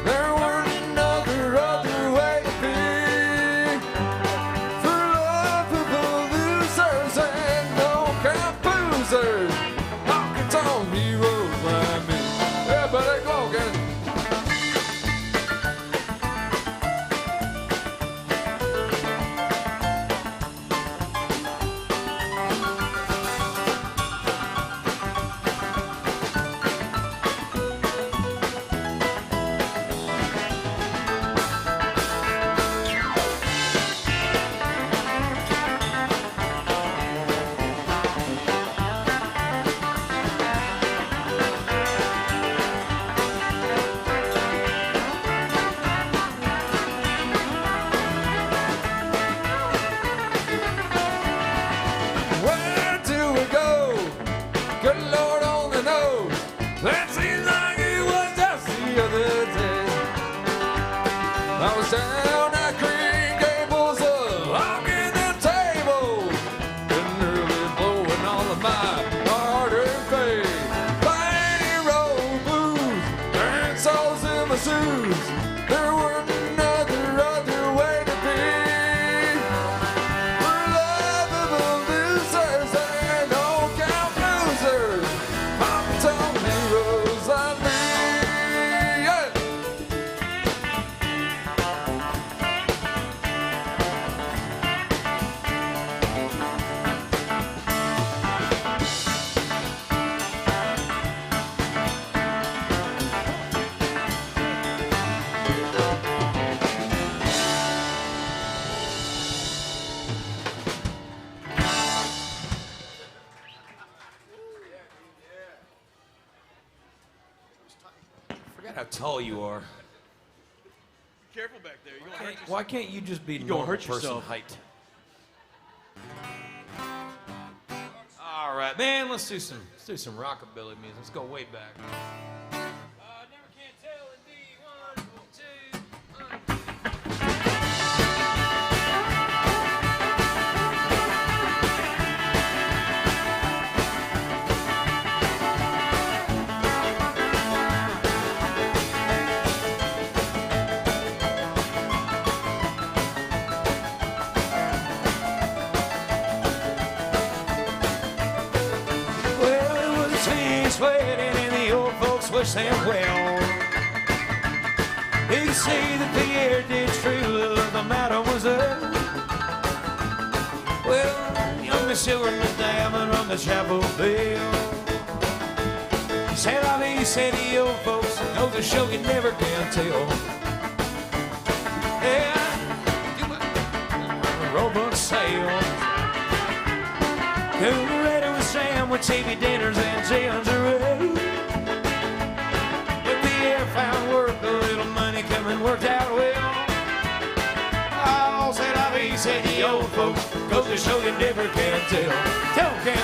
There weren't another way to be. For love of the losers and no count boozers, honky-tonk heroes like me. Yeah, buddy, go on, get it. Where do we go? Good Lord only knows. That seems like it was just the other day. I was down at Green Gables, honking the table, and early blowing all of my hard-earned pay. Mighty road blues, and souls in my shoes. There weren't another way to be. For love of the losers and no count losers, honky-tonk heroes like me. Yeah. Forget how tall you are. Be careful back there. You're gonna hurt yourself. Why can't you just be gonna normal hurt person yourself. height? All right, man. Let's do some rockabilly music. Let's go way back. Never can tell indeed. 1, 2. Well, it was a change sweating and the old folks wish them well. You can see that the air did true, the matter was up. Well, young Miss Silver and Miss Diamond on the chapel bell. Said I mean, said the old folks, knows the show you never can tell. Yeah, rowboat sail. Cool ready with Sam with TV dinners and Gingeray. If the air found work, a little money coming worked out well. Oh, said I mean, said the old folks, goes to show you never can tell. Tell 'em, can.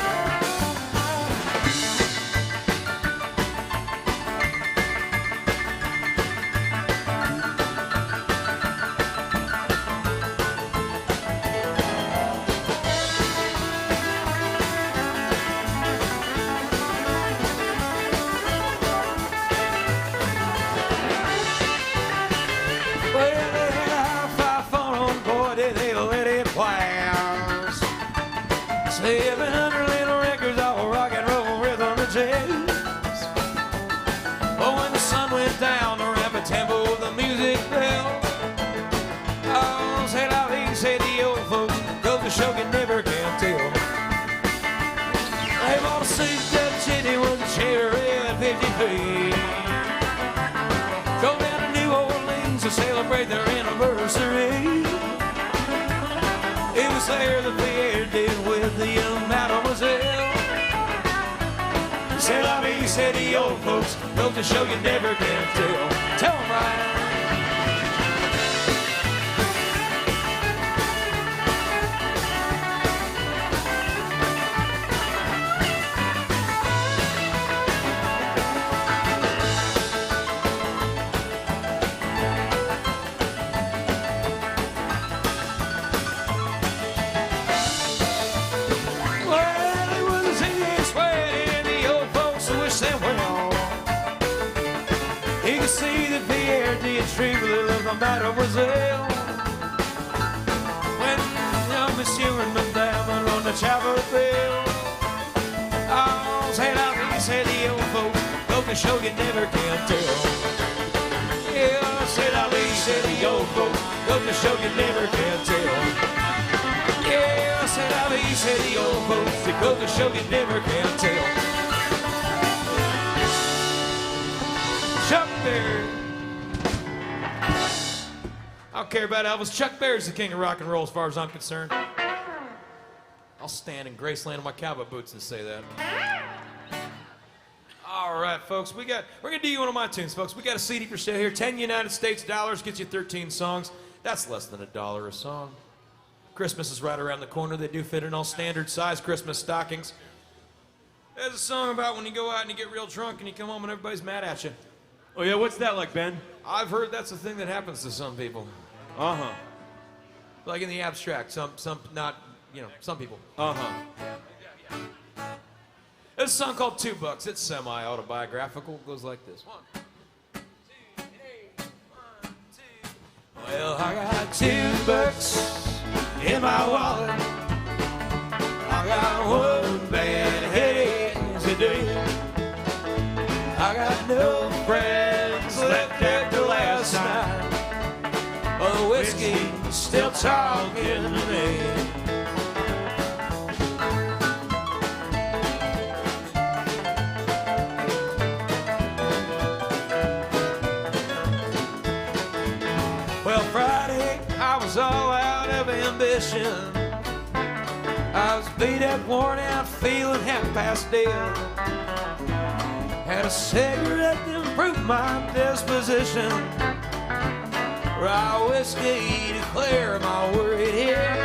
Well, they had a high-fi phone on board, they let it blast. 700 little records, all rock and roll, rhythm and jazz. But when the sun went down, the rapid tempo of the music fell. Oh, said I said the old folks, goes to show you never can tell. They bought a suit that Jenny was a cherry at 50 feet. Go down to New Orleans to celebrate their anniversary. was there that Pierre did with the young mademoiselle. C'est la vie, said the old folks, goes to show you never can tell. Tell 'em, Ryan. Truly loved my mademoiselle. When young Monsieur and Madame were on the chapel bell. Oh, said I think said the old folks, go to show you never can tell. Yeah, said Ali, said the old folks, go to show you never can tell. Yeah, said Ali, said the old folks, they go to show you never can tell. Chuck Berry. I don't care about Elvis. Chuck Berry's the king of rock and roll as far as I'm concerned. I'll stand in Graceland in my cowboy boots and say that. All right, folks, we're gonna do you one of my tunes, folks. We got a CD for sale here. 10 United States dollars gets you 13 songs. That's less than $1 a song. Christmas is right around the corner. They do fit in all standard size Christmas stockings. There's a song about when you go out and you get real drunk and you come home and everybody's mad at you. Oh yeah, what's that like, Ben? I've heard that's a thing that happens to some people. Uh-huh. Like in the abstract, some not, you know, some people. Uh-huh. There's a song called $2. It's semi-autobiographical. It goes like this. 1, 2, 3, 1, 2. Well, I got $2 in my wallet. I got one bad headache today. I got no friends left after last night. Oh, the whiskey still talking to me. Well, Friday, I was all out of ambition. I was beat up, worn out, feeling half past dead. Had a cigarette to improve my disposition. Raw whiskey to clear my worried head.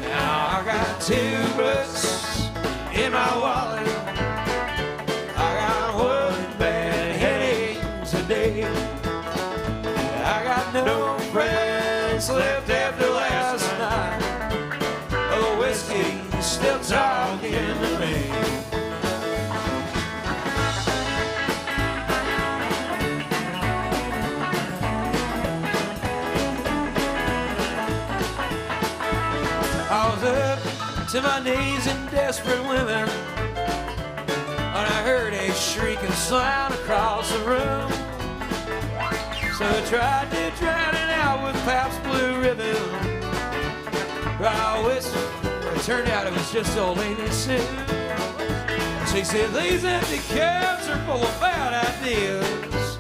Now I got $2 in my wallet. I got one bad headache today. I got no friends left after last night. Oh, whiskey still talking to me. I was up to my knees in desperate women when I heard a shrieking sound across the room. So I tried to drown it out with Pabst Blue Ribbon. I whistled, it turned out it was just old Amy Sue. She said, these empty cabs are full of bad ideas,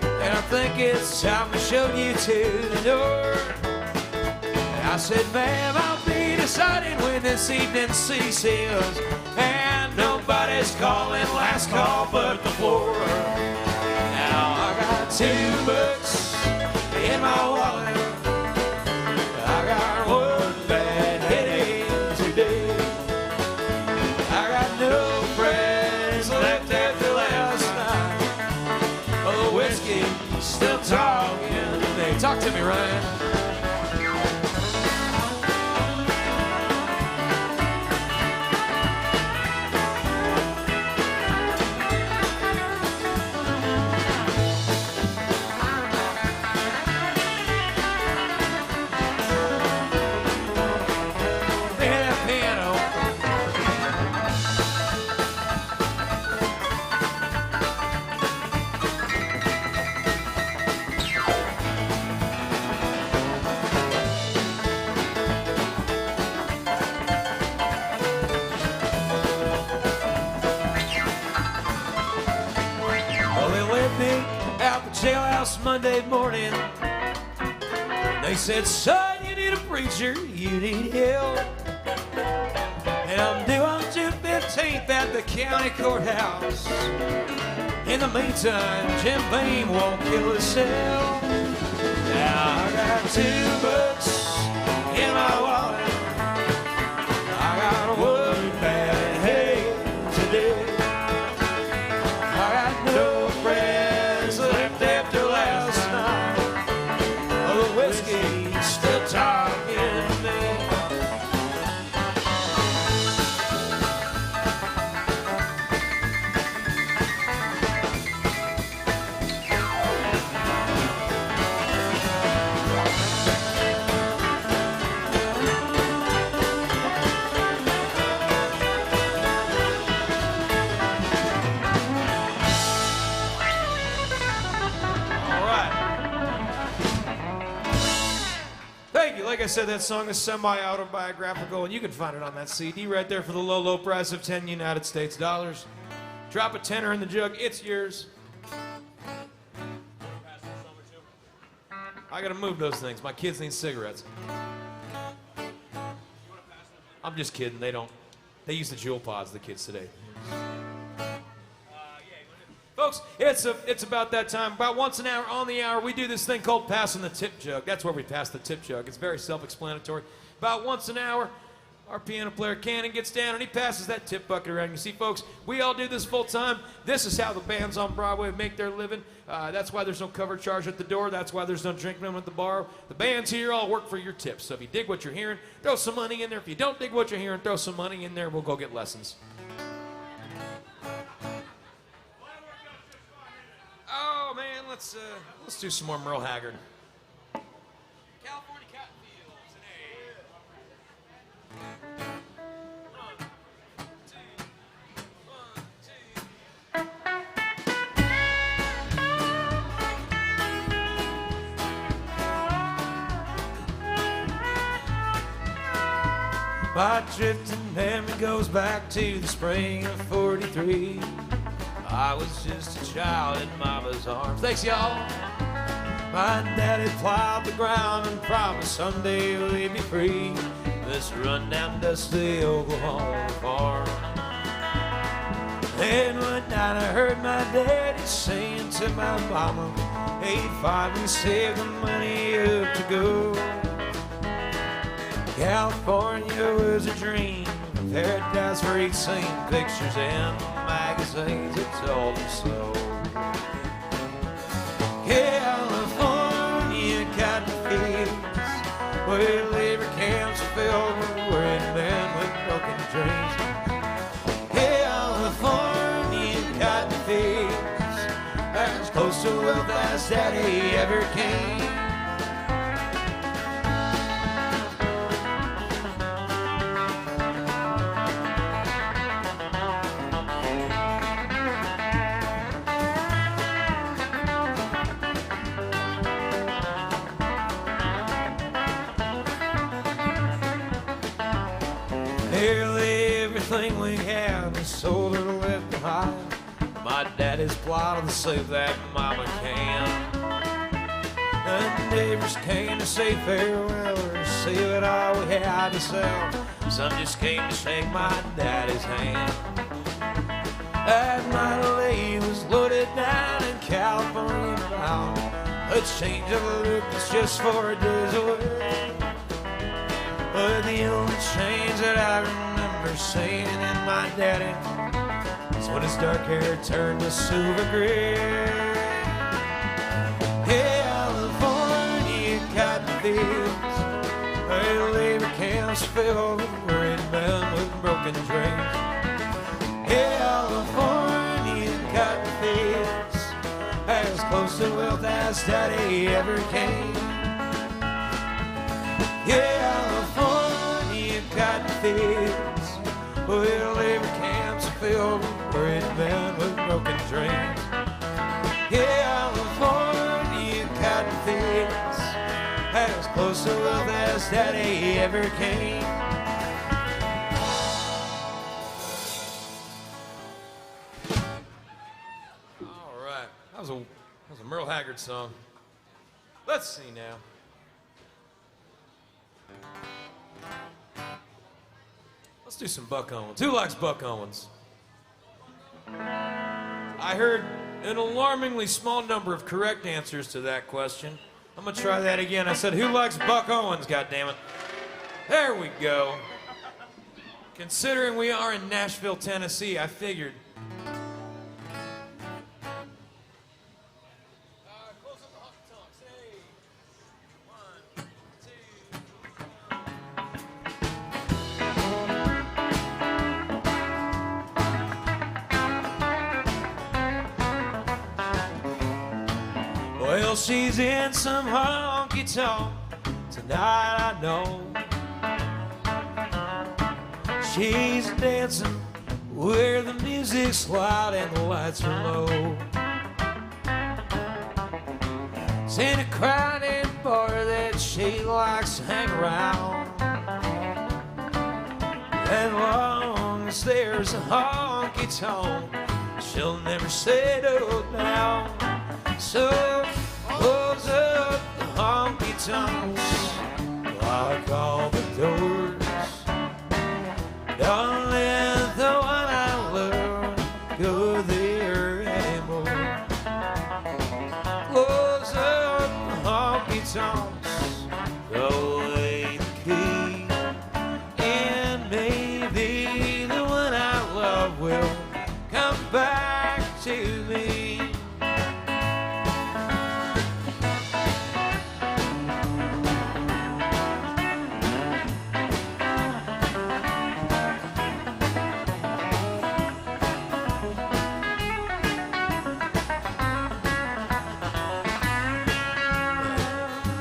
and I think it's time to show you to the door. I said, ma'am, I'll be deciding when this evening ceases, and nobody's calling last call but the floor. Now I got $2 in my wallet. I got one bad headache today. I got no friends left after last night. Oh, the whiskey still talking to me. Talk to me, Ryan. Jailhouse Monday morning. They said, son, you need a preacher, you need help. And I'm due on June 15th at the county courthouse. In the meantime, Jim Beam won't kill himself. Now I got $2 in my wallet. I got one bad head today. I got no friends left after last night. Oh, the whiskey's still talking to me. Like I said, that song is semi-autobiographical, and you can find it on that CD right there for the low, low price of 10 United States dollars. Drop a tenner in the jug, it's yours. I gotta move those things. My kids need cigarettes. I'm just kidding. They don't. They use the Jewel Pods, the kids today. Folks, it's about that time. About once an hour, on the hour, we do this thing called passing the tip jug. That's where we pass the tip jug. It's very self-explanatory. About once an hour, our piano player Cannon gets down and he passes that tip bucket around. You see, folks, we all do this full time. This is how the bands on Broadway make their living. That's why there's no cover charge at the door. That's why there's no drink minimum at the bar. The bands here all work for your tips. So if you dig what you're hearing, throw some money in there. If you don't dig what you're hearing, throw some money in there. We'll go get lessons. Oh man, let's do some more Merle Haggard. California cotton fields and my drifting memory goes back to the spring of '43. I was just a child in Mama's arms. Thanks, y'all. My daddy plowed the ground and promised someday we'd be free. This rundown, dusty Oklahoma farm. And one night I heard my daddy saying to my mama, he'd finally saved the money up to go. California was a dream, paradise where he'd seen pictures in magazines that told him so. California cotton fields, where labor camps are filled with worried men with broken dreams. California cotton fields, as close to wealth as Daddy ever came. Nearly everything we had was sold or left behind. My daddy's plotting to save that mama can. The neighbors came to say farewell or see what all we had to sell. Some just came to shake my daddy's hand. That night a lady was loaded down in California bound. A change of look was just for a day's away. But the only change that I remember seeing in my daddy is when his dark hair turned to silver gray. California cotton fields, where labor camps filled with worried men with broken dreams. California cotton fields, as close to wealth as Daddy ever came. California cotton fields, where labor camps are filled with worried men with broken dreams. California cotton fields, as close to wealth as Daddy ever came. All right, that was a Merle Haggard song. Let's see now. Let's do some Buck Owens. Who likes Buck Owens? I heard an alarmingly small number of correct answers to that question. I'm gonna try that again. I said, who likes Buck Owens, goddammit? There we go. Considering we are in Nashville, Tennessee, I figured. Well, she's in some honky-tonk tonight, I know. She's dancing where the music's loud and the lights are low. It's in a crowded bar that she likes to hang around. As long as there's a honky-tonk, she'll never settle down. So close up the honky-tonks, lock all the doors. Don't let the one I love go there anymore. Close up the honky-tonks, throw away the key, and maybe the one I love will come back to me.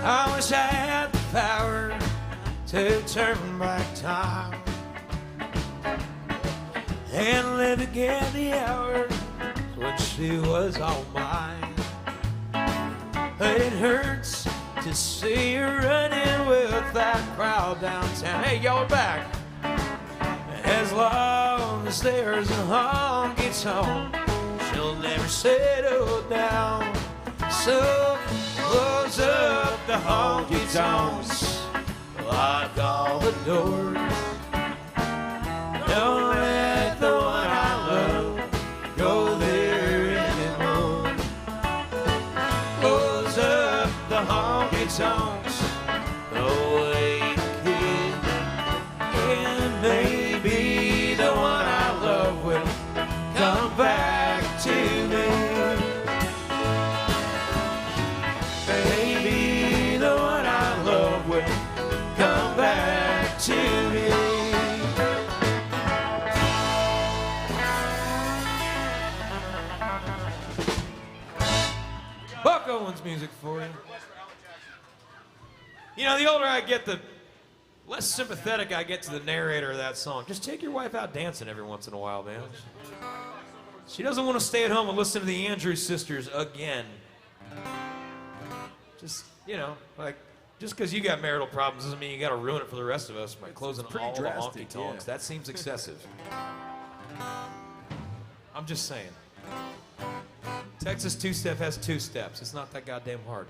I wish I had the power to turn back time and live again the hours when she was all mine. But it hurts to see her running with that crowd downtown. Hey, y'all are back. As long as there's a honky-tonk, she'll never settle down. So close up the honky-tonks, lock all the doors. Don't let the one I love go there anymore. Close up the honky-tonks, throw away the kid, and maybe the one I love will come back to me. Maybe the one I love will come back to me. Buck Owens music for you. You know, the older I get, the less sympathetic I get to the narrator of that song. Just take your wife out dancing every once in a while, man. She doesn't want to stay at home and listen to the Andrews Sisters again. Just, you know, like, just because you got marital problems doesn't mean you got to ruin it for the rest of us by closing all the honky-tonks. That seems excessive. I'm just saying. Texas two-step has 2 steps. It's not that goddamn hard.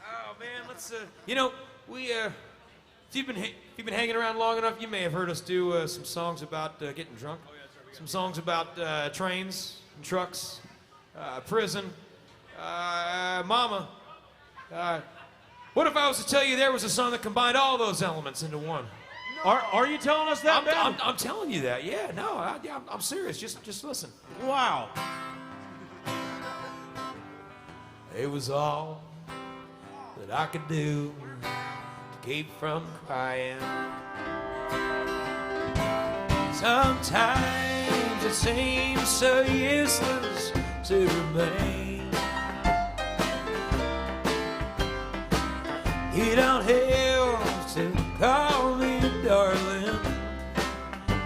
Oh, man, let's, you know, we, if you've been hanging around long enough, you may have heard us do some songs about getting drunk. Some songs about trains and trucks. Prison, mama. What if I was to tell you there was a song that combined all those elements into one? Are you telling us that, Ben? I'm telling you that. Yeah, no, I'm serious. Just listen. Wow. It was all that I could do to keep from crying. Sometimes it seems so useless to remain. You don't have to call me darling,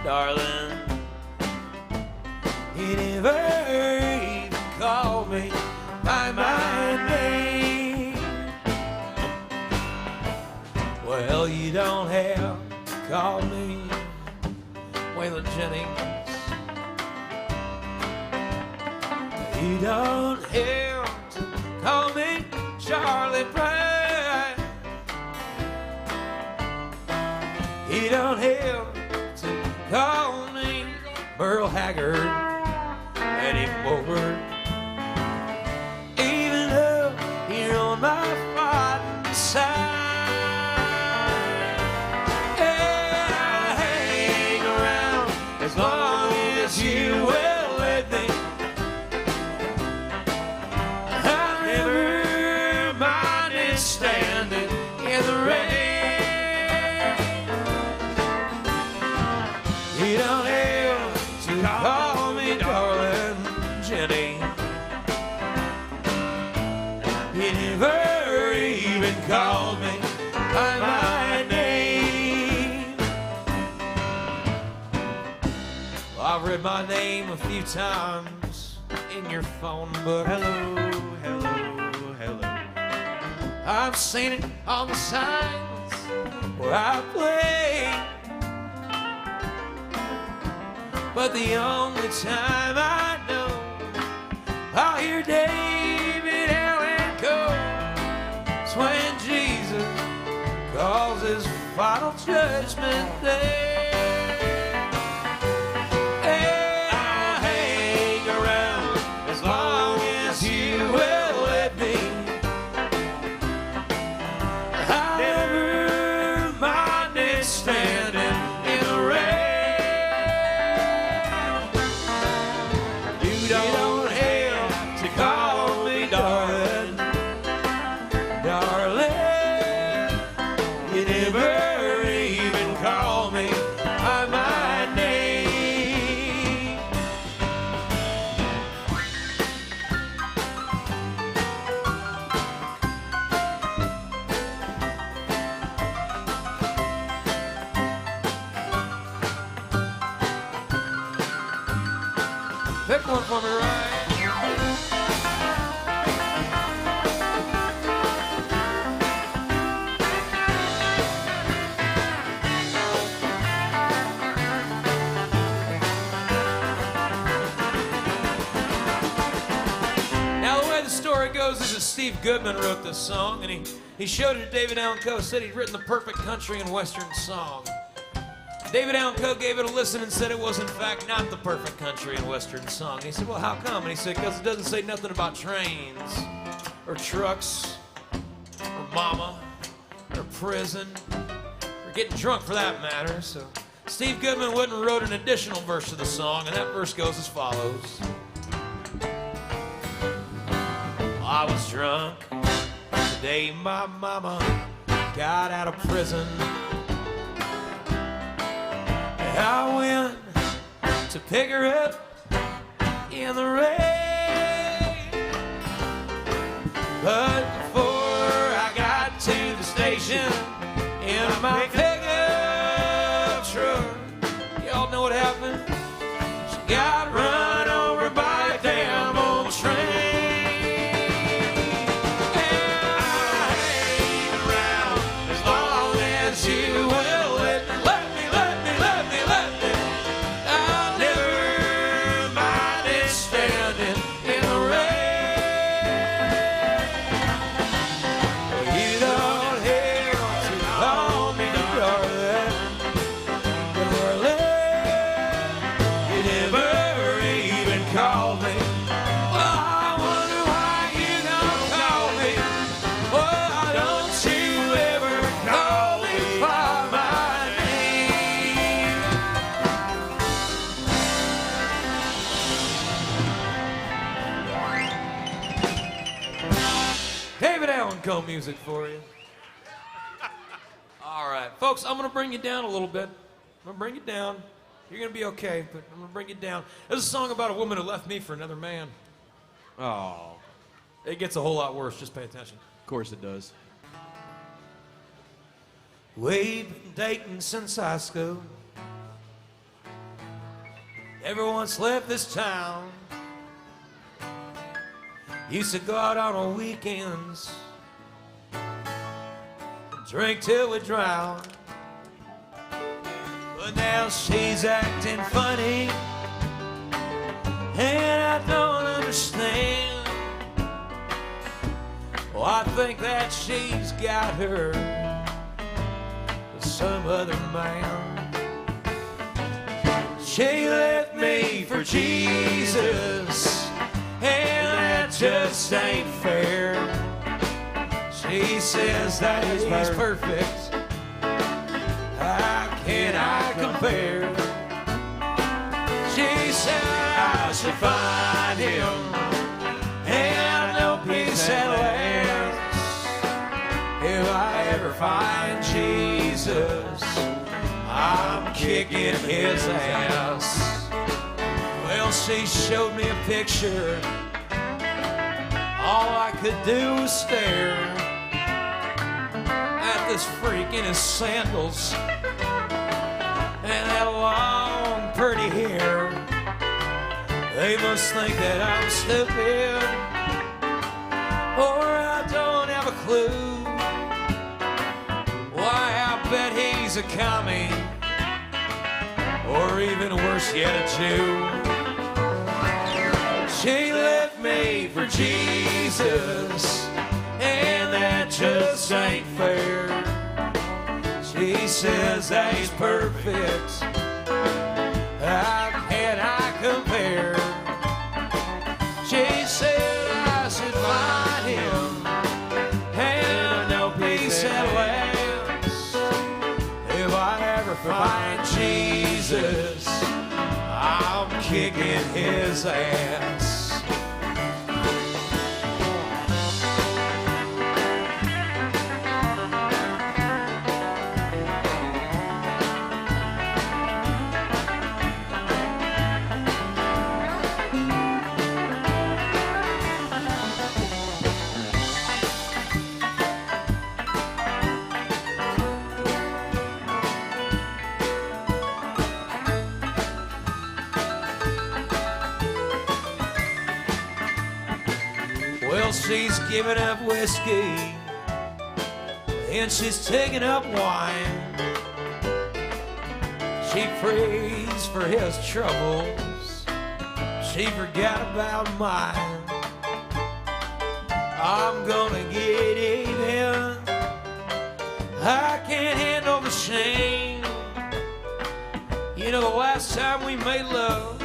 darling. You never even call me by my name. Well, you don't have to call me Waylon Jennings. You don't have to call me Charlie Brown. You don't have to call me Merle Haggard anymore. Even though you're on my fighting side, and I'll hang around as long as you will let me. I never minded standing in the rain. You don't have to call me darling Jenny. You never even called me by my name. Well, I've read my name a few times in your phone book. Hello, hello, hello. I've seen it on the signs where I play. But the only time I know I'll hear David Allen go is when Jesus calls his final judgment day. Hey, I'll hang around as long as you will let me. I never minded standing in the rain. You don't have to call me darling, darling. You never even call me by my name. Pick one for me, right? Now the way the story goes is that Steve Goodman wrote this song, and he showed it to David Allen Coe, said he'd written the perfect country and western song. David Allen Coe gave it a listen and said it was in fact not the perfect country and western song. And he said, well, how come? And he said, because it doesn't say nothing about trains or trucks or mama or prison or getting drunk for that matter. So Steve Goodman went and wrote an additional verse of the song, and that verse goes as follows. I was drunk the day my mama got out of prison. I went to pick her up in the rain, but before I got to the station in my pickup truck, y'all know what happened? She got run over by a damn old train. And I hang around as long as you will let me. I'll never minded standing in the rain. You don't have to call me darling, darling. You never even called me. Well, I wonder why you don't call me. Why don't you ever call me by my name? David Allen Coe music for you. All right, folks, I'm going to bring you down a little bit. I'm going to bring you down. You're going to be okay, but I'm going to bring you down. This is a song about a woman who left me for another man. Oh, It gets a whole lot worse. Just pay attention. of course it does. We've been dating since high school. Never once left this town. Used to go out on weekends and drink till we drown. But now she's acting funny, and I don't understand. Well, I think that she's got her some other man. She left me for Jesus, and that just ain't fair. She says that he's perfect. How can I compare? She said I should find him, and no peace at last. If I ever find Jesus, I'm kicking his ass. Well, she showed me a picture. All I could do was stare at this freak in his sandals and that long, pretty hair. They must think that I'm stupid, or I don't have a clue. Why, I bet he's a commie, or even worse yet, a Jew. She left me for Jesus, and that just ain't fair. She says that he's perfect. How can I compare? She said I should find him, and no peace at last. If I ever find Jesus, I'm kicking his ass. Well, she's giving up whiskey, and she's taking up wine. She prays for his troubles. She forgot about mine. I'm gonna get even. I can't handle the shame. You know, the last time we made love,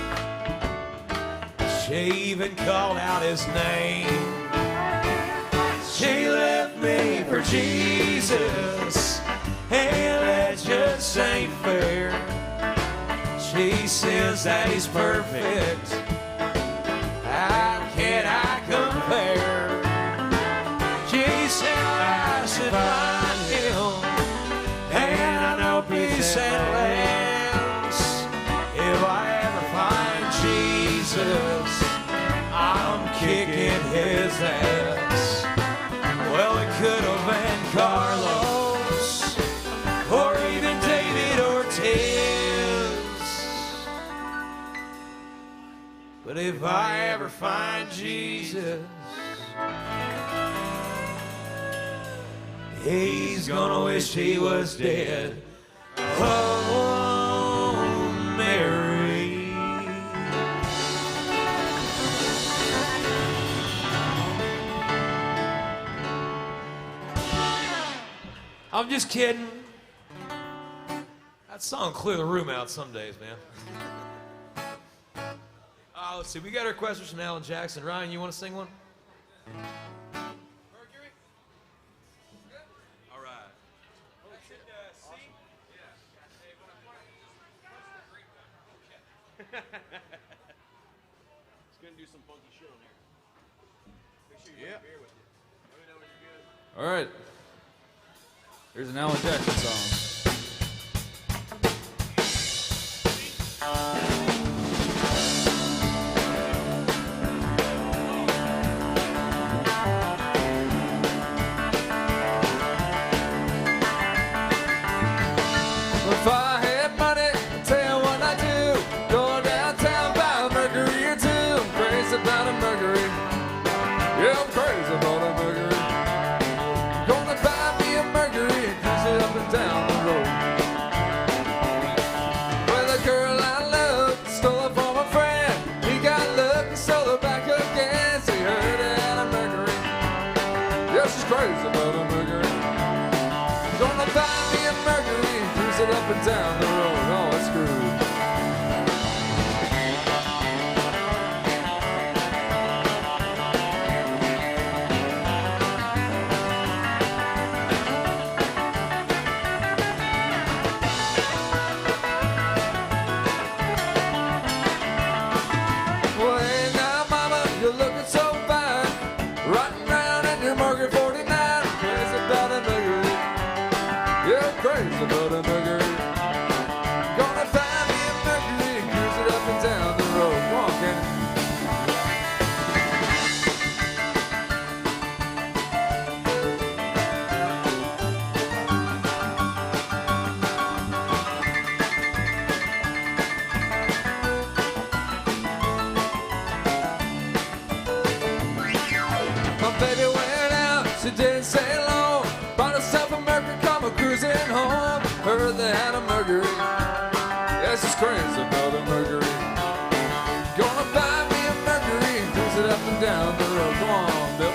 she even called out his name. She left me for Jesus, and that just ain't fair. She says that he's perfect. How can I compare? She said I should find him, and I know peace at last. If I ever find Jesus, I'm kicking his ass. Well, it could have been Carlos, or even David Ortiz. But if I ever find Jesus, he's gonna wish he was dead. Oh, Mary. I'm just kidding. That song clear the room out some days, man. Let's see. We got a request from Alan Jackson. Ryan, you want to sing one? Mercury? All right. That's it, C? Yeah. It's going to do some funky shit on here. Make sure you have beer with you. Let me know when you're good. All right. Here's an Alan Jackson song. If I had money, I'd tell you what I do. Go downtown, buy a Mercury or two. I'm crazy about a Mercury. Yeah, I'm crazy about a Mercury. Gonna buy me a Mercury and cruise it up and down the road. Well, the girl I loved stole it from a friend. He got luck and stole her back again. So he heard it had a Mercury. Yeah, she's crazy about a Mercury. Gonna Gonna buy me a Mercury and cruise it up and down the road. Oh, it's screwed. Crazy about a Mercury. Gonna find me a Mercury and cruise it up and down the road. Come on, Kenny. My baby went out, she didn't say long. Bought herself a Mercury, come a cruising home. Heard they had a Mercury. Yeah, she's crazy about a Mercury. Gonna buy me a Mercury and cruise it up and down the road. Come on, Bill.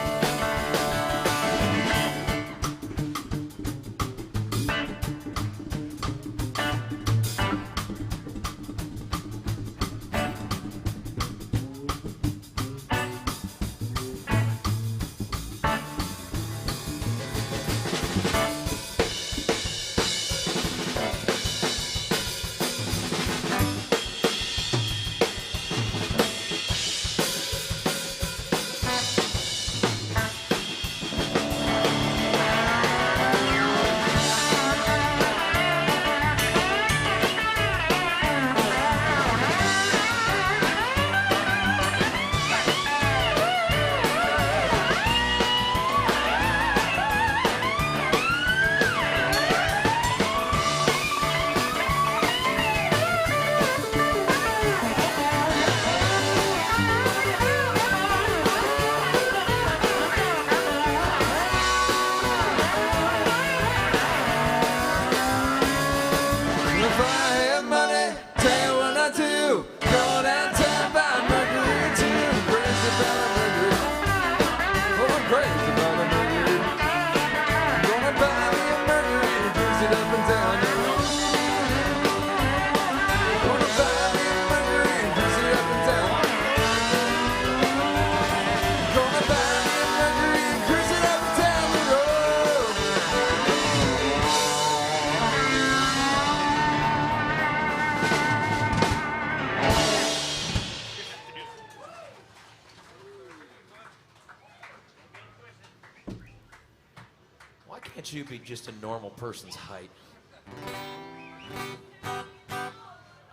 Can't you be just a normal person's height?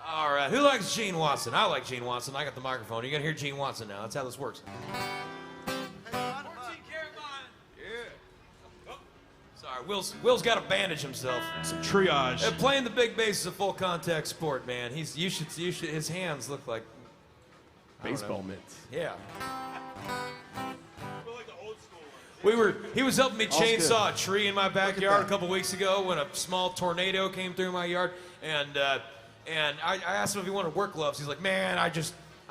All right, who likes Gene Watson? I like Gene Watson. I got the microphone. You're gonna hear Gene Watson now. That's how this works. 14 karat mine. Yeah. Oh, sorry, Will's got to bandage himself. Some triage. Playing the big bass is a full contact sport, man. You should. His hands look like Baseball mitts. Yeah. Like He was helping me chainsaw a tree in my backyard a couple weeks ago when a small tornado came through my yard, and I asked him if he wanted work gloves. He's like, man, I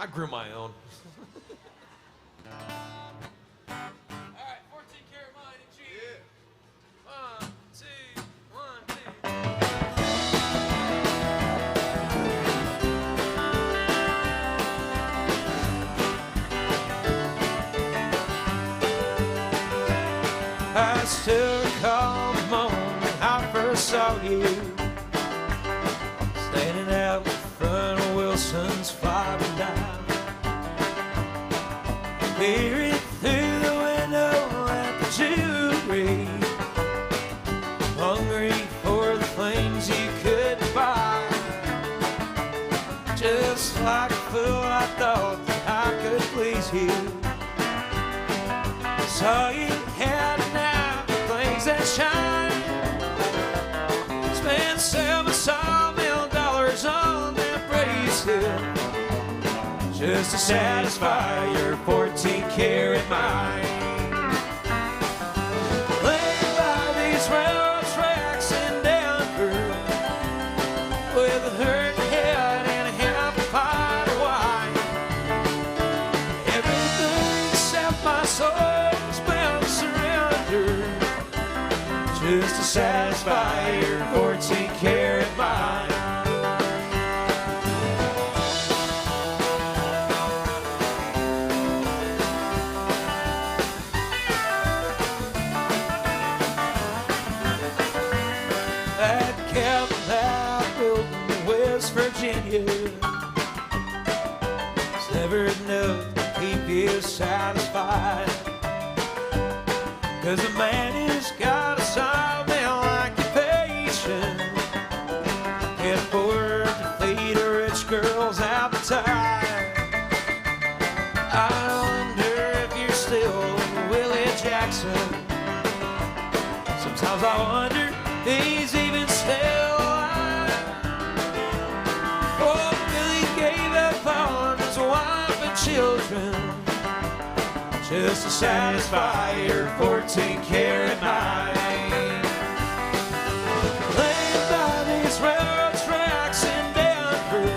grew my own. All right, 14 karat mine and G. Yeah. 1, 2, 1, 2. I still recall the moment I first saw you, standing out in front of Wilson's 5 and dime, peering through the window at the jewelry, hungry for the things you couldn't buy. Just like a fool, I thought that I could please you. Saw you had enough things that shine. Spent $7 million on that bracelet just to satisfy your 14 karat mind. Laying by these railroad tracks in Denver with a hurt head and a half a pint of wine. Everything except my soul just to satisfy satisfy your 14-karat mind. That cabin that I built in West Virginia is never enough to keep you satisfied. 'Cause a man has got a solid occupation, can't afford to feed a rich girl's appetite. I wonder if you're still Willie Jackson. Sometimes I wonder if he's even still alive. Oh, Billy gave up on his wife and children just to satisfy your 14-karat mind. Laying by these railroad tracks in Denver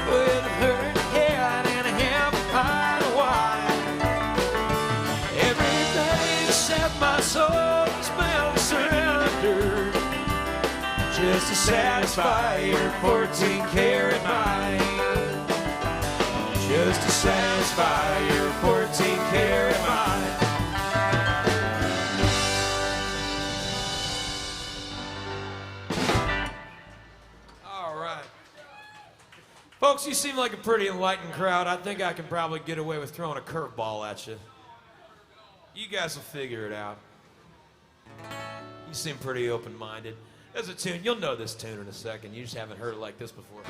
with a hurt head and a half a pint of wine. Every day except my soul is bound to surrender just to satisfy your 14-karat mind. Just to satisfy your 14-karat mind. All right. Folks, you seem like a pretty enlightened crowd. I think I can probably get away with throwing a curveball at you. You guys will figure it out. You seem pretty open-minded. There's a tune. You'll know this tune in a second. You just haven't heard it like this before.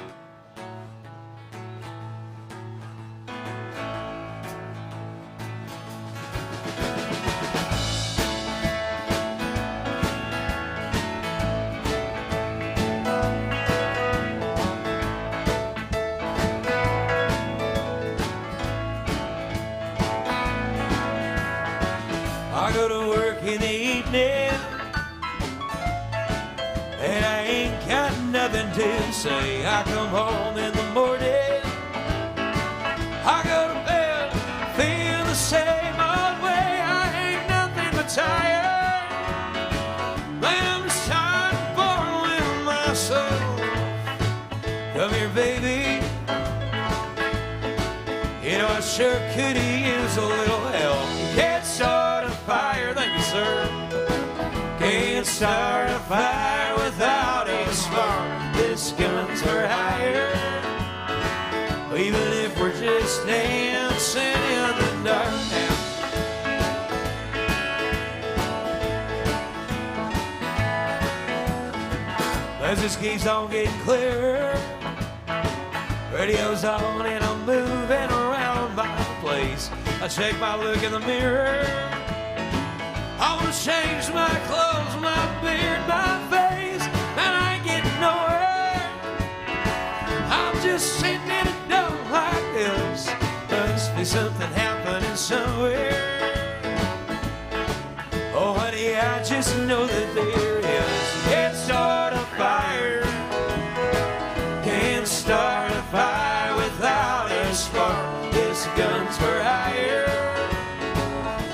I go to work in the evening and I ain't got nothing to say. I come home in the morning, I go to bed, feel the same old way. I ain't nothing but tired. I'm just tired and bored with myself. Come here, baby. You know I sure could use a little help. Can't start a fire, thank you, sir. Can't start a fire without a spark. This guns are higher, even if we're just dancing in the dark now. As this keeps on getting clearer, radio's on and I'm moving around my place. I check my look in the mirror. I wanna change my clothes, my beard, my face, and I ain't getting nowhere. I'm just sitting in a dome like this. Must be something happening somewhere. Oh, honey, I just know that there is. Can't start a fire. Can't start a fire without a spark. This gun's for hire,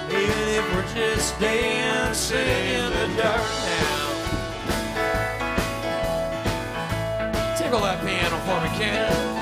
even if we're just dancing in the dark now. Tickle that piano for me, Ken.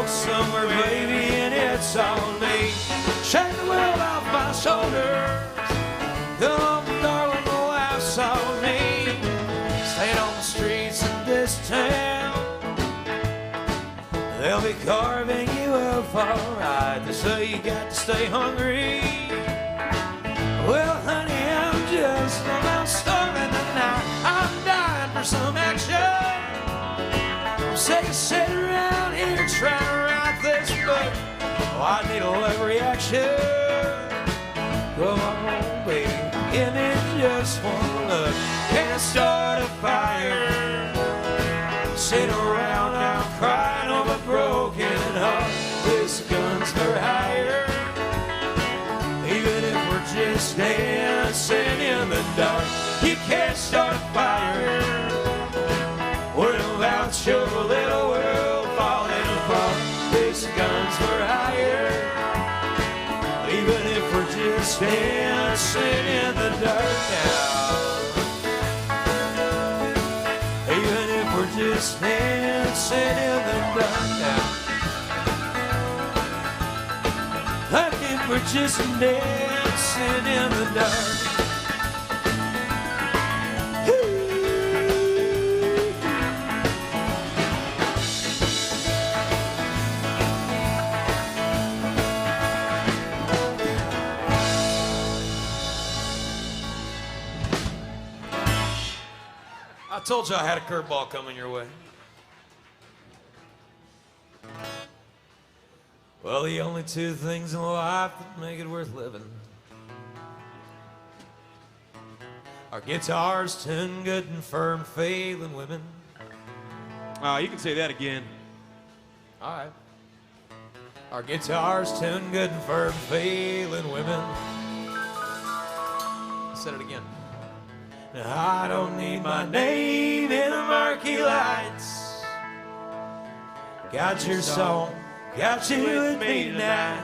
Somewhere, baby, and it's on me. Shake the world off my shoulders. Come on, darling, the laughs on me. Staying on the streets of this town, they carving you up alright. They say you got to stay hungry. Well, honey, I'm just about starving tonight. I'm dying for some action. I'm sick of sitting around here trying to write this book. Oh, I need a love reaction. Come on, baby, give me just one look. Can I start a fire? Sit around now crying over broken heart. This gun's for hire. Even if we're just dancing in the dark, you can't start a fire without your little world falling apart. This gun's for hire. Even if we're just dancing in the dark now. Even if we're just dancing in the dark now. Like if we're just dancing in the dark. I told you I had a curveball coming your way. Well, the only two things in life that make it worth living are guitars, tuned good and firm, failing women. You can say that again. All right. Our guitars, tuned good and firm, failing women. I said it again. Now, I don't need my name in the marquee lights. Got your song, got you with me tonight.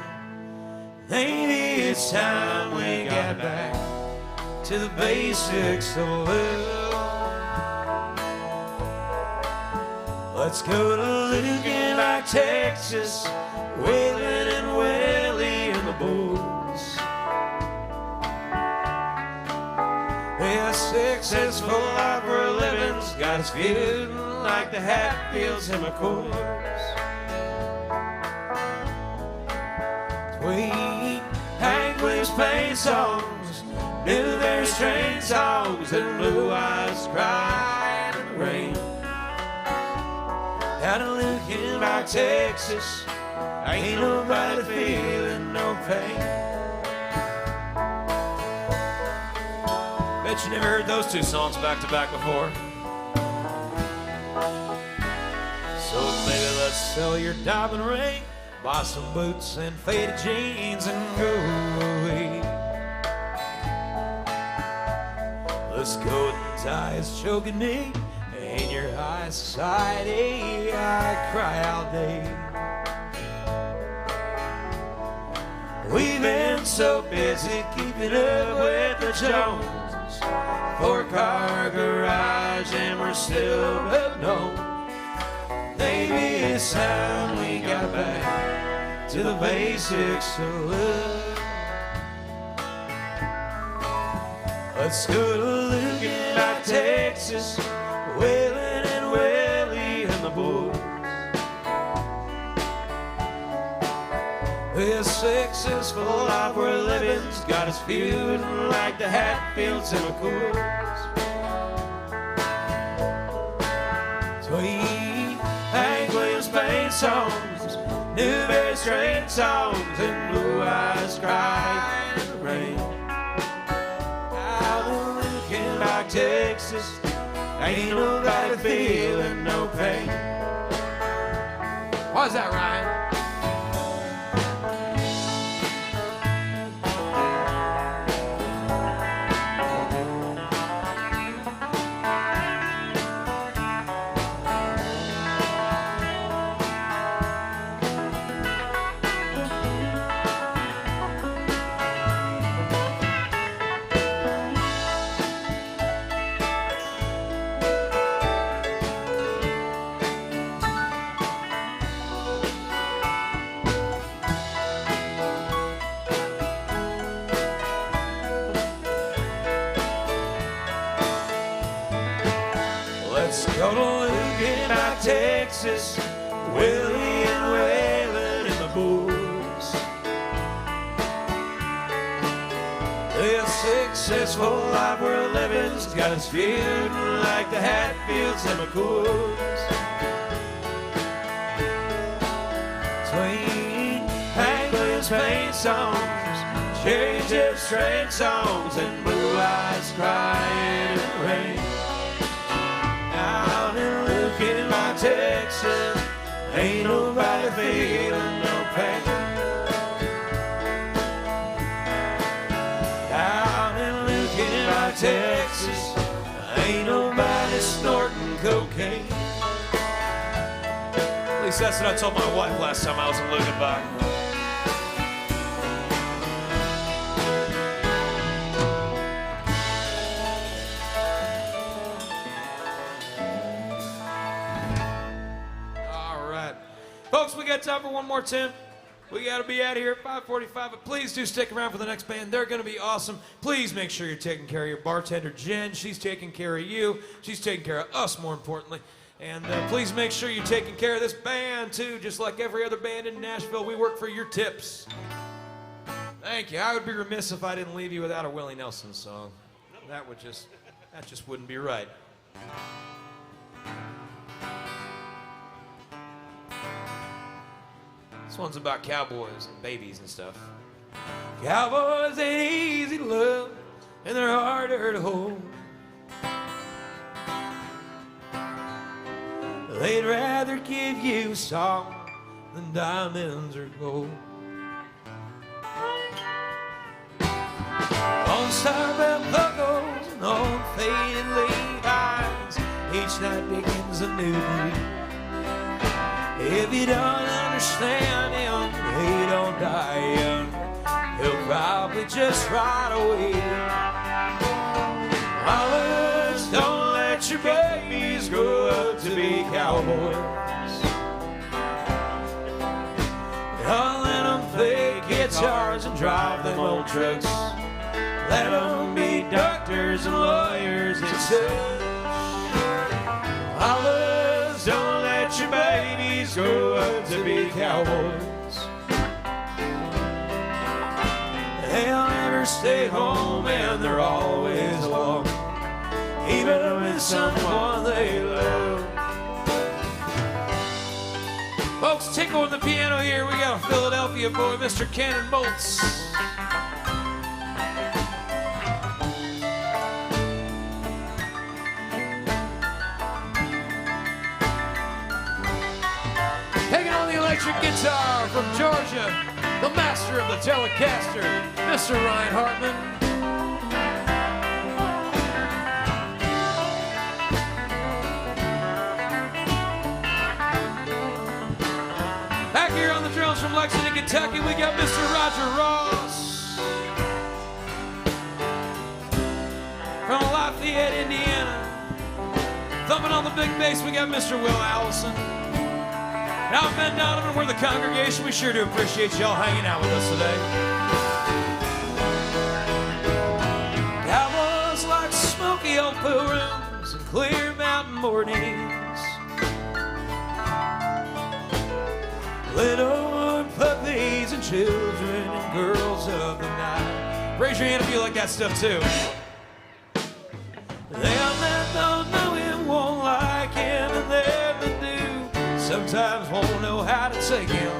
Maybe it's time we got back to the basics of love. Let's go to looking like Texas, Wailing and Willie and the Bulls. A successful life for a living's got us feeling like the Hatfields and McCoys. Sweet Hank Williams paint songs, Newberry's train songs, and Blue Eyes cry in the rain. Down in looking like Texas, ain't nobody feeling no pain. Bet you never heard those two songs back to back before. So maybe let's sell your diamond ring, buy some boots and faded jeans and go away. Let's go with the tie is choking me. In your high society, I cry all day. We've been so busy keeping up with the Jones. Four-car garage and we're still unknown. Maybe it's time we got back to the basics of love. Let's go to looking like Texas, Wailing and Willie and the Bulls. This successful life we're living's got us feeling like the Hatfields and McCoys. Sweet Hank Williams paint songs, Newberry's train songs, and Blue Eyes cry in the rain. Out looking like Texas, ain't nobody feeling no pain. Why's that, Ryan? Let's go to looking like Texas, Willie and Willie. successful life we're living's got us feeling like the Hatfields and McCoys. Between Hank Williams paint songs, Cherry Jeff's train songs, and Blue Eyes crying in the rain. Out in Lucan, Texas, ain't nobody feeling no pain. Out in Lucan, Texas, ain't nobody snorting cocaine. At least that's what I told my wife last time I was in Lugenbach. All right. Folks, we got time for one more tune. We got to be out of here at 5:45, but please do stick around for the next band. They're going to be awesome. Please make sure you're taking care of your bartender, Jen. She's taking care of you. She's taking care of us, more importantly. And please make sure you're taking care of this band, too. Just like every other band in Nashville, we work for your tips. Thank you. I would be remiss if I didn't leave you without a Willie Nelson song. That just wouldn't be right. This one's about cowboys and babies and stuff. Cowboys ain't easy to love, and they're harder to hold. They'd rather give you a song than diamonds or gold. On Starbelt buckles and on faded Levi's, each night begins a new day. If you don't understand him, he don't die young. He'll probably just ride away. Always don't let your babies grow up to be cowboys. Don't let them play guitars and drive them old trucks. Let them be doctors and lawyers and such. Always don't let your babies grow up to be cowboys. They'll never stay home and they're always alone, even with someone they love. Folks, tickle on the piano here. We got a Philadelphia boy, Mr. Cannon Bolts. Taking on the electric guitar from Georgia, the master of the Telecaster, Mr. Ryan Hartman. Back here on the drums from Lexington, Kentucky, we got Mr. Roger Ross. From Lafayette, Indiana, thumping on the big bass, we got Mr. Will Allison. Now, Ben Donovan, we're the congregation. We sure do appreciate y'all hanging out with us today. Cowboys like smoky old pool rooms and clear mountain mornings. Little puppies and children and girls of the night. Raise your hand if you like that stuff too. Them that don't know him won't like him, and them that do sometimes won't know how to take him.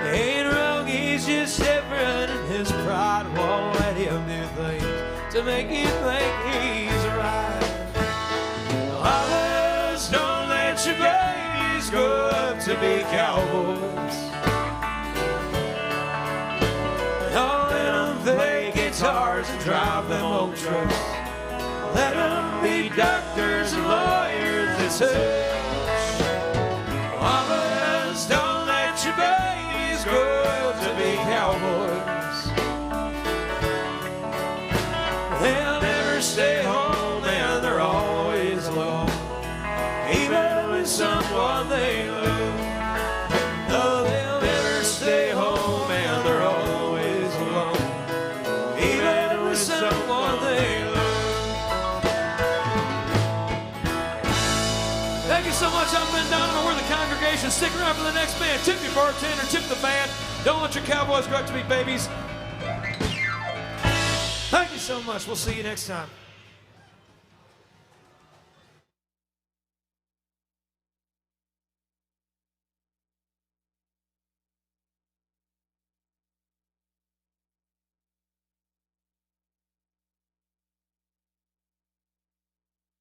Ain't wrong, he's just different, and his pride won't let him do things to make you think he's right. Always don't let your babies grow up to be cowboys. Don't let them play guitars and drive them old trucks. Let them be doctors and lawyers and such. Always don't let your babies grow up to be cowboys. They'll never stay home and they're always alone, even with someone they love. No, they'll never stay home and they're always alone, even with someone they love. Thank you so much. I'm Ben Donovan. We're the congregation. Stick around for the next band. Tip your bartender, tip the band. Don't let your cowboys grow up to be babies. Thank you so so much. We'll see you next time.